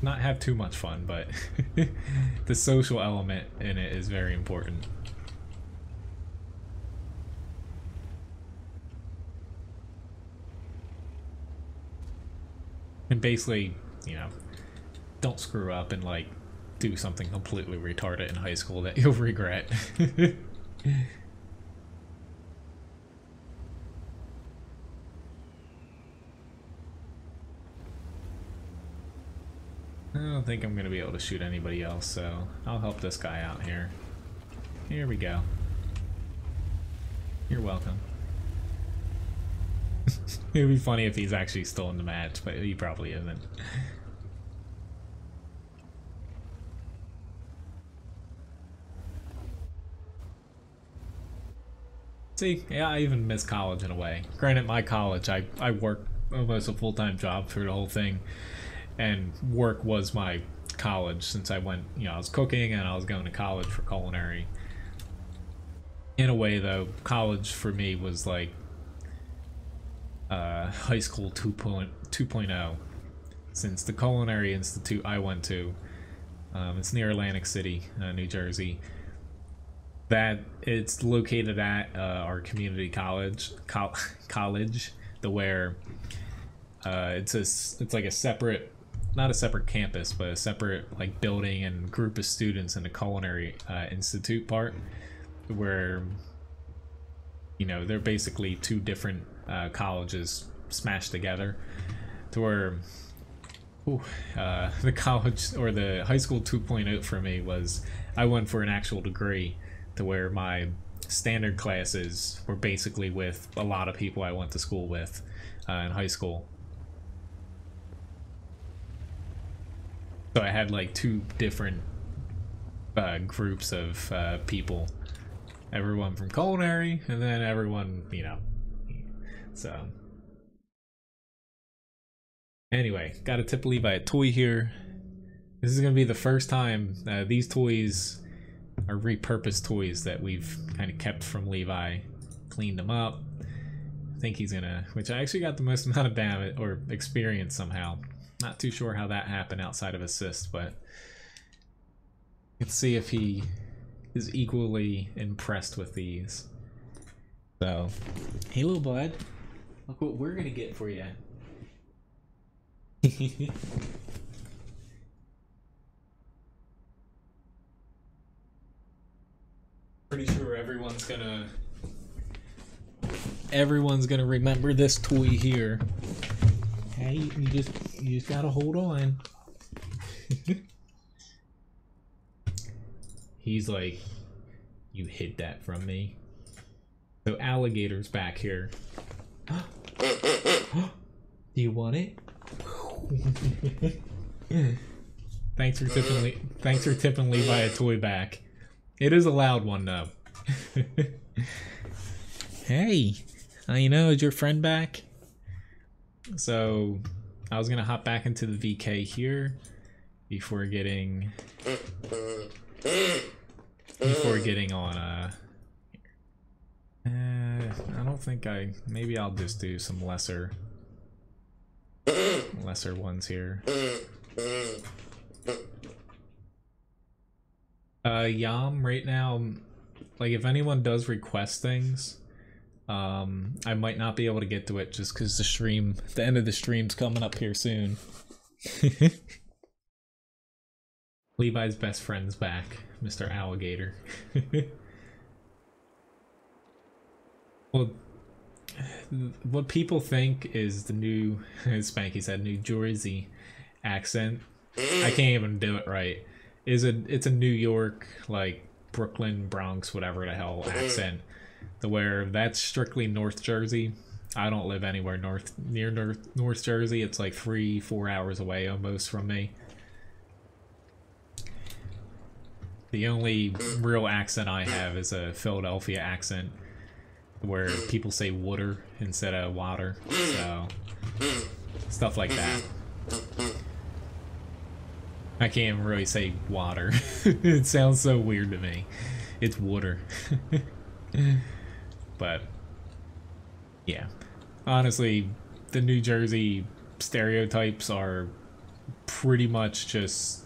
not have too much fun, but the social element in it is very important. And basically, you know, don't screw up and like do something completely retarded in high school that you'll regret. don't think I'm gonna be able to shoot anybody else, so I'll help this guy out here. Here we go. You're welcome. It would be funny if he's actually still in the match, but he probably isn't. See, yeah, I even miss college in a way. Granted, my college, I worked almost a full-time job through the whole thing, and work was my college since I went, you know, I was cooking and I was going to college for culinary. In a way, though, college for me was like high school 2.0, since the culinary institute I went to, it's near Atlantic City, New Jersey. That it's located at our community college, the where it's like a separate, not a separate campus, but a separate like building and group of students in the culinary institute part, where, you know, they're basically two different colleges smashed together, to where the college, or the high school 2.0 for me was I went for an actual degree, to where my standard classes were basically with a lot of people I went to school with in high school. So I had like two different groups of people. Everyone from culinary, and then everyone, you know. So anyway, got a tip Levi a toy here. This is gonna be the first time these toys are repurposed toys that we've kind of kept from Levi, cleaned them up. I think he's gonna, which I actually got the most amount of damage or experience somehow. Not too sure how that happened outside of assist, but let's see if he is equally impressed with these. So, hey little bud, look what we're gonna get for you. Pretty sure everyone's gonna remember this toy here. Hey, you just gotta hold on. He's like, you hid that from me. So alligator's back here. Do you want it? Thanks for tipping Levi a toy back. It is a loud one though. Hey, you know, is your friend back? So I was gonna hop back into the VK here before getting on I don't think maybe I'll just do some lesser ones here. Yam right now, like if anyone does request things, I might not be able to get to it just because the end of the stream's coming up here soon. Levi's best friend's back, Mr. Alligator. Well, what people think is the new, Spanky said, New Jersey accent. I can't even do it right. It's a New York, like Brooklyn, Bronx, whatever the hell accent. Where that's strictly North Jersey. I don't live anywhere near North Jersey. It's like 3-4 hours away almost from me. The only real accent I have is a Philadelphia accent, where people say water instead of water. So stuff like that. I can't even really say water. It sounds so weird to me. It's water. But yeah, honestly, the New Jersey stereotypes are pretty much just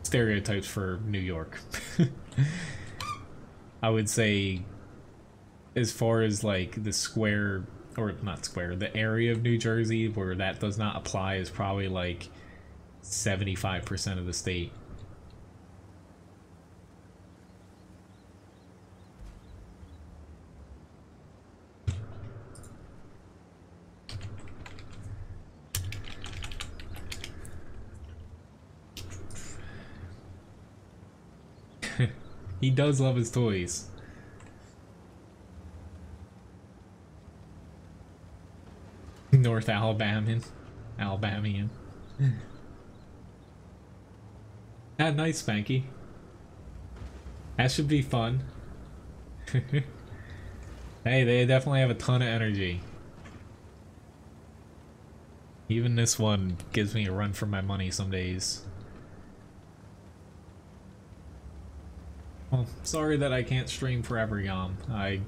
stereotypes for New York. I would say, as far as like the square, or not square, the area of New Jersey where that does not apply is probably like 75% of the state. He does love his toys. North Alabamian. Alabamian. Ah, nice, Spanky. That should be fun. Hey, they definitely have a ton of energy. Even this one gives me a run for my money some days. Well, sorry that I can't stream forever, Yom. I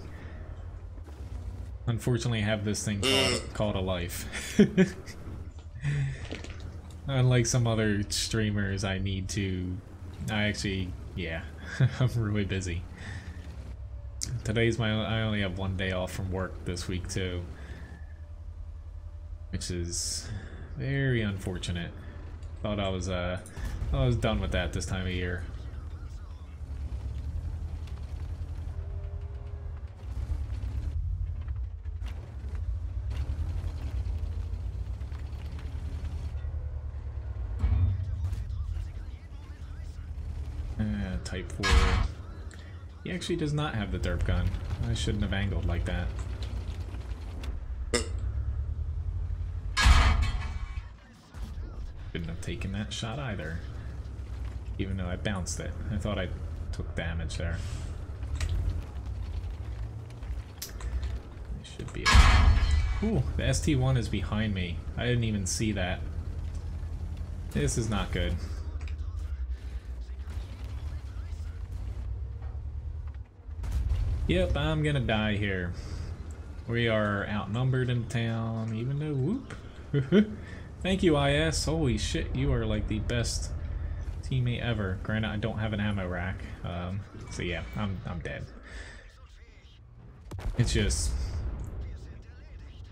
unfortunately have this thing called a life. Unlike some other streamers, I actually, yeah, I'm really busy. I only have one day off from work this week too, which is very unfortunate. Thought I was done with that this time of year. Type 4. He actually does not have the derp gun. I shouldn't have angled like that. Shouldn't have taken that shot either. Even though I bounced it. I thought I took damage there. It should be. Ooh, the ST1 is behind me. I didn't even see that. This is not good. Yep, I'm gonna die here. We are outnumbered in town, even though, whoop. Thank you, IS. Holy shit, you are like the best teammate ever. Granted, I don't have an ammo rack. So yeah, I'm dead. It's just...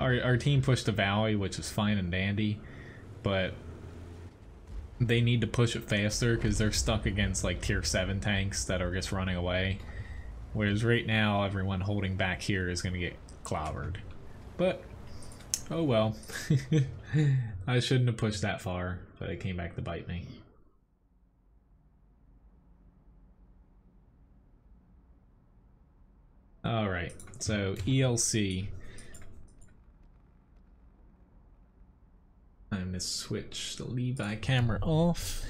Our team pushed the valley, which is fine and dandy, but they need to push it faster because they're stuck against like tier 7 tanks that are just running away. Whereas right now, everyone holding back here is going to get clobbered. But, oh well. I shouldn't have pushed that far, but it came back to bite me. Alright, so ELC. I'm going to switch the Levi camera off.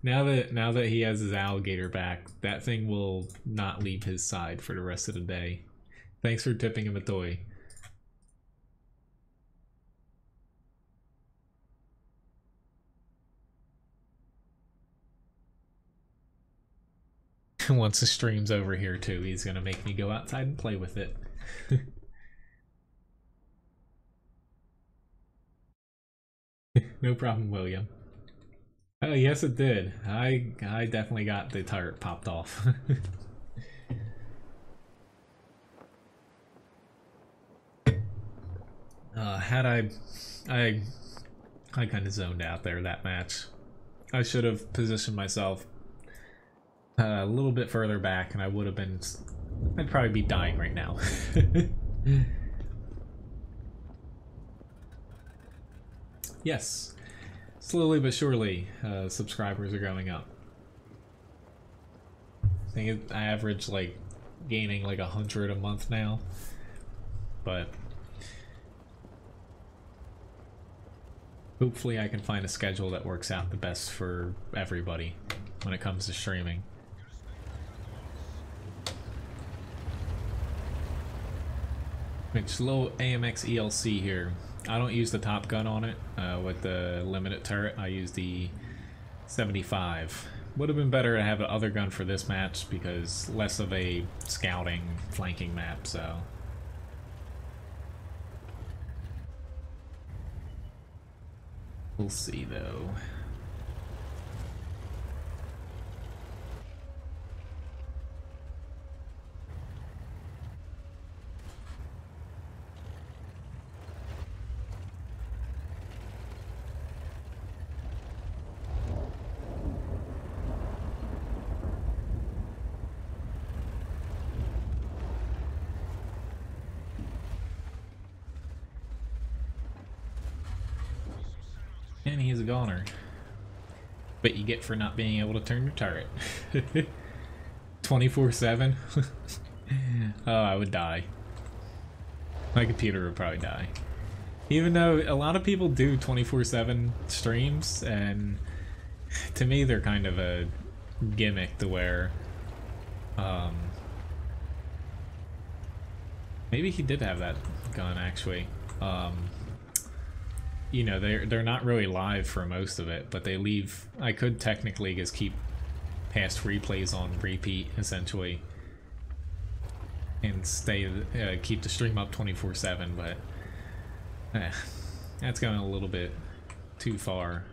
Now that he has his alligator back, that thing will not leave his side for the rest of the day. Thanks for tipping him a toy. Once the stream's over here too, he's gonna make me go outside and play with it. No problem, William. Oh, yes it did. I definitely got the turret popped off. I kind of zoned out there that match. I should have positioned myself a little bit further back and I would have been... I'd probably be dying right now. Yes. Slowly but surely, subscribers are going up. I think I average like gaining like 100 a month now, but hopefully I can find a schedule that works out the best for everybody when it comes to streaming. It's low AMX ELC here. I don't use the top gun on it with the limited turret. I use the 75. Would have been better to have the other gun for this match because less of a scouting flanking map, so. We'll see though. And he's a goner. But you get for not being able to turn your turret. 24/7? Oh, I would die. My computer would probably die. Even though a lot of people do 24/7 streams, and to me they're kind of a gimmick to where maybe he did have that gun actually. You know, they're not really live for most of it, but they leave. I could technically just keep past replays on repeat essentially and keep the stream up 24/7, but that's going a little bit too far.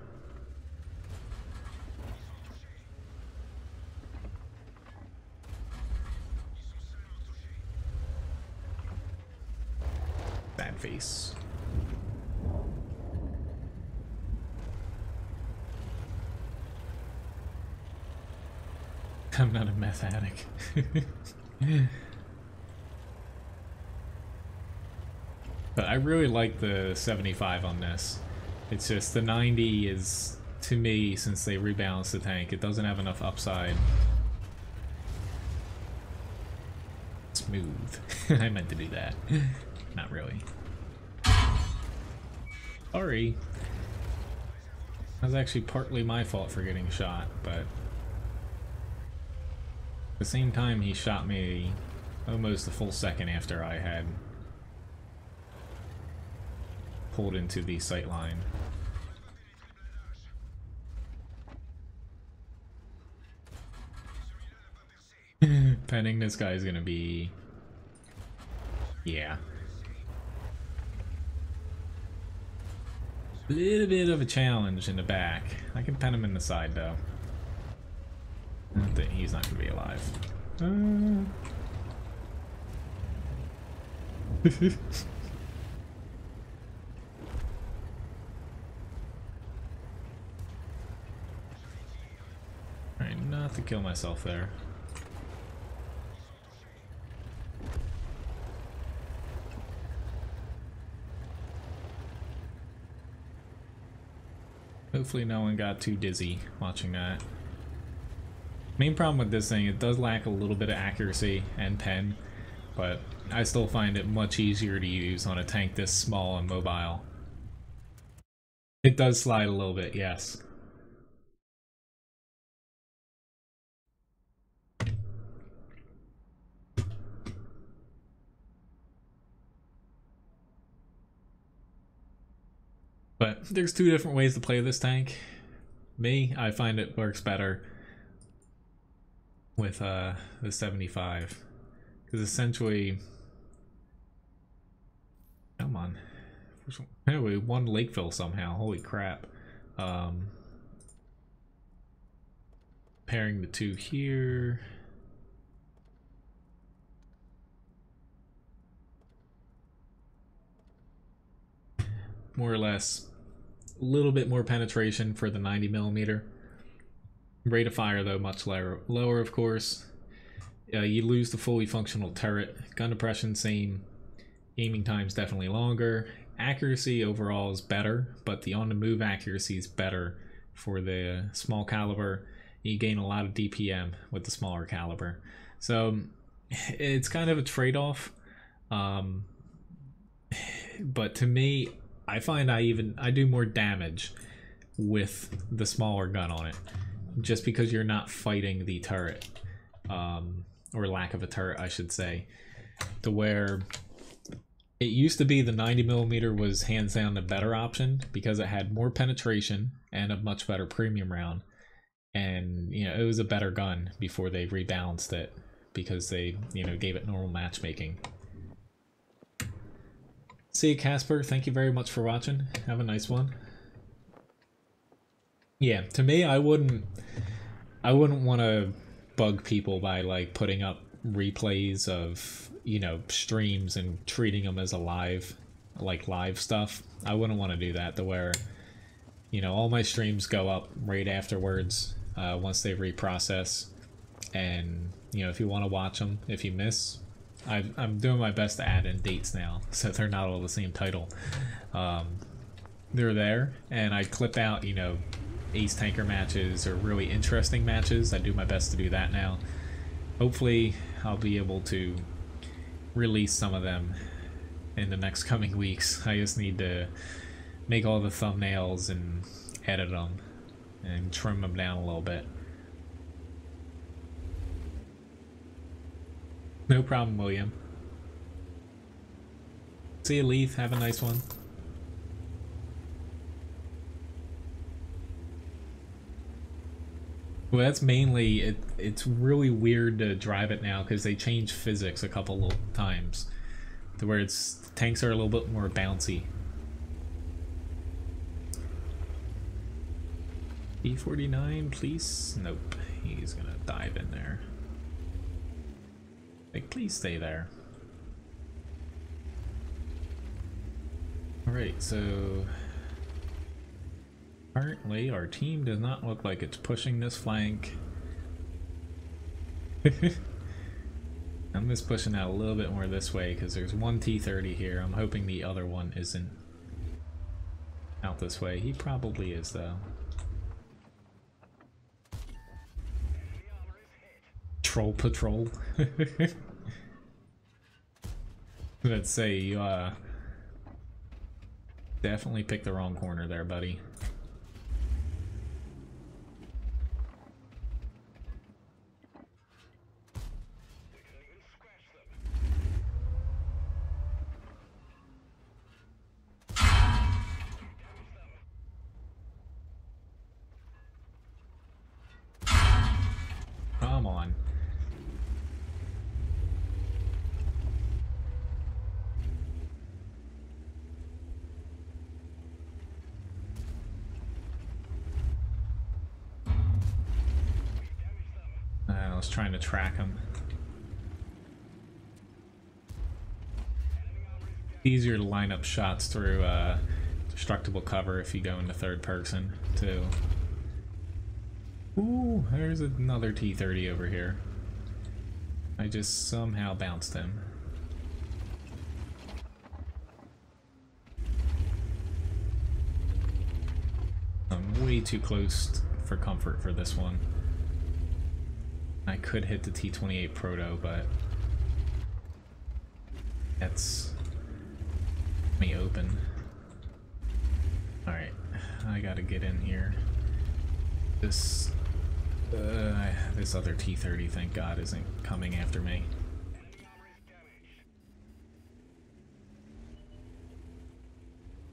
Bad face. I'm not a meth addict. But I really like the 75 on this. It's just the 90 is, to me, since they rebalanced the tank, it doesn't have enough upside. Smooth. I meant to do that. Not really. Sorry. That was actually partly my fault for getting shot, but at the same time he shot me almost a full second after I had pulled into the sight line. Penning this guy is gonna be... yeah. A little bit of a challenge in the back. I can pen him in the side though. I think he's not gonna be alive. Alright, not to kill myself there. Hopefully no one got too dizzy watching that. Main problem with this thing, it does lack a little bit of accuracy and pen, but I still find it much easier to use on a tank this small and mobile. It does slide a little bit, yes. But there's two different ways to play this tank. I find it works better with the 75, because essentially, come on, anyway, won Lakeville somehow. Holy crap! Pairing the two here. More or less, a little bit more penetration for the 90mm. Rate of fire though much lower of course. You lose the fully functional turret. Gun depression same. Aiming time's definitely longer. Accuracy overall is better, but the on the move accuracy is better for the small caliber. You gain a lot of DPM with the smaller caliber. So it's kind of a trade-off. But to me, I find I do more damage with the smaller gun on it, just because you're not fighting the turret, or lack of a turret I should say, to where it used to be the 90mm was hands down the better option because it had more penetration and a much better premium round, and you know, it was a better gun before they rebalanced it because they, you know, gave it normal matchmaking. See you, Casper. Thank you very much for watching. Have a nice one. Yeah, to me, I wouldn't want to bug people by like putting up replays of, you know, streams and treating them as a live stuff. I wouldn't want to do that, to where, you know, all my streams go up right afterwards once they reprocess, and you know, if you want to watch them, if you miss, I'm doing my best to add in dates now so they're not all the same title. They're there, and I clip out, you know, ace tanker matches or really interesting matches. I do my best to do that now. Hopefully I'll be able to release some of them in the next coming weeks. I just need to make all the thumbnails and edit them and trim them down a little bit. No problem, William. See you, Leaf. Have a nice one. Well, that's mainly it's really weird to drive it now because they changed physics a couple of times to where tanks are a little bit more bouncy. E49, please. Nope, he's gonna dive in there. Like, please stay there. Alright, so currently our team does not look like it's pushing this flank. I'm just pushing out a little bit more this way because there's one T-30 here. I'm hoping the other one isn't out this way. He probably is though. Troll patrol. Let's say you definitely picked the wrong corner there, buddy. Come on. I was trying to track him. Easier to line up shots through destructible cover if you go into third person too. Ooh, there's another T-30 over here. I just somehow bounced him. I'm way too close for comfort for this one. I could hit the T-28 Proto, but that's me open. Alright, I gotta get in here. This other T-30, thank God, isn't coming after me.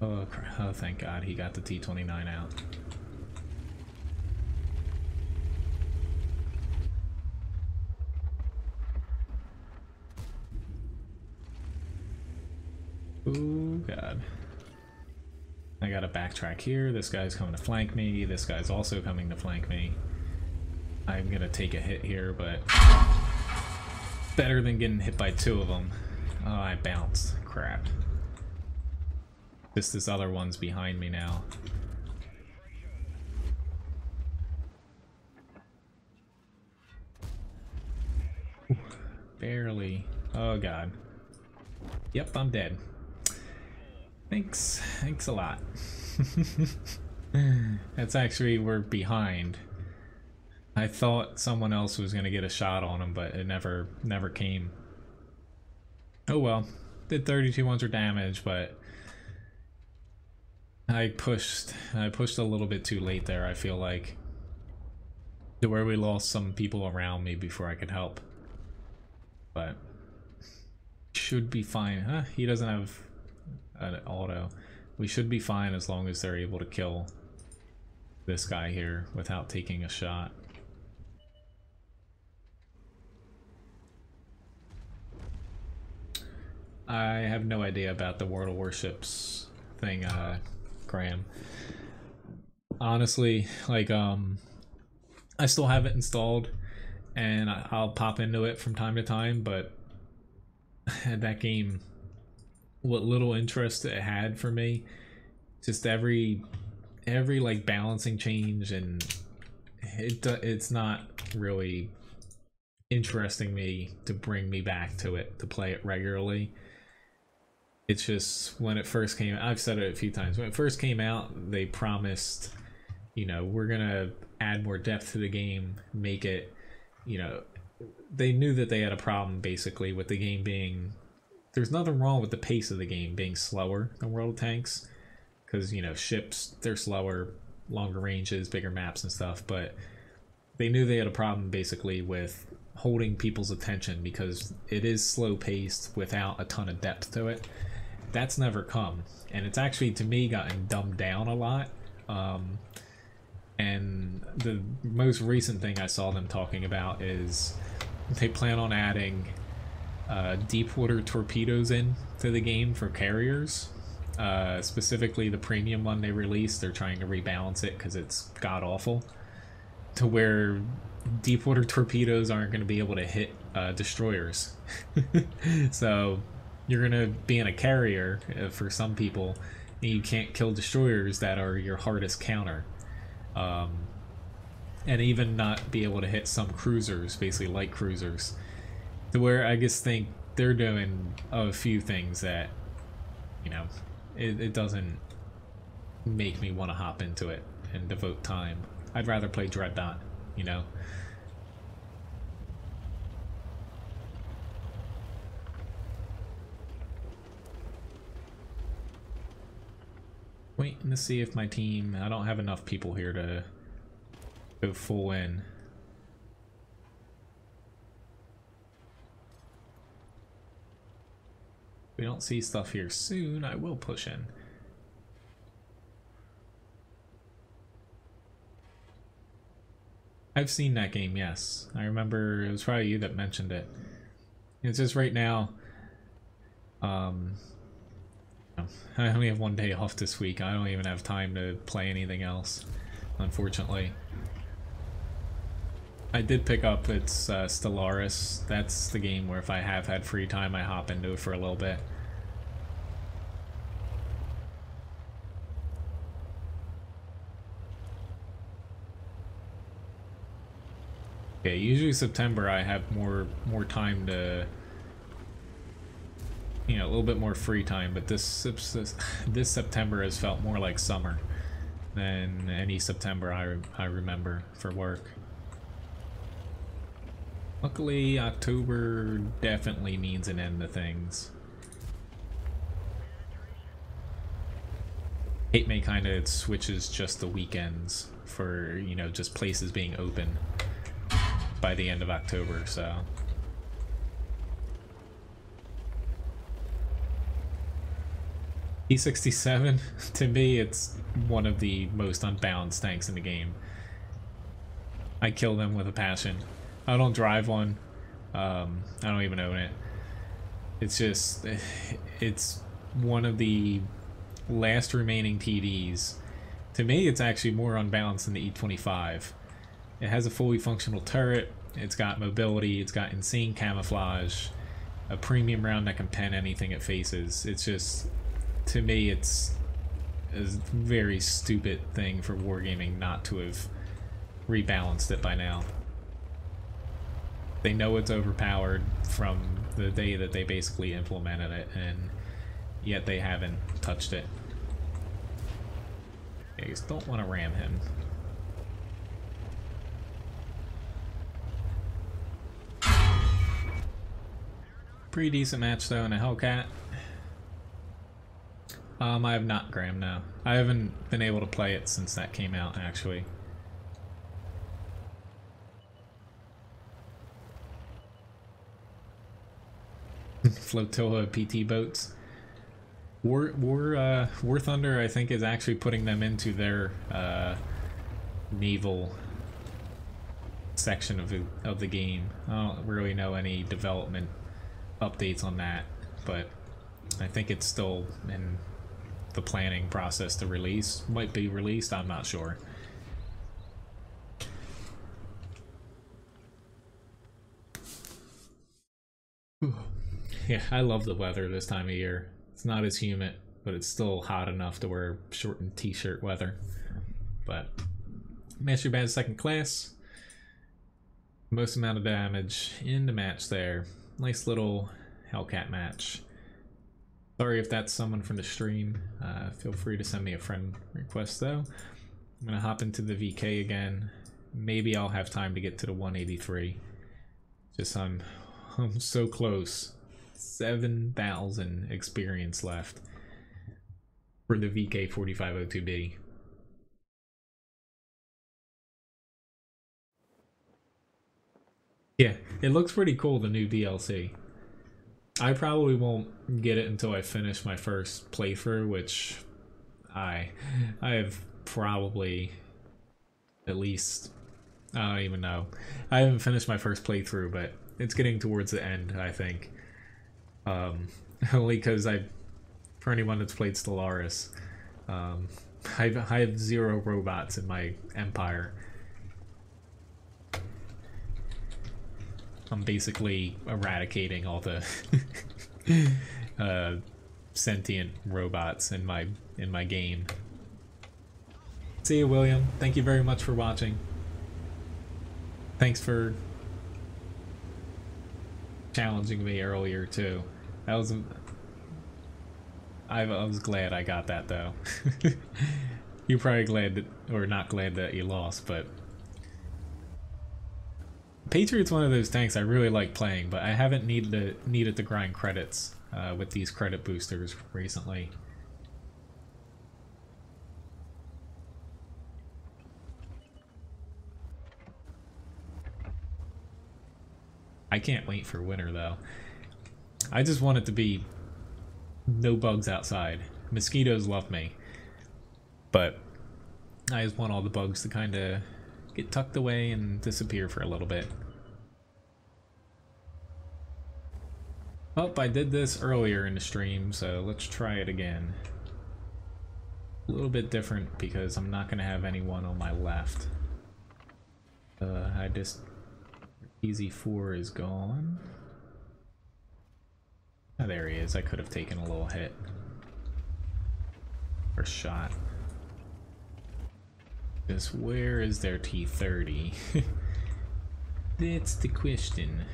Oh, thank God, he got the T-29 out. Oh God. I gotta backtrack here. This guy's coming to flank me. This guy's also coming to flank me. I'm gonna take a hit here, but better than getting hit by two of them. Oh, I bounced. Crap. This other one's behind me now. Ooh, barely. Oh God. Yep, I'm dead. Thanks a lot. That's actually, we're behind. I thought someone else was gonna get a shot on him, but it never came. Oh well, did 32 ones for damage, but I pushed a little bit too late there, I feel like. To where we lost some people around me before I could help. But should be fine. Huh? He doesn't have an auto. We should be fine as long as they're able to kill this guy here without taking a shot. I have no idea about the World of Warships thing, Graham. Honestly, like, I still have it installed and I'll pop into it from time to time, but that game, what little interest it had for me, just every like balancing change, and it's not really interesting me to bring me back to it to play it regularly. It's just when it first came, I've said it a few times, when it first came out they promised you know, we're gonna add more depth to the game, make it, you know, they knew that they had a problem basically with the game being, there's nothing wrong with the pace of the game being slower than World of Tanks, because, you know, ships, they're slower, longer ranges, bigger maps and stuff, but they knew they had a problem basically with holding people's attention because it is slow paced without a ton of depth to it. That's never come, and it's actually, to me, gotten dumbed down a lot. And the most recent thing I saw them talking about is they plan on adding deep water torpedoes in to the game for carriers. Specifically the premium one they released, they're trying to rebalance it because it's god awful, to where deep water torpedoes aren't going to be able to hit destroyers. So you're going to be in a carrier for some people, and you can't kill destroyers that are your hardest counter. And even not be able to hit some cruisers, basically light cruisers, to where I just think they're doing a few things that, you know, it doesn't make me want to hop into it and devote time. I'd rather play Dreadnought, you know. Waiting to see if my team, I don't have enough people here to go full in. If we don't see stuff here soon, I will push in. I've seen that game, yes. I remember it was probably you that mentioned it. It's just right now, I only have one day off this week. I don't even have time to play anything else, unfortunately. I did pick up, it's Stellaris. That's the game where if I have had free time, I hop into it for a little bit. Okay, usually September I have more time to, you know, a little bit more free time, but this September has felt more like summer than any September I remember for work. Luckily, October definitely means an end to things. Hate me kind of switches just the weekends for, you know, just places being open by the end of October, so. E67, to me, it's one of the most unbalanced tanks in the game. I kill them with a passion. I don't drive one. I don't even own it. It's just, it's one of the last remaining TDs. To me, it's actually more unbalanced than the E25. It has a fully functional turret, it's got mobility, it's got insane camouflage, a premium round that can pen anything it faces. It's just, to me, it's a very stupid thing for wargaming not to have rebalanced it by now. They know it's overpowered from the day that they basically implemented it, and yet they haven't touched it. I just don't want to ram him. Pretty decent match though in a Hellcat. I have not, Graham, no. I haven't been able to play it since that came out, actually. Flotilla PT boats. War Thunder, I think, is actually putting them into their naval section of the game. I don't really know any development updates on that, but I think it's still in the planning process to release. Might be released, I'm not sure. Yeah, I love the weather this time of year. It's not as humid, but it's still hot enough to wear short and t-shirt weather. But Master Bad second class. Most amount of damage in the match there. Nice little Hellcat match. Sorry if that's someone from the stream. Feel free to send me a friend request though. I'm gonna hop into the VK again. Maybe I'll have time to get to the 183. Just I'm so close. 7,000 experience left for the VK 4502B. Yeah, it looks pretty cool, the new DLC. I probably won't get it until I finish my first playthrough, which I have probably at least, I don't even know. I haven't finished my first playthrough, but it's getting towards the end, I think. Only because for anyone that's played Stellaris, I have 0 robots in my empire. I'm basically eradicating all the sentient robots in my game. See you, William. Thank you very much for watching. Thanks for challenging me earlier too. I was glad I got that though. You're probably glad that, or not glad that you lost, but Patriot's one of those tanks I really like playing, but I haven't needed to grind credits with these credit boosters recently. I can't wait for winter though. I just want it to be no bugs outside. Mosquitoes love me, but I just want all the bugs to kind of get tucked away and disappear for a little bit. Oh, I did this earlier in the stream, so let's try it again. A little bit different because I'm not going to have anyone on my left. EZ4 is gone. Oh, there he is. I could have taken a little hit. Or shot. Just where is their T-30? That's the question.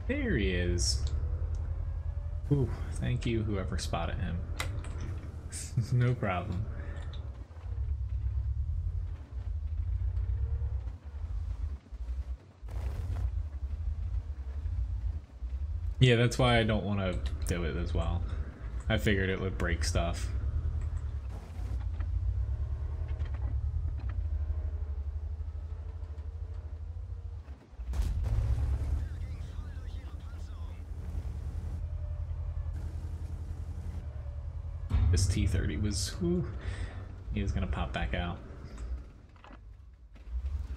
There he is. Ooh, thank you whoever spotted him. No problem. Yeah, that's why I don't want to do it as well. I figured it would break stuff. This T-30 was, whew, he was gonna pop back out.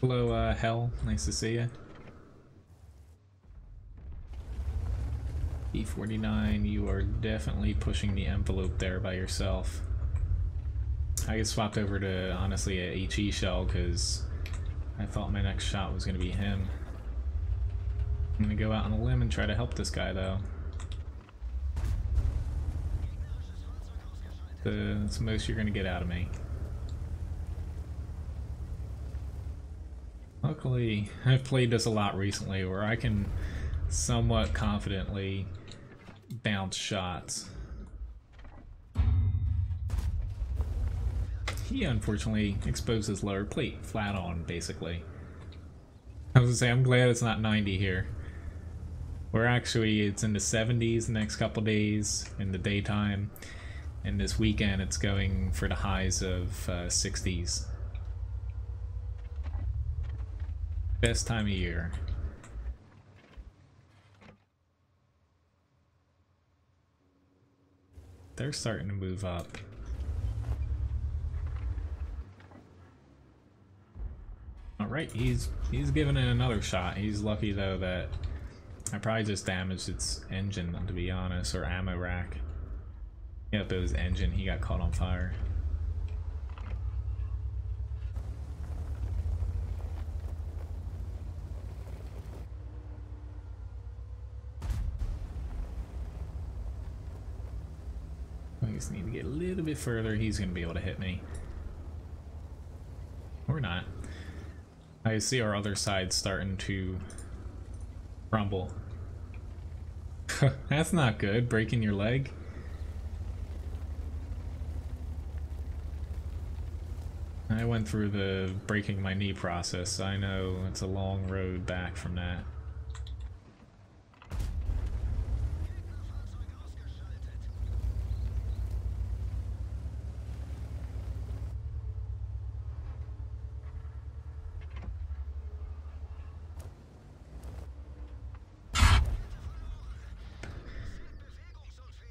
Hello, Hell, nice to see you. E49, you are definitely pushing the envelope there by yourself. I get swapped over to, honestly, a HE shell because I thought my next shot was going to be him. I'm going to go out on a limb and try to help this guy, though. That's the most you're going to get out of me. Luckily, I've played this a lot recently where I can somewhat confidently bounce shots. He unfortunately exposed his lower plate flat on, basically. I was gonna say, I'm glad it's not 90 here. We're actually, it's in the 70s the next couple days in the daytime, and this weekend it's going for the highs of 60s. Best time of year. They're starting to move up. Alright, he's giving it another shot. He's lucky though that I probably just damaged its engine, to be honest, or ammo rack. Yep, it was engine. He got caught on fire. I just need to get a little bit further. He's going to be able to hit me. Or not. I see our other side starting to crumble. That's not good, breaking your leg. I went through the breaking my knee process, so I know it's a long road back from that.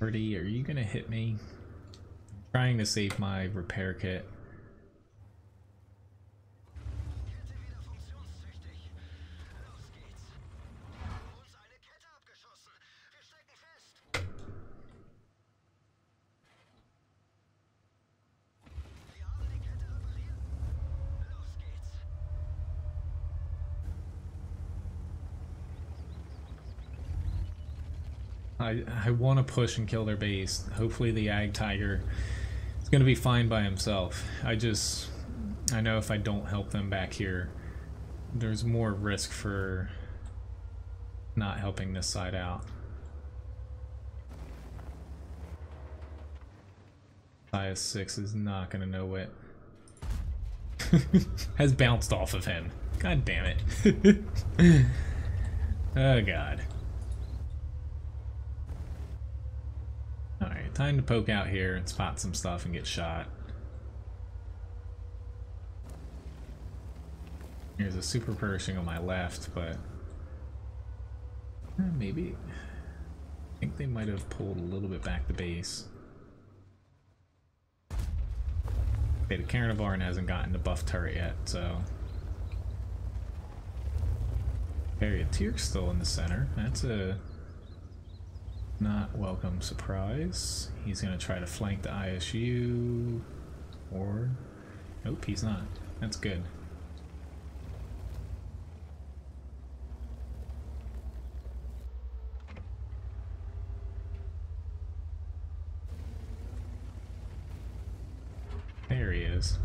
Birdie, are you gonna hit me? I'm trying to save my repair kit. I want to push and kill their base. Hopefully the Ag Tiger is going to be fine by himself. I know if I don't help them back here, there's more risk for not helping this side out. IS-6 is not going to know it. Has bounced off of him. God damn it. Oh god. Alright, time to poke out here and spot some stuff and get shot. Here's a super Pershing on my left, but maybe I think they might have pulled a little bit back the base. Okay, the Carnivore hasn't gotten the buff turret yet, so Patier's still in the center. That's a not welcome surprise. He's gonna try to flank the ISU, or nope, he's not. That's good. There he is.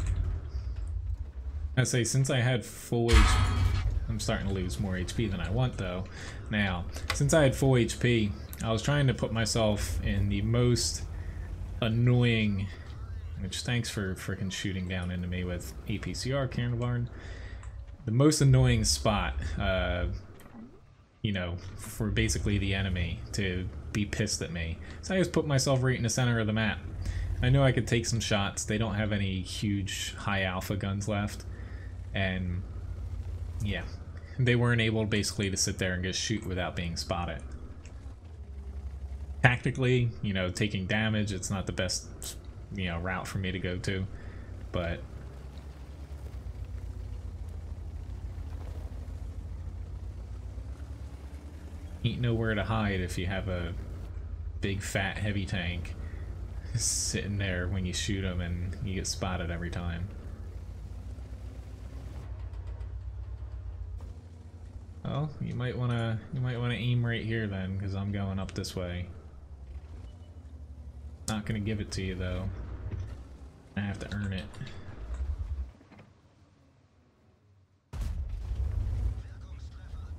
I say, since I had full HP, I'm starting to lose more HP than I want though. Now, since I had full HP, I was trying to put myself in the most annoying, which thanks for freaking shooting down into me with APCR, Carnivore, the most annoying spot, you know, for basically the enemy to be pissed at me. So I just put myself right in the center of the map. I knew I could take some shots. They don't have any huge high alpha guns left, and yeah, they weren't able basically to sit there and just shoot without being spotted. Tactically, you know, taking damage, it's not the best, you know, route for me to go to, but ain't nowhere to hide if you have a big fat heavy tank sitting there when you shoot them and you get spotted every time. Well, you might wanna aim right here then, because I'm going up this way. Not gonna give it to you though. I have to earn it.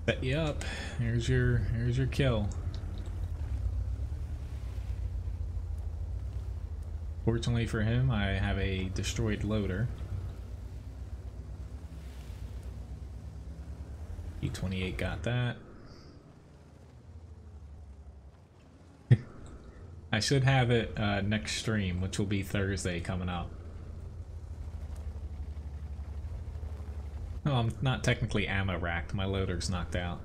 Set you up. Here's your kill. Fortunately for him, I have a destroyed loader. E28 got that. I should have it next stream, which will be Thursday coming up. Oh, I'm not technically ammo racked. My loader's knocked out.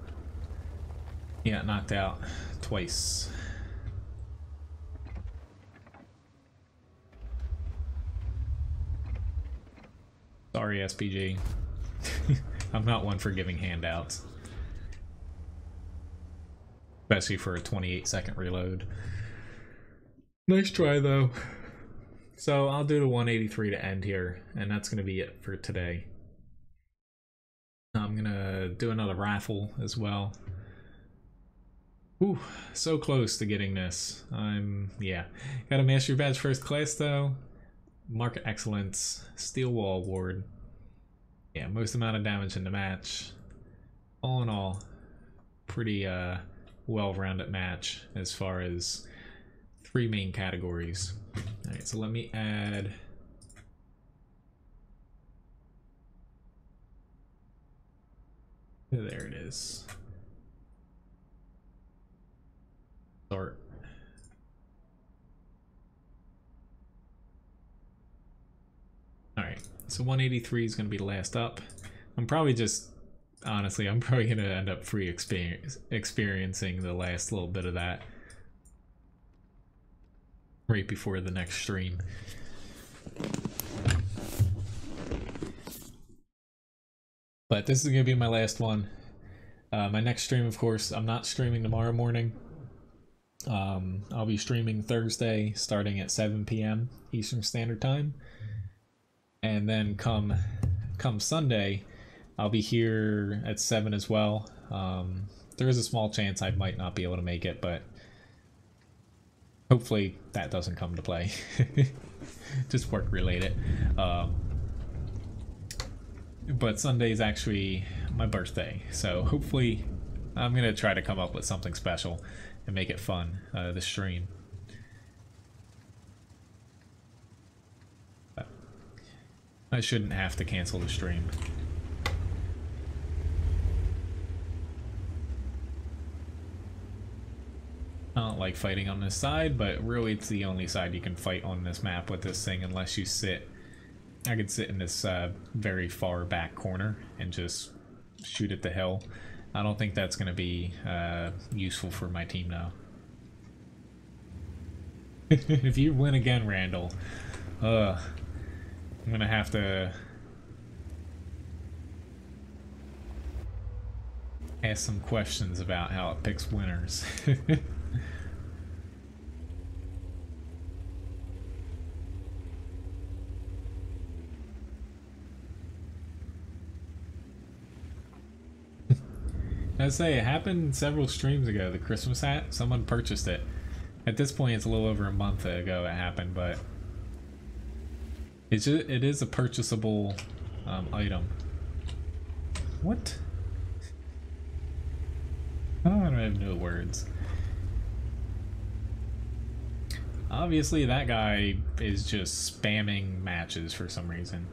Yeah, knocked out twice. Sorry, SPG. I'm not one for giving handouts. Especially for a 28-second reload. Nice try, though. So I'll do the 183 to end here, and that's going to be it for today. I'm going to do another raffle as well. Ooh, so close to getting this. Yeah. Got a Master Badge First Class, though. Market Excellence, Steel Wall Award. Yeah, most amount of damage in the match. All in all, pretty well-rounded match as far as 3 main categories. Alright, so let me add There it is. Start. Alright, so 183 is going to be last up. I'm probably just, honestly, I'm probably going to end up experiencing the last little bit of that right before the next stream. But this is going to be my last one. My next stream, of course, I'm not streaming tomorrow morning. I'll be streaming Thursday starting at 7 p.m. Eastern Standard Time. And then come Sunday, I'll be here at 7 as well. There is a small chance I might not be able to make it, but hopefully that doesn't come to play. Just work related. But Sunday is actually my birthday, so hopefully I'm going to try to come up with something special and make it fun, the stream. But I shouldn't have to cancel the stream. I don't like fighting on this side, but really it's the only side you can fight on this map with this thing unless you sit. I could sit in this very far back corner and just shoot at the hill. I don't think that's going to be useful for my team now. If you win again, Randall, I'm going to have to ask some questions about how it picks winners. I say it happened several streams ago. The Christmas hat, someone purchased it. At this point, it's a little over a month ago it happened, but it is a purchasable item. What? Oh, I don't have no words. Obviously, that guy is just spamming matches for some reason.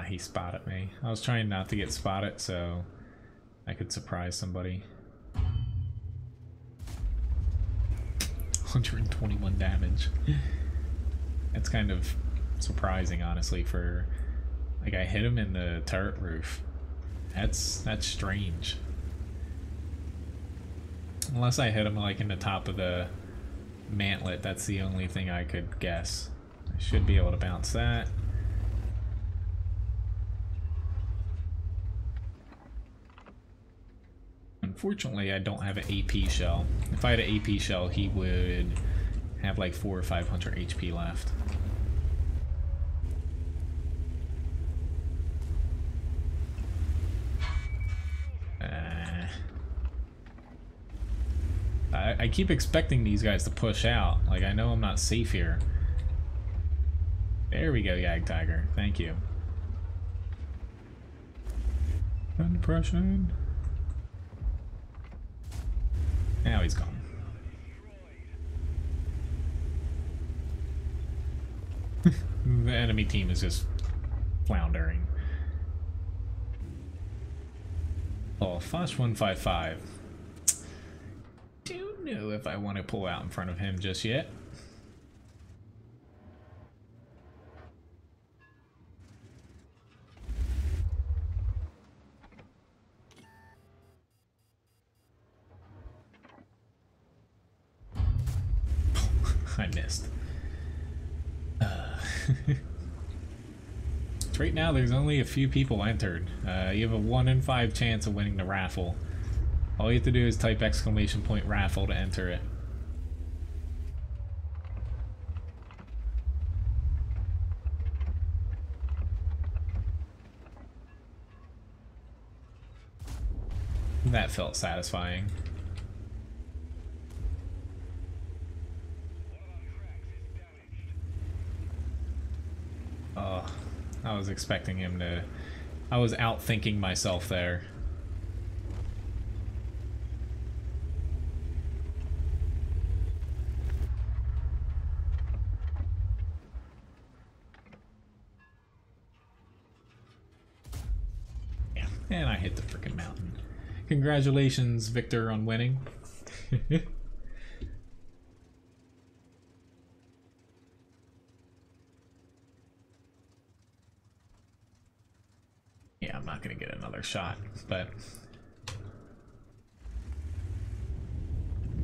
He spotted me. I was trying not to get spotted so I could surprise somebody. 121 damage. That's kind of surprising, honestly, for like I hit him in the turret roof. That's strange. Unless I hit him like in the top of the mantlet, that's the only thing I could guess. I should be able to bounce that. Unfortunately, I don't have an AP shell. If I had an AP shell, he would have like 400 or 500 HP left. I keep expecting these guys to push out. Like, I know I'm not safe here. There we go, Yag Tiger. Thank you. Gun depression. Now he's gone. The enemy team is just floundering. Oh, Foch 155. Don't know if I want to pull out in front of him just yet. I missed. Right now there's only a few people entered. You have a 1 in 5 chance of winning the raffle. All you have to do is type ! raffle to enter it. That felt satisfying. Oh, I was expecting him to... I was outthinking myself there. And I hit the freaking mountain. Congratulations, Victor, on winning. Yeah, I'm not gonna get another shot, but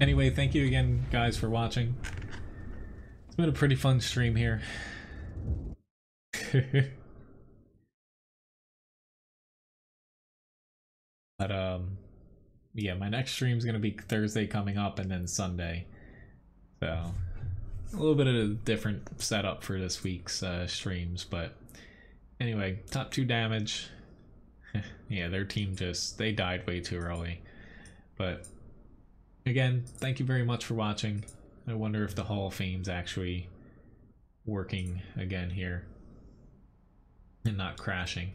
anyway, thank you again, guys, for watching. It's been a pretty fun stream here. But yeah, my next stream is gonna be Thursday coming up, and then Sunday. So a little bit of a different setup for this week's streams, but anyway, top 2 damage. Yeah, their team they died way too early. But again, thank you very much for watching. I wonder if the Hall of Fame's actually working again here and not crashing.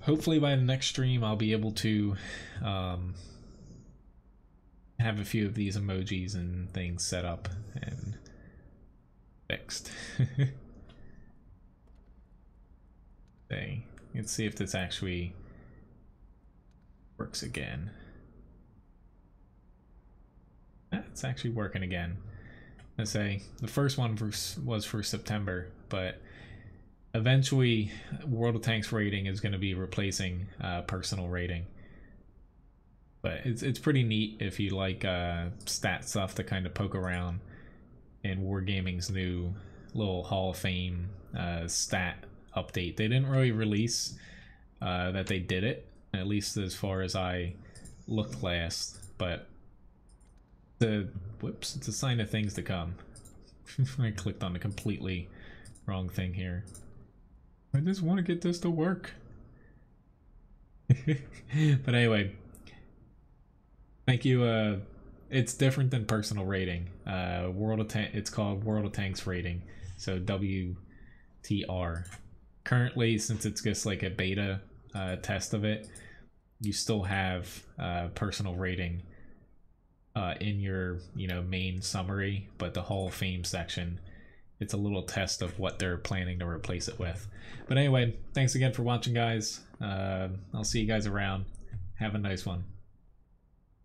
Hopefully by the next stream I'll be able to have a few of these emojis and things set up and fixed. Okay. Let's see if this actually works again. It's actually working again. Let's say the first one was for September, but eventually World of Tanks rating is going to be replacing personal rating. But it's pretty neat if you like stat stuff to kind of poke around in Wargaming's new little Hall of Fame stat update. They didn't really release that they did it, at least as far as I looked last, but whoops, it's a sign of things to come. I clicked on the completely wrong thing here. I just want to get this to work. But anyway, thank you. It's different than personal rating. It's called World of Tanks rating, so WTR. Currently, since it's just like a beta test of it, you still have personal rating in your main summary, but the Hall of Fame section, it's a little test of what they're planning to replace it with. But anyway, thanks again for watching, guys. I'll see you guys around. Have a nice one.